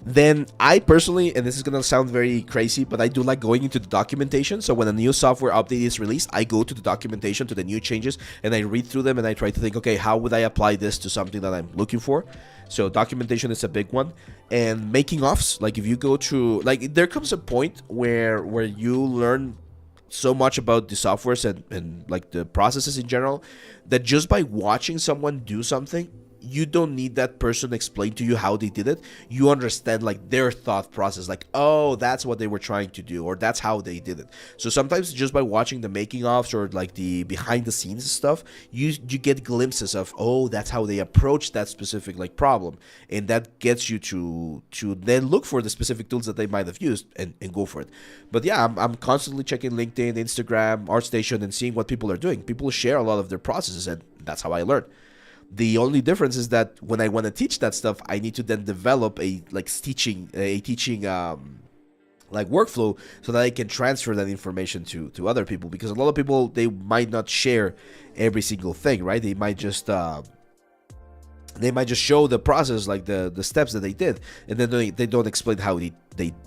Then I personally, and this is gonna sound very crazy, but I do like going into the documentation. So when a new software update is released, I go to the documentation, to the new changes, and I read through them, and I try to think, okay, how would I apply this to something that I'm looking for? So documentation is a big one. And making offs, like if you go to, like, there comes a point where you learn so much about the softwares and like the processes in general, that just by watching someone do something, you don't need that person to explain to you how they did it. You understand like their thought process, like, oh, that's what they were trying to do, or that's how they did it. So sometimes just by watching the making ofs or like the behind the scenes stuff, you get glimpses of, oh, that's how they approach that specific like problem, and that gets you to then look for the specific tools that they might have used and go for it. But yeah, I'm constantly checking LinkedIn, Instagram, ArtStation, and seeing what people are doing. People share a lot of their processes, and that's how I learn. The only difference is that when I want to teach that stuff, I need to then develop a teaching like workflow so that I can transfer that information to other people, because a lot of people, they might not share every single thing, right? They might just show the process, like the steps that they did, and then they don't explain how they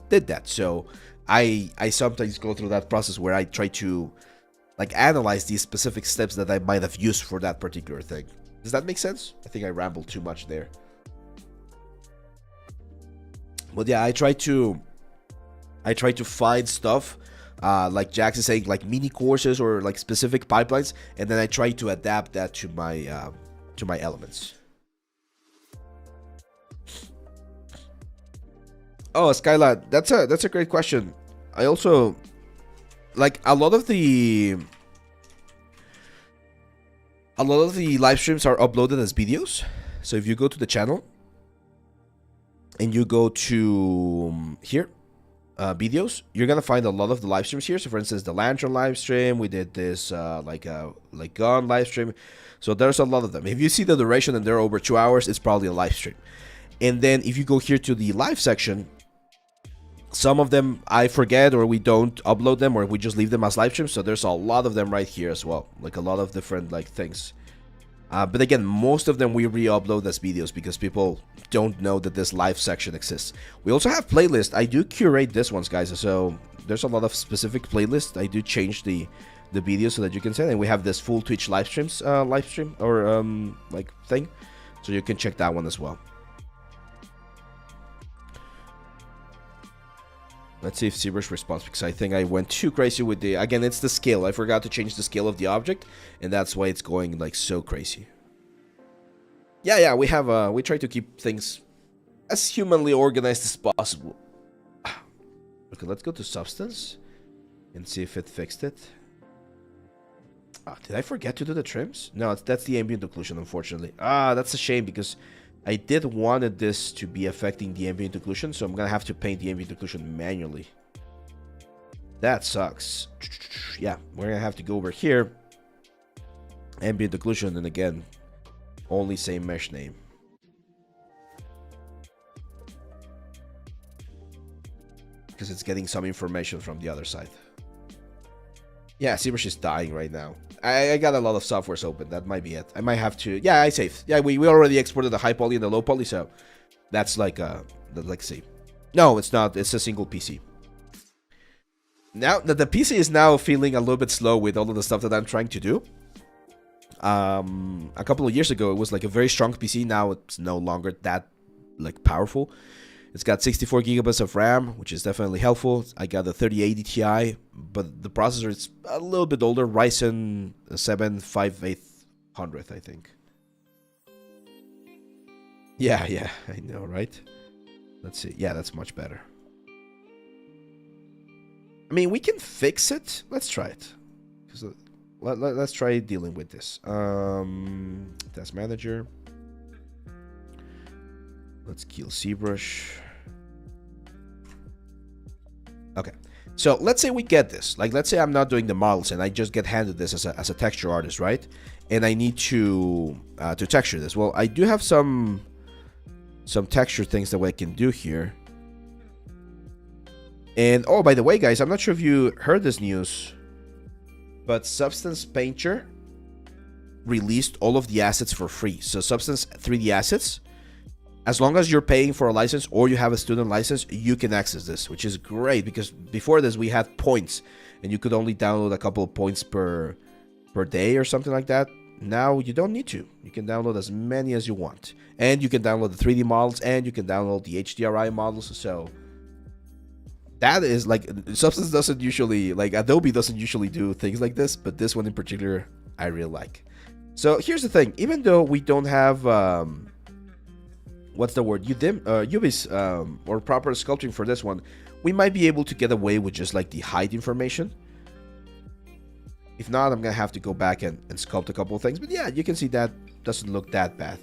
did that. So I sometimes go through that process where I try to like analyze these specific steps that I might have used for that particular thing. Does that make sense? I think I rambled too much there. But yeah, I try to find stuff, like Jax is saying, like mini courses or like specific pipelines, and then I try to adapt that to my elements. Oh, Skyla, that's a great question. I also like a lot of the live streams are uploaded as videos. So if you go to the channel and you go to here, videos, you're gonna find a lot of the live streams here. So for instance, the lantern live stream, we did this like gun live stream. So there's a lot of them. If you see the duration and they're over 2 hours, it's probably a live stream. And then if you go here to the live section, some of them I forget, or we don't upload them, or we just leave them as live streams. So there's a lot of them right here as well, like a lot of different like things. But again, most of them we re-upload as videos because people don't know that this live section exists. We also have playlists. I do curate this ones, guys. So there's a lot of specific playlists. I do change the videos so that you can see. And we have this full Twitch live stream or like thing, so you can check that one as well. Let's see if ZBrush responds, because I think I went too crazy with the... Again, it's the scale. I forgot to change the scale of the object, and that's why it's going like so crazy. Yeah, we have we try to keep things as humanly organized as possible. Okay, let's go to Substance and see if it fixed it. Oh, did I forget to do the trims? No, that's the ambient occlusion, unfortunately. That's a shame, because I did wanted this to be affecting the ambient occlusion, so I'm gonna have to paint the ambient occlusion manually. That sucks. Yeah, we're gonna have to go over here. Ambient occlusion, and again, only same mesh name. Because it's getting some information from the other side. Yeah, ZBrush is dying right now. I got a lot of softwares open. That might be it. I might have to... Yeah, I saved. Yeah, we already exported the high poly and the low poly, so that's like let's see. No, it's not. It's a single PC. Now that the PC is now feeling a little bit slow with all of the stuff that I'm trying to do. A couple of years ago, it was like a very strong PC. Now it's no longer that like powerful. It's got 64 gigabytes of RAM, which is definitely helpful. I got a 3080 Ti, but the processor is a little bit older. Ryzen 7 5800, I think. Yeah, I know, right? Let's see. Yeah, that's much better. I mean, we can fix it. Let's try it. Let's try dealing with this. Task manager. Let's kill ZBrush. Okay, so let's say we get this. Like, let's say I'm not doing the models and I just get handed this as a texture artist, right? And I need to texture this. Well, I do have some texture things that I can do here. And oh, by the way, guys, I'm not sure if you heard this news, but Substance Painter released all of the assets for free. So Substance 3D assets, as long as you're paying for a license or you have a student license, you can access this, which is great, because before this we had points and you could only download a couple of points per day or something like that. Now you don't need to. You can download as many as you want, and you can download the 3D models and you can download the HDRI models. So That is like, Substance doesn't usually, like Adobe doesn't usually do things like this, but this one in particular I really like. So here's the thing, even though we don't have what's the word, UVs or proper sculpting for this one, we might be able to get away with just like the height information. If not, I'm gonna have to go back and sculpt a couple of things, but yeah, you can see that doesn't look that bad.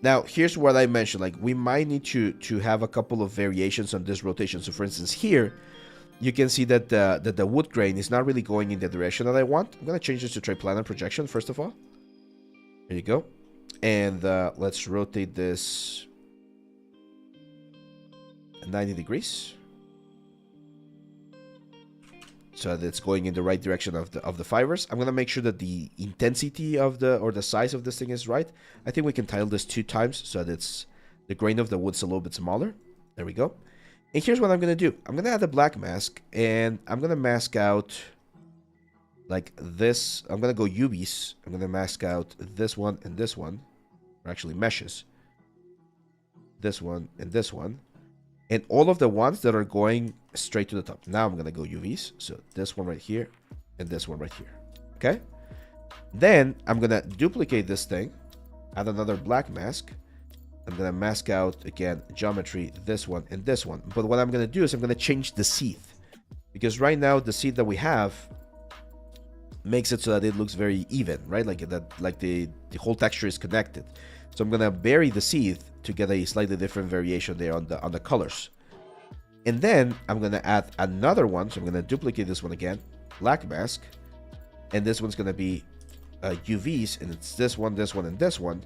Now, here's what I mentioned, like we might need to have a couple of variations on this rotation. So for instance, here, you can see that the wood grain is not really going in the direction that I want. I'm going to change this to triplanar projection, first of all. There you go. And let's rotate this 90 degrees. So that it's going in the right direction of the fibers. I'm gonna make sure that the intensity of the size of this thing is right. I think we can tile this 2 times so that it's the grain of the wood's a little bit smaller. There we go. And here's what I'm gonna do. I'm gonna add a black mask and I'm gonna mask out like this. I'm gonna go UVs. I'm gonna mask out this one and this one, or actually meshes. This one and this one. And all of the ones that are going straight to the top. Now I'm going to go UVs. So this one right here and this one right here. Okay. Then I'm going to duplicate this thing. Add another black mask. I'm going to mask out, again, geometry, this one and this one. But what I'm going to do is I'm going to change the seed. Because right now the seed that we have makes it so that it looks very even, right? Like that, like the whole texture is connected. So I'm going to vary the seed to get a slightly different variation there on the colors. And then I'm going to add another one. So I'm going to duplicate this one again, black mask. And this one's going to be UVs, and it's this one, and this one.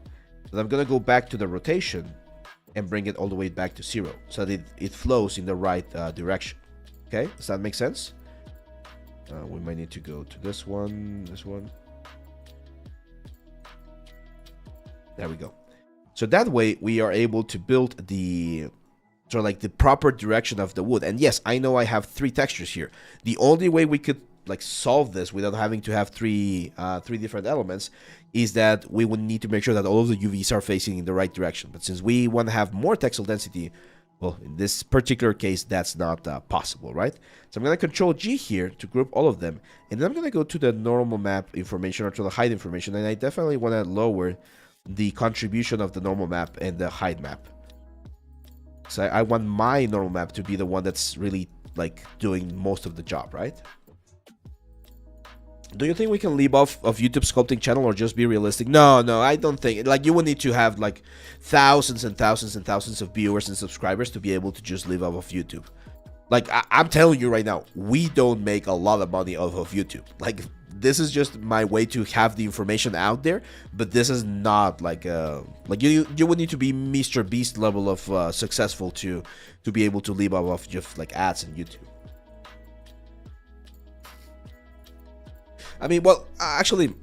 And I'm going to go back to the rotation and bring it all the way back to 0 so that it flows in the right direction. Okay, does that make sense? We might need to go to this one. There we go. So that way we are able to build the sort of like the proper direction of the wood. And yes, I know I have 3 textures here. The only way we could like solve this without having to have three different elements is that we would need to make sure that all of the UVs are facing in the right direction. But since we want to have more textile density, well, in this particular case, that's not possible, right? So I'm going to Control G here to group all of them. And then I'm going to go to the normal map information or to the height information. And I definitely want to lower the contribution of the normal map and the height map. So I want my normal map to be the one that's really like doing most of the job, right? Do you think we can leave off of YouTube sculpting channel or just be realistic? No, I don't think. Like, you would need to have like thousands and thousands and thousands of viewers and subscribers to be able to just live off of YouTube. Like, I'm telling you right now, we don't make a lot of money off of YouTube. Like, this is just my way to have the information out there, but this is not like you would need to be Mr. Beast level of successful to be able to live off of just like ads on YouTube. I mean, well, actually,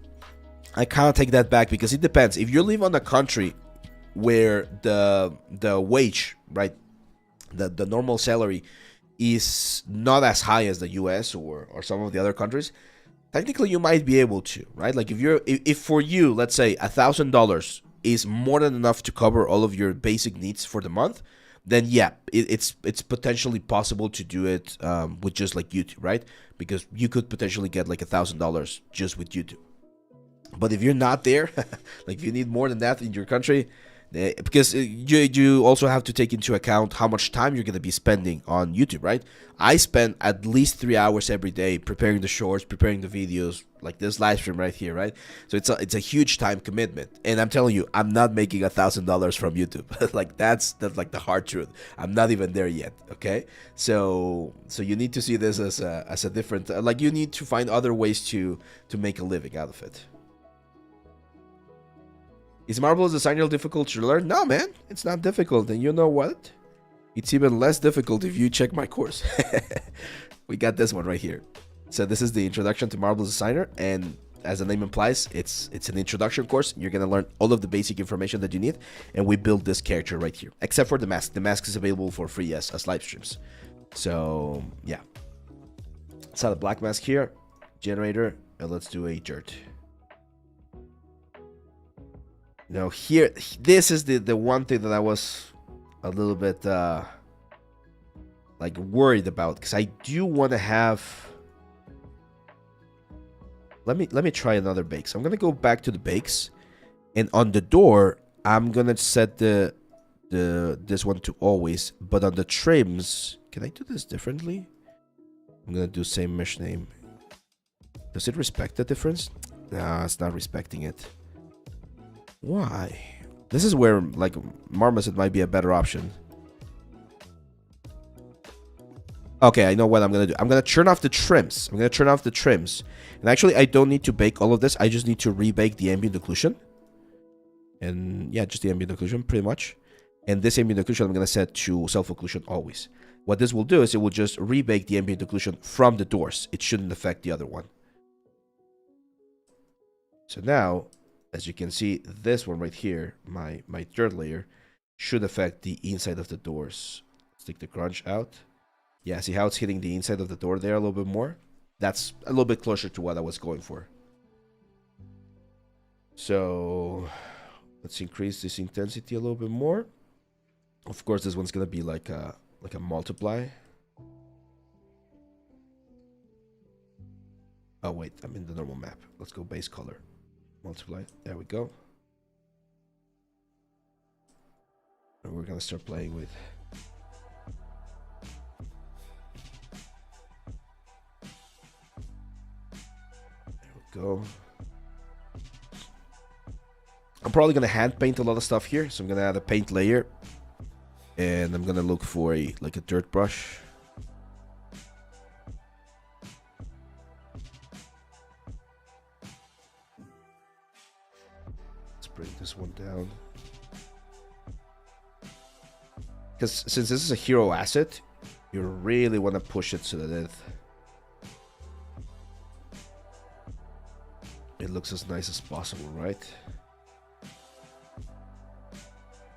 I kind of take that back because it depends. If you live on a country where the wage, right, the normal salary is not as high as the US or some of the other countries, technically you might be able to, right? Like if for you, let's say $1,000 is more than enough to cover all of your basic needs for the month, then yeah, it's potentially possible to do it with just like YouTube, right? Because you could potentially get like $1,000 just with YouTube. But if you're not there, like if you need more than that in your country, because you also have to take into account how much time you're going to be spending on YouTube, right? I spend at least 3 hours every day preparing the shorts, preparing the videos, like this live stream right here, right? So it's a huge time commitment, and I'm telling you, I'm not making $1,000 from YouTube. Like that's like the hard truth. I'm not even there yet. Okay, so you need to see this as a different, like you need to find other ways to make a living out of it. Is Marvelous Designer difficult to learn? No, man, it's not difficult. And you know what? It's even less difficult if you check my course. We got this one right here. So this is the introduction to Marvelous Designer, and as the name implies, it's an introduction course. You're gonna learn all of the basic information that you need, and we build this character right here, except for the mask. The mask is available for free as live streams. So yeah, let's add a black mask here, generator, and let's do a dirt. Now here, this is the one thing that I was a little bit like worried about, because I do want to have. Let me try another bake. So I'm gonna go back to the bakes, and on the door I'm gonna set this one to always. But on the trims, can I do this differently? I'm gonna do same mesh name. Does it respect the difference? Nah, it's not respecting it. Why? This is where like Marmoset might be a better option. Okay, I know what I'm gonna do. I'm gonna turn off the trims. And actually, I don't need to bake all of this. I just need to rebake the ambient occlusion. And yeah, just the ambient occlusion, pretty much. And this ambient occlusion, I'm gonna set to self-occlusion always. What this will do is it will just rebake the ambient occlusion from the doors. It shouldn't affect the other one. So now, as you can see, this one right here, my third layer, should affect the inside of the doors. Let's take the crunch out. Yeah, see how it's hitting the inside of the door there a little bit more? That's a little bit closer to what I was going for. So let's increase this intensity a little bit more. Of course, this one's gonna be like a multiply. Oh wait, I'm in the normal map. Let's go base color. Multiply. There we go. And we're gonna start playing with. Go. I'm probably gonna hand paint a lot of stuff here, so I'm gonna add a paint layer, and I'm gonna look for a dirt brush. Let's bring this one down, because since this is a hero asset, you really want to push it to the death. It looks as nice as possible, right?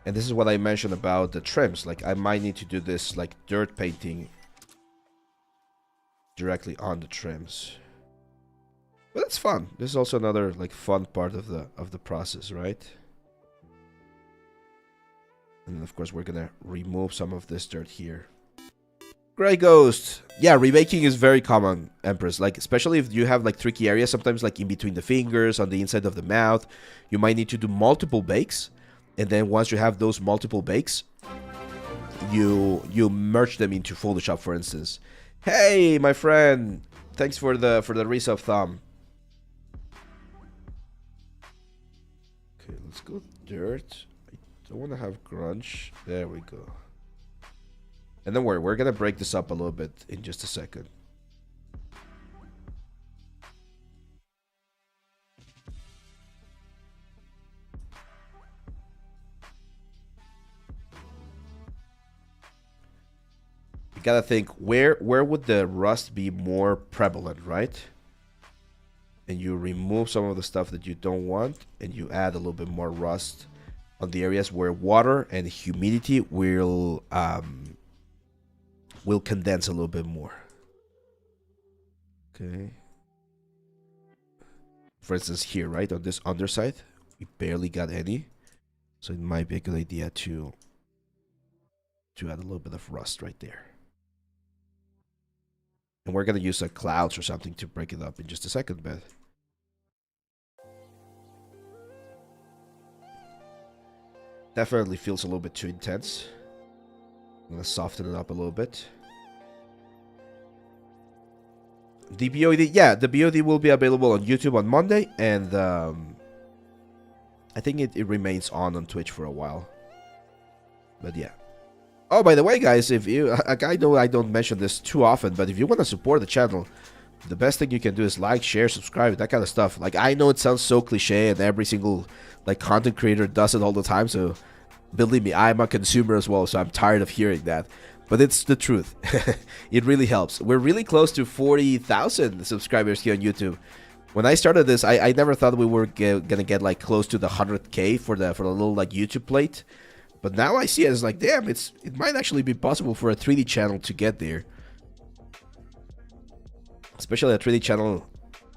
And this is what I mentioned about the trims. Like, I might need to do this like dirt painting directly on the trims. But that's fun. This is also another like fun part of the process, right? And of course we're gonna remove some of this dirt here. Grey Ghost. Yeah, rebaking is very common, Empress. Like, especially if you have like tricky areas, sometimes like in between the fingers, on the inside of the mouth, you might need to do multiple bakes. And then once you have those multiple bakes, you merge them into Photoshop, for instance. Hey, my friend. Thanks for the resub thumb. Okay, let's go dirt. I don't want to have grunge. There we go. And don't worry, we're gonna break this up a little bit in just a second. You gotta think, where would the rust be more prevalent, right? And you remove some of the stuff that you don't want, and you add a little bit more rust on the areas where water and humidity will condense a little bit more. Okay. For instance, here, right, on this underside, we barely got any. So it might be a good idea to add a little bit of rust right there. And we're going to use like clouds or something to break it up in just a second, but definitely feels a little bit too intense. I'm going to soften it up a little bit. The BOD, yeah, the BOD will be available on YouTube on Monday, and I think it remains on Twitch for a while. But yeah. Oh, by the way, guys, if you, I know I don't mention this too often, but if you want to support the channel, the best thing you can do is like, share, subscribe, that kind of stuff. Like, I know it sounds so cliche, and every single like content creator does it all the time, so believe me, I'm a consumer as well, so I'm tired of hearing that. But it's the truth. It really helps. We're really close to 40,000 subscribers here on YouTube. When I started this, I never thought we were gonna get like close to the 100K for the little like YouTube plate. But now I see it as like, damn, it might actually be possible for a 3D channel to get there. Especially a 3D channel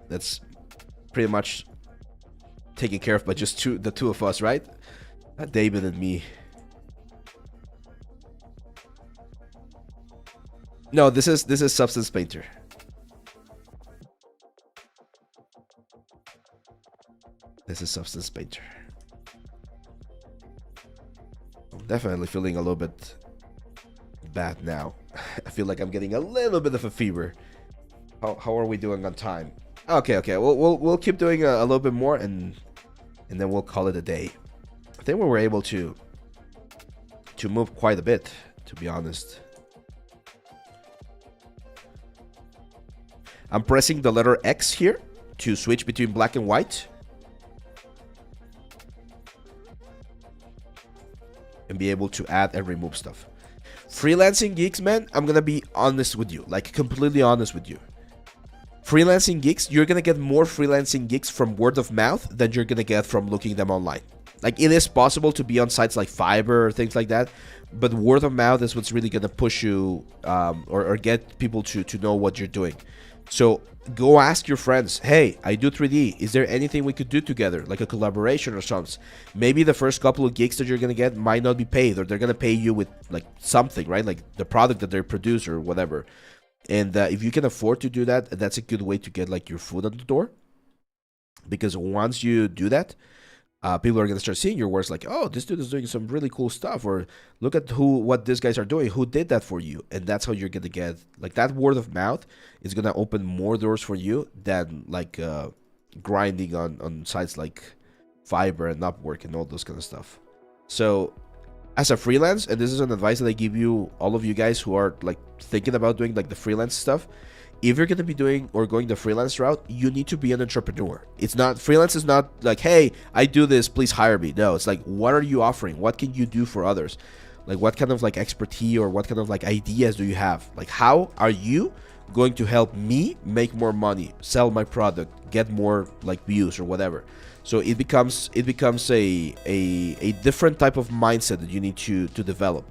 that's pretty much taken care of by just the two of us, right? David and me. No, this is Substance Painter. This is Substance Painter. I'm definitely feeling a little bit bad now. I feel like I'm getting a little bit of a fever. How are we doing on time? Okay. We'll keep doing a little bit more, and then we'll call it a day. I think we were able to move quite a bit, to be honest. I'm pressing the letter X here to switch between black and white. And be able to add and remove stuff. Freelancing gigs, man, I'm gonna be honest with you. Like, completely honest with you. Freelancing gigs, you're gonna get more freelancing gigs from word of mouth than you're gonna get from looking them online. Like, it is possible to be on sites like Fiverr or things like that, but word of mouth is what's really gonna push you or get people to know what you're doing. So go ask your friends, hey, I do 3D. Is there anything we could do together, like a collaboration or something? Maybe the first couple of gigs that you're gonna get might not be paid, or they're gonna pay you with like something, right? Like the product that they produce or whatever. And if you can afford to do that, that's a good way to get like your foot on the door. Because once you do that, people are gonna start seeing your works like, oh, this dude is doing some really cool stuff, or look at what these guys are doing, who did that for you. And that's how you're gonna get like that word of mouth is gonna open more doors for you than like grinding on sites like Fiverr and Upwork and all those kind of stuff. So as a freelance, and this is an advice that I give you, all of you guys who are like thinking about doing like the freelance stuff, if you're going to be doing or going the freelance route, you need to be an entrepreneur. It's not, freelance is not like, hey, I do this, please hire me. No, it's like, what are you offering? What can you do for others? Like, what kind of like expertise or what kind of like ideas do you have? Like, how are you going to help me make more money, sell my product, get more like views or whatever? So it becomes a different type of mindset that you need to develop.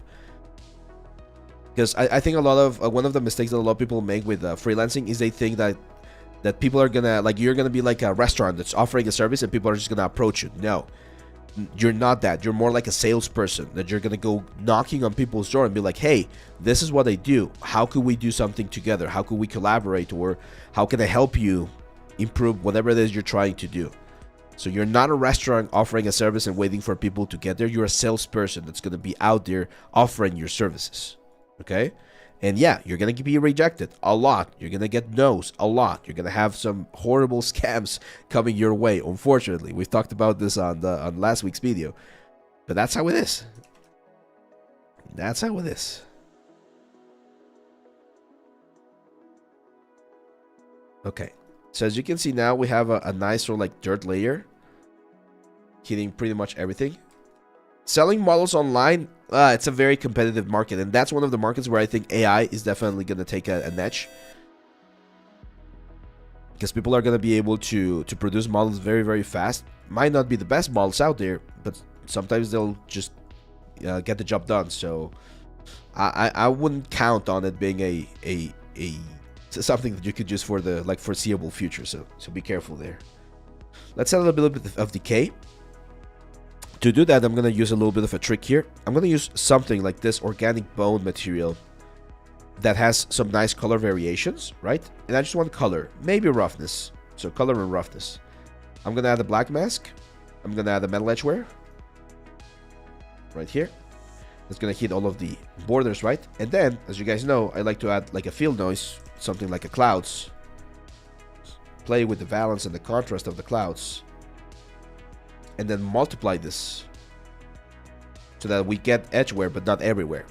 Because I think a lot of one of the mistakes that a lot of people make with freelancing is they think that people are gonna, like, you're gonna be like a restaurant that's offering a service and people are just gonna approach you. No, you're not that. You're more like a salesperson, that you're gonna go knocking on people's door and be like, hey, this is what I do, how could we do something together, how could we collaborate, or how can I help you improve whatever it is you're trying to do. So you're not a restaurant offering a service and waiting for people to get there. You're a salesperson that's going to be out there offering your services. Okay? And yeah, you're going to be rejected a lot. You're going to get no's a lot. You're going to have some horrible scams coming your way, unfortunately. We've talked about this on last week's video. But that's how it is. That's how it is. Okay. So as you can see now, we have a nice sort of like dirt layer hitting pretty much everything. Selling models online, it's a very competitive market, and that's one of the markets where I think AI is definitely going to take an edge. Because people are going to be able to produce models very, very fast. Might not be the best models out there, but sometimes they'll just get the job done. So I wouldn't count on it being a something that you could use for the like foreseeable future. So be careful there. Let's add a little bit of decay. To do that, I'm going to use a little bit of a trick here. I'm going to use something like this organic bone material that has some nice color variations, right? And I just want color, maybe roughness. So color and roughness. I'm going to add a black mask. I'm going to add a metal edgeware right here. It's going to hit all of the borders, right? And then, as you guys know, I like to add like a field noise, something like a clouds. Play with the valence and the contrast of the clouds. And then multiply this so that we get edgeware, but not everywhere.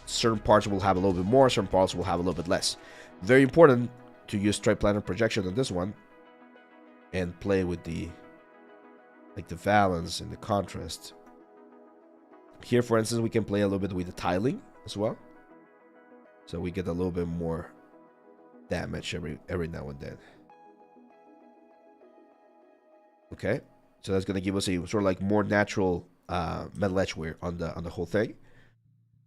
Certain parts will have a little bit more, certain parts will have a little bit less. Very important to use triplanar projection on this one and play with the valence and the contrast. Here, for instance, we can play a little bit with the tiling as well, so we get a little bit more damage every now and then. Okay. So that's going to give us a sort of like more natural metal edgeware on the whole thing.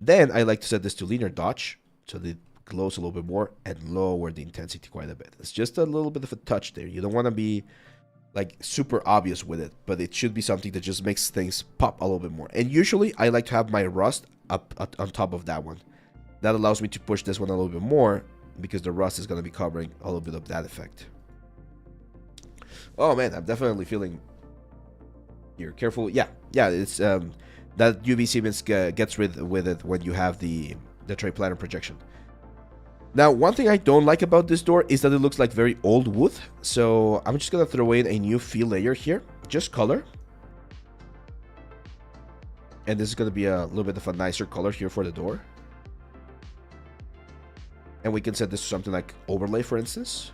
Then I like to set this to linear dodge so that it glows a little bit more and lower the intensity quite a bit. It's just a little bit of a touch there. You don't want to be like super obvious with it, but it should be something that just makes things pop a little bit more. And usually I like to have my rust up on top of that one. That allows me to push this one a little bit more because the rust is going to be covering a little bit of that effect. Oh man, I'm definitely feeling here. Careful. Yeah, it's that UVC mist gets rid with it when you have the tray planner projection. Now, one thing I don't like about this door is that it looks like very old wood. So I'm just gonna throw in a new fill layer here, just color. And this is gonna be a little bit of a nicer color here for the door. And we can set this to something like overlay, for instance.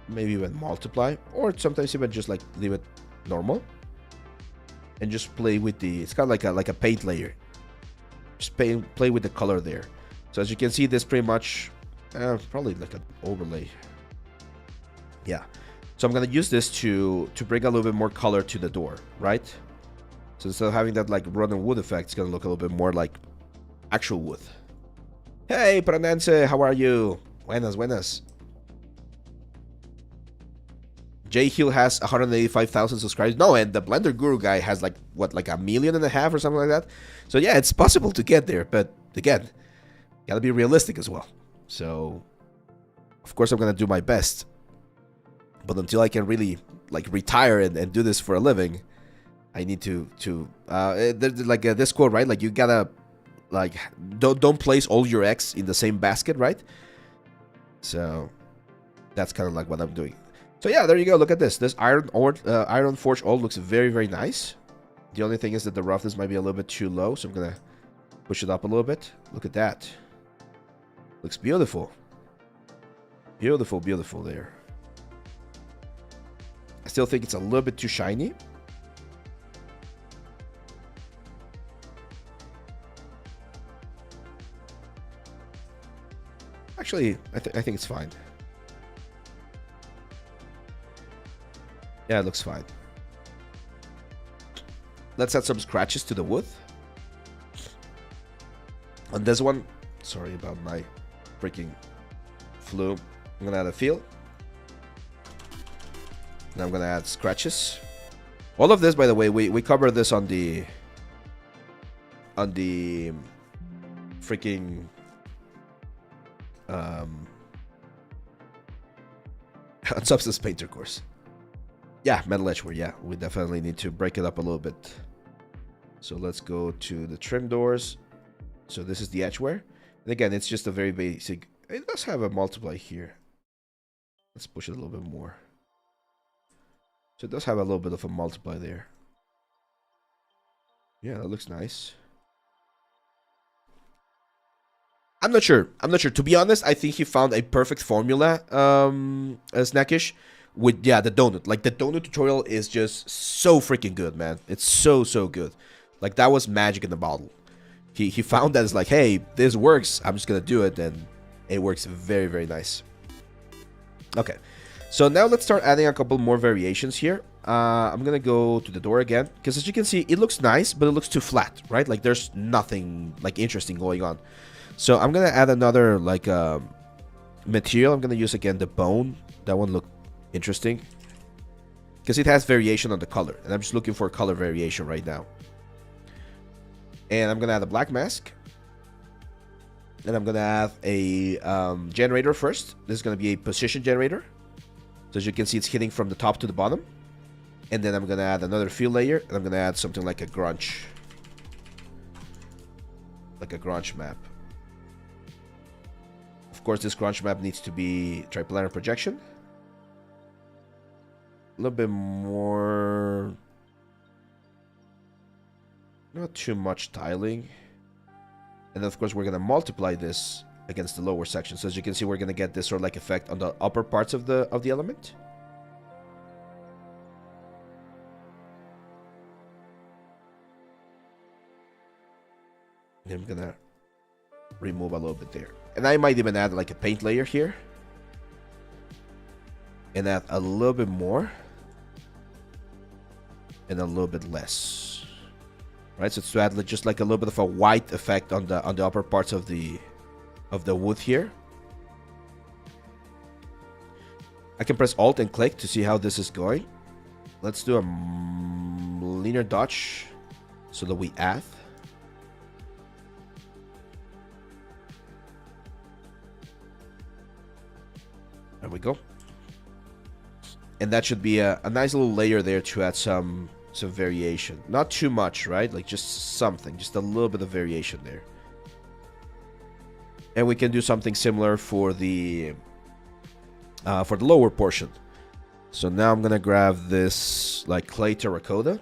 Maybe even multiply, or sometimes even just like leave it normal. And just play with the, it's kind of like a paint layer. Just play with the color there. So as you can see, this pretty much, probably like an overlay. Yeah. So I'm gonna use this to bring a little bit more color to the door, right? So instead of having that like running wood effect, it's gonna look a little bit more like actual wood. Hey, Pranense, how are you? Buenas. Jay Hill has 185,000 subscribers. No, and the Blender Guru guy has like, what, like 1.5 million or something like that? So yeah, it's possible to get there, but again, gotta be realistic as well. So, of course, I'm gonna do my best. But until I can really, like, retire and do this for a living, I need to there's like this quote, right? Like, you gotta, like, don't place all your eggs in the same basket, right? So, that's kind of like what I'm doing. So yeah, there you go. Look at this. This iron forge ore looks very, very nice. The only thing is that the roughness might be a little bit too low, so I'm gonna push it up a little bit. Look at that. Looks beautiful. Beautiful there. I still think it's a little bit too shiny. Actually, I think it's fine. Yeah, it looks fine. Let's add some scratches to the wood. On this one, sorry about my freaking flu. I'm gonna add a fill. And I'm gonna add scratches. All of this, by the way, we covered this on the freaking on Substance Painter course. Yeah, metal edgeware. Yeah, we definitely need to break it up a little bit. So let's go to the trim doors. So this is the edgeware. And again, it's just a very basic. It does have a multiply here. Let's push it a little bit more. So it does have a little bit of a multiply there. Yeah, that looks nice. I'm not sure. To be honest, I think he found a perfect formula, Snackish. With, yeah, the donut. Like, the donut tutorial is just so freaking good, man. It's so good. Like, that was magic in the bottle. He found that it's like, hey, this works. I'm just gonna do it, and it works very, very nice. Okay. So now let's start adding a couple more variations here. I'm gonna go to the door again, because as you can see, it looks nice, but it looks too flat, right? Like, there's nothing, like, interesting going on. So I'm gonna add another, like, material. I'm gonna use, again, the bone. That one looked interesting because it has variation on the color, and I'm just looking for color variation right now. And I'm gonna add a black mask, and I'm gonna add a generator first. This is gonna be a position generator, so as you can see, it's hitting from the top to the bottom. And then I'm gonna add another fill layer, and I'm gonna add something like a grunge map. Of course, this grunge map needs to be triplanar projection. A little bit more, not too much tiling. And then of course we're going to multiply this against the lower section. So as you can see, we're going to get this sort of like effect on the upper parts of the element. And I'm going to remove a little bit there. And I might even add like a paint layer here. And add a little bit more. And a little bit less, right? So it's to add just like a little bit of a white effect on the upper parts of the wood here. I can press Alt and click to see how this is going. Let's do a linear dodge so that we add. we go. And that should be a nice little layer there to add some variation. Not too much, right? Like just something, just a little bit of variation there. And we can do something similar for the lower portion. So now I'm gonna grab this like clay terracotta.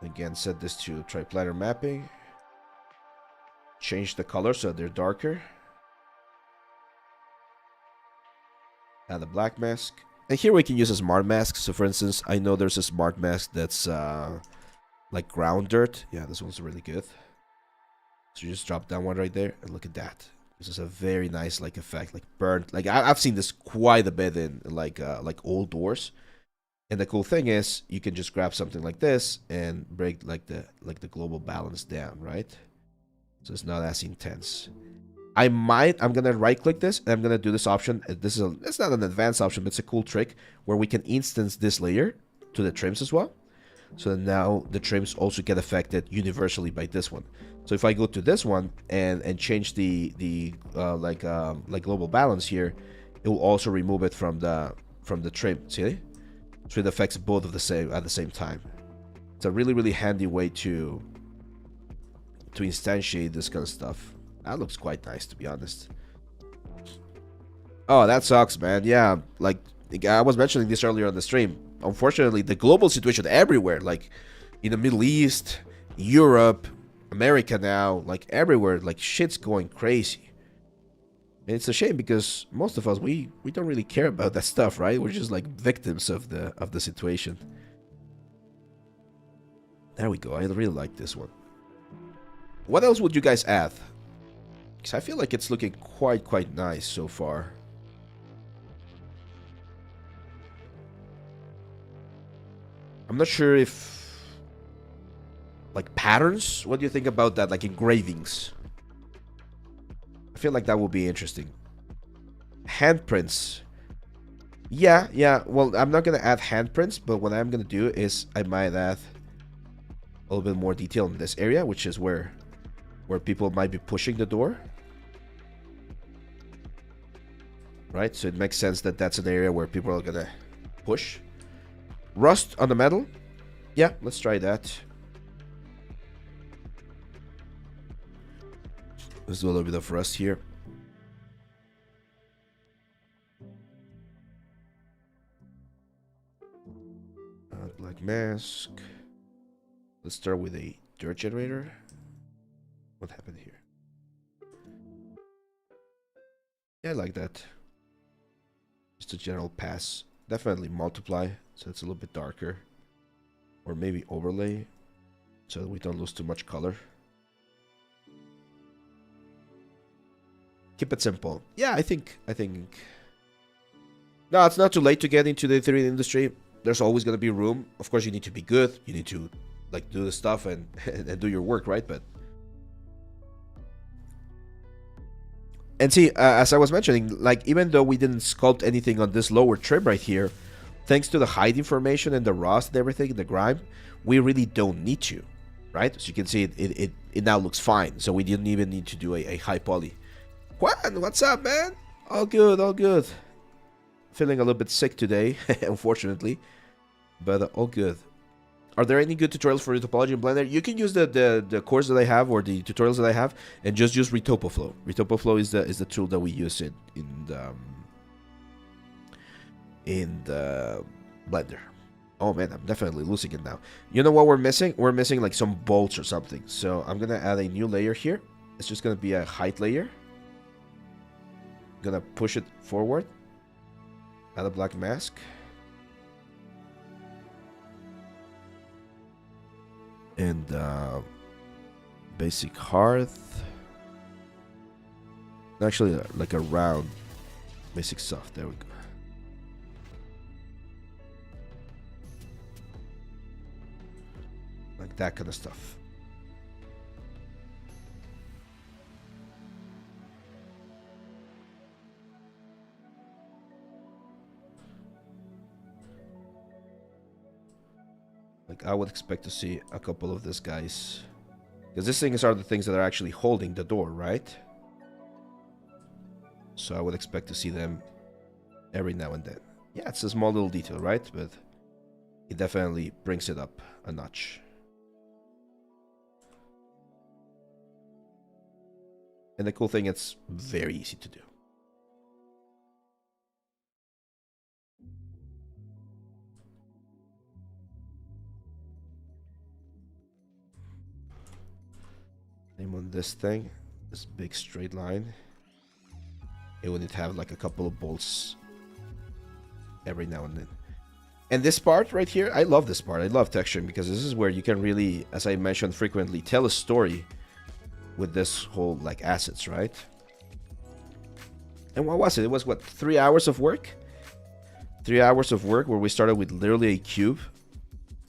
Again, set this to triplanar mapping. Change the color so they're darker. Add a black mask. And here we can use a smart mask. So for instance, I know there's a smart mask that's like ground dirt. Yeah, this one's really good. So you just drop that one right there and look at that. This is a very nice like effect, like burnt. Like I've seen this quite a bit in like old doors. And the cool thing is you can just grab something like this and break like the global balance down, right? So it's not as intense. I'm gonna right click this and I'm gonna do this option. It's not an advanced option, but it's a cool trick where we can instance this layer to the trims as well. So that now the trims also get affected universally by this one. So if I go to this one and change the global balance here, it will also remove it from the trim. See? So it affects both of the at the same time. It's a really handy way to instantiate this kind of stuff. That looks quite nice, to be honest. Oh, that sucks, man. Yeah, like I was mentioning this earlier on the stream. Unfortunately, the global situation everywhere, like in the Middle East, Europe, America now, like everywhere, like shit's going crazy. And it's a shame because most of us, we don't really care about that stuff, right? We're just like victims of the situation. There we go. I really like this one. What else would you guys add? Because I feel like it's looking quite nice so far. I'm not sure if like patterns. What do you think about that? Like engravings. I feel like that would be interesting. Handprints. Yeah. Well, I'm not gonna add handprints, but what I'm gonna do is I might add a little bit more detail in this area, which is where people might be pushing the door. Right? So it makes sense that that's an area where people are gonna push. Rust on the metal. Yeah, let's try that. Let's do a little bit of rust here. Black mask. Let's start with a dirt generator. What happened here? Yeah, I like that. Just a general pass. Definitely multiply, so it's a little bit darker. Or maybe overlay, so that we don't lose too much color. Keep it simple. Yeah, I think. No, it's not too late to get into the 3D industry. There's always gonna be room. Of course, you need to be good. You need to like do the stuff and do your work, right? But and see, as I was mentioning, like even though we didn't sculpt anything on this lower trim right here, thanks to the height information and the rust and everything, the grime, we really don't need to, right? So you can see it now looks fine. So we didn't even need to do a high poly. Juan, what's up, man? All good, all good. Feeling a little bit sick today, unfortunately, but all good. Are there any good tutorials for topology in Blender? You can use the course that I have or the tutorials that I have, and just use RetopFlow. RetopFlow is the tool that we use in the Blender. Oh man, I'm definitely losing it now. You know what we're missing? We're missing like some bolts or something. So I'm gonna add a new layer here. It's just gonna be a height layer. Gonna push it forward. Add a black mask. And basic hearth. Actually, like a round basic soft. There we go. Like that kind of stuff. Like I would expect to see a couple of these guys, because these things are the things that are actually holding the door, right? so I would expect to see them every now and then. Yeah, it's a small little detail, right? But it definitely brings it up a notch. And the cool thing, it's very easy to do. Name on this thing, this big straight line. It would have like a couple of bolts every now and then. And this part right here, I love this part. I love texturing because this is where you can really, as I mentioned frequently, tell a story with this whole like assets, right? And what was it? It was what, 3 hours of work? 3 hours of work where we started with literally a cube,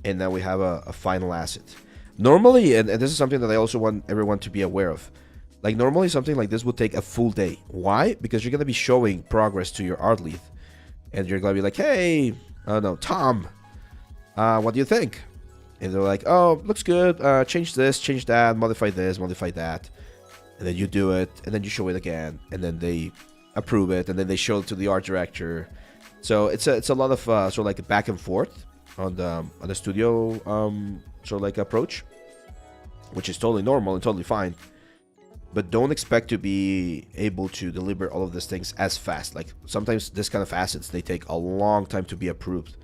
and now we have a final asset. Normally, and this is something that I also want everyone to be aware of. Like normally something like this would take a full day. Why? Because you're going to be showing progress to your art lead. And you're going to be like, hey, I don't know, Tom, what do you think? And they're like, oh, looks good. Change this, change that, modify this, modify that. And then you do it, and then you show it again. And then they approve it, and then they show it to the art director. So it's a lot of sort of like a back and forth on the studio sort of like approach, which is totally normal and totally fine. But don't expect to be able to deliver all of these things as fast. Like sometimes this kind of assets, they take a long time to be approved.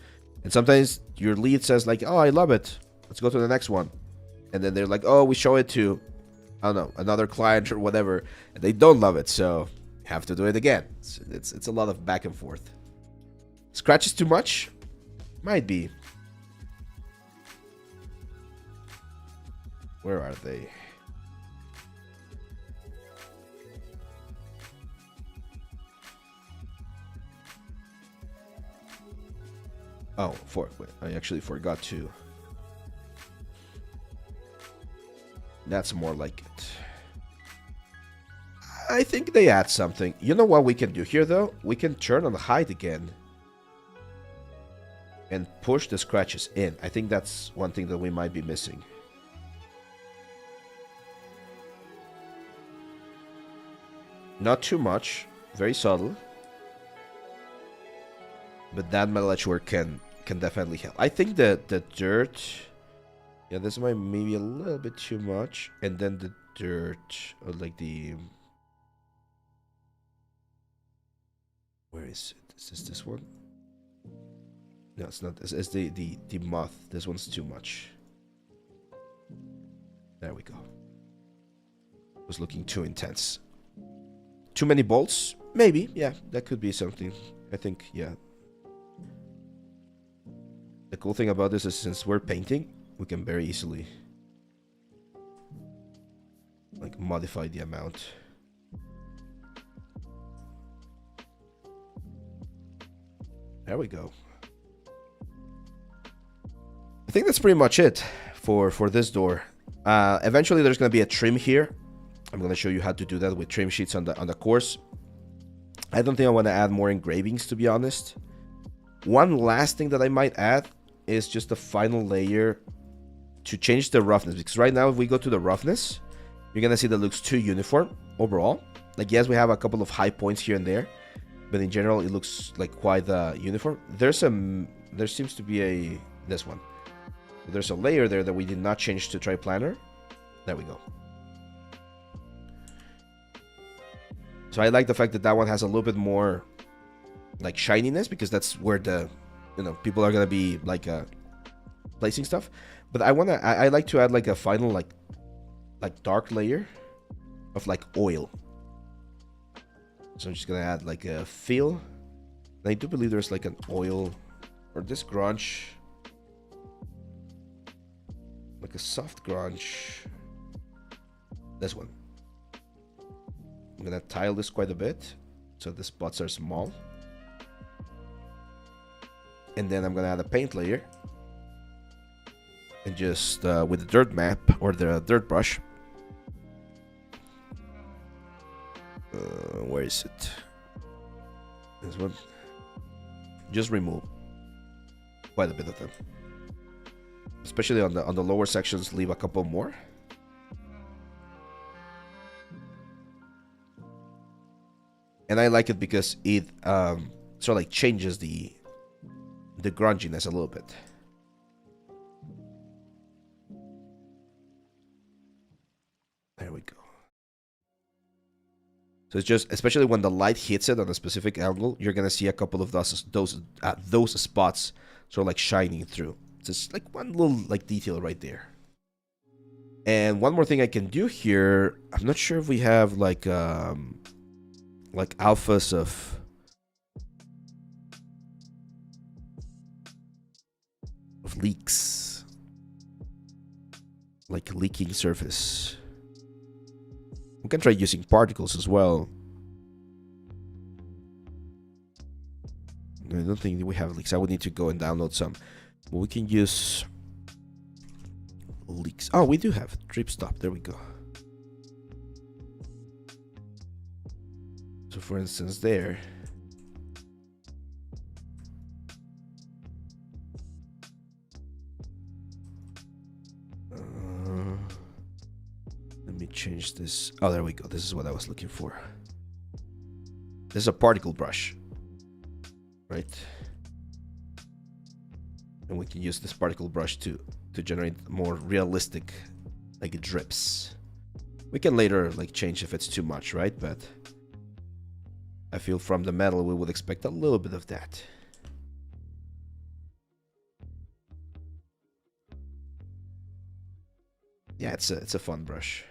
And sometimes your lead says like, oh, I love it, let's go to the next one. And then they're like, oh, we show it to, I don't know, another client or whatever, and they don't love it, so have to do it again. It's a lot of back and forth. Scratches too much? Might be. Where are they? Oh, wait, I actually forgot to. That's more like it. I think they add something. You know what we can do here, though? We can turn on the height again and push the scratches in. I think that's one thing that we might be missing. Not too much. Very subtle. But that metal edge work can definitely help. I think that the dirt... Yeah, this might maybe a little bit too much. And then the dirt, or like the... Where is it? Is this one? No, it's not. It's the moth. This one's too much. There we go. It was looking too intense. Too many bolts? Maybe. Yeah, that could be something. I think, yeah. The cool thing about this is since we're painting, we can very easily like modify the amount. There we go. I think that's pretty much it for this door. Eventually there's going to be a trim here. I'm going to show you how to do that with trim sheets on the course. I don't think I want to add more engravings, to be honest. One last thing that I might add is just a final layer to change the roughness, because right now if we go to the roughness, you're going to see that it looks too uniform overall. Like, yes, we have a couple of high points here and there, but in general it looks like quite uniform. There seems to be this one. There's a layer there that we did not change to triplanar. There we go. So I like the fact that that one has a little bit more like shininess, because that's where the, you know, people are gonna be like placing stuff. But I like to add like a final like dark layer of like oil. So I'm just gonna add like a feel. And I do believe there's like an oil, or this grunge, like a soft grunge. This one. I'm gonna tile this quite a bit, so the spots are small. And then I'm gonna add a paint layer. And just with the dirt map, or the dirt brush. Where is it? This one. Just remove quite a bit of them. Especially on the lower sections, leave a couple more. And I like it because it sort of like changes the grunginess a little bit. There we go. So it's just, especially when the light hits it on a specific angle, you're gonna see a couple of those spots sort of like shining through. It's just like one little like detail right there. And one more thing I can do here, I'm not sure if we have like alphas of leaks, like leaking surface. We can try using particles as well. I don't think we have leaks. I would need to go and download some. But we can use leaks. Oh, we do have drip stop. There we go. So for instance there. Let me change this. Oh, there we go. This is what I was looking for. This is a particle brush. Right? And we can use this particle brush to generate more realistic like drips. We can later like change if it's too much, right? But I feel from the metal we would expect a little bit of that. Yeah, it's a fun brush.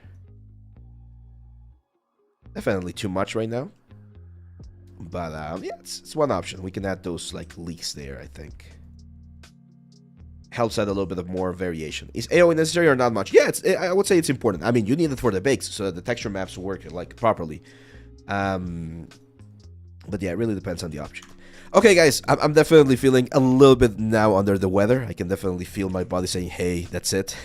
Definitely too much right now. But yeah, it's one option. We can add those like leaks there, I think. Helps add a little bit of more variation. Is AOE necessary or not much? Yeah, I would say it's important. I mean, you need it for the bakes so that the texture maps work like properly. But yeah, it really depends on the object. Okay, guys, I'm definitely feeling a little bit now under the weather. I can definitely feel my body saying, hey, that's it.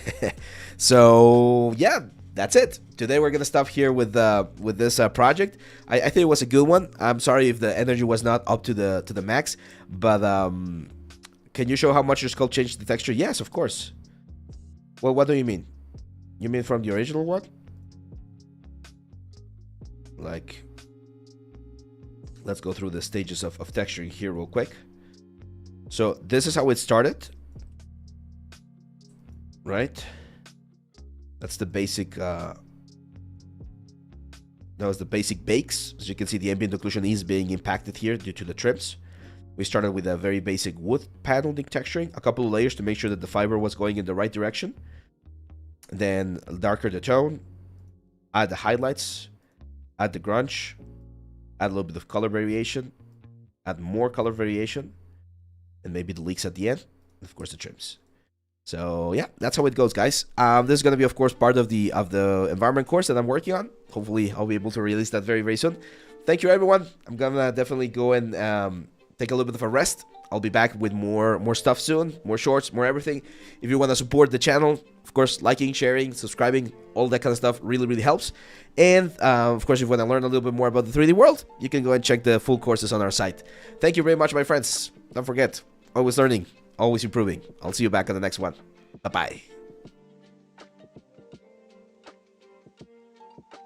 So yeah, that's it. Today we're gonna stop here with this project. I think it was a good one. I'm sorry if the energy was not up to the max, but can you show how much your sculpt changed the texture? Yes, of course. Well, what do you mean? You mean from the original one? Like, let's go through the stages of texturing here real quick. So this is how it started, right? That's the basic. That was the basic bakes. As you can see, the ambient occlusion is being impacted here due to the trims. We started with a very basic wood paneling texturing, a couple of layers to make sure that the fiber was going in the right direction. Then darker the tone, add the highlights, add the grunge, add a little bit of color variation, add more color variation, and maybe the leaks at the end, and of course the trims. So yeah, that's how it goes, guys. This is going to be, of course, part of the environment course that I'm working on. Hopefully, I'll be able to release that very, very soon. Thank you, everyone. I'm gonna definitely go and take a little bit of a rest. I'll be back with more stuff soon, more shorts, more everything. If you want to support the channel, of course, liking, sharing, subscribing, all that kind of stuff really, really helps. And of course, if you want to learn a little bit more about the 3D world, you can go and check the full courses on our site. Thank you very much, my friends. Don't forget, always learning, always improving. I'll see you back on the next one. Bye-bye.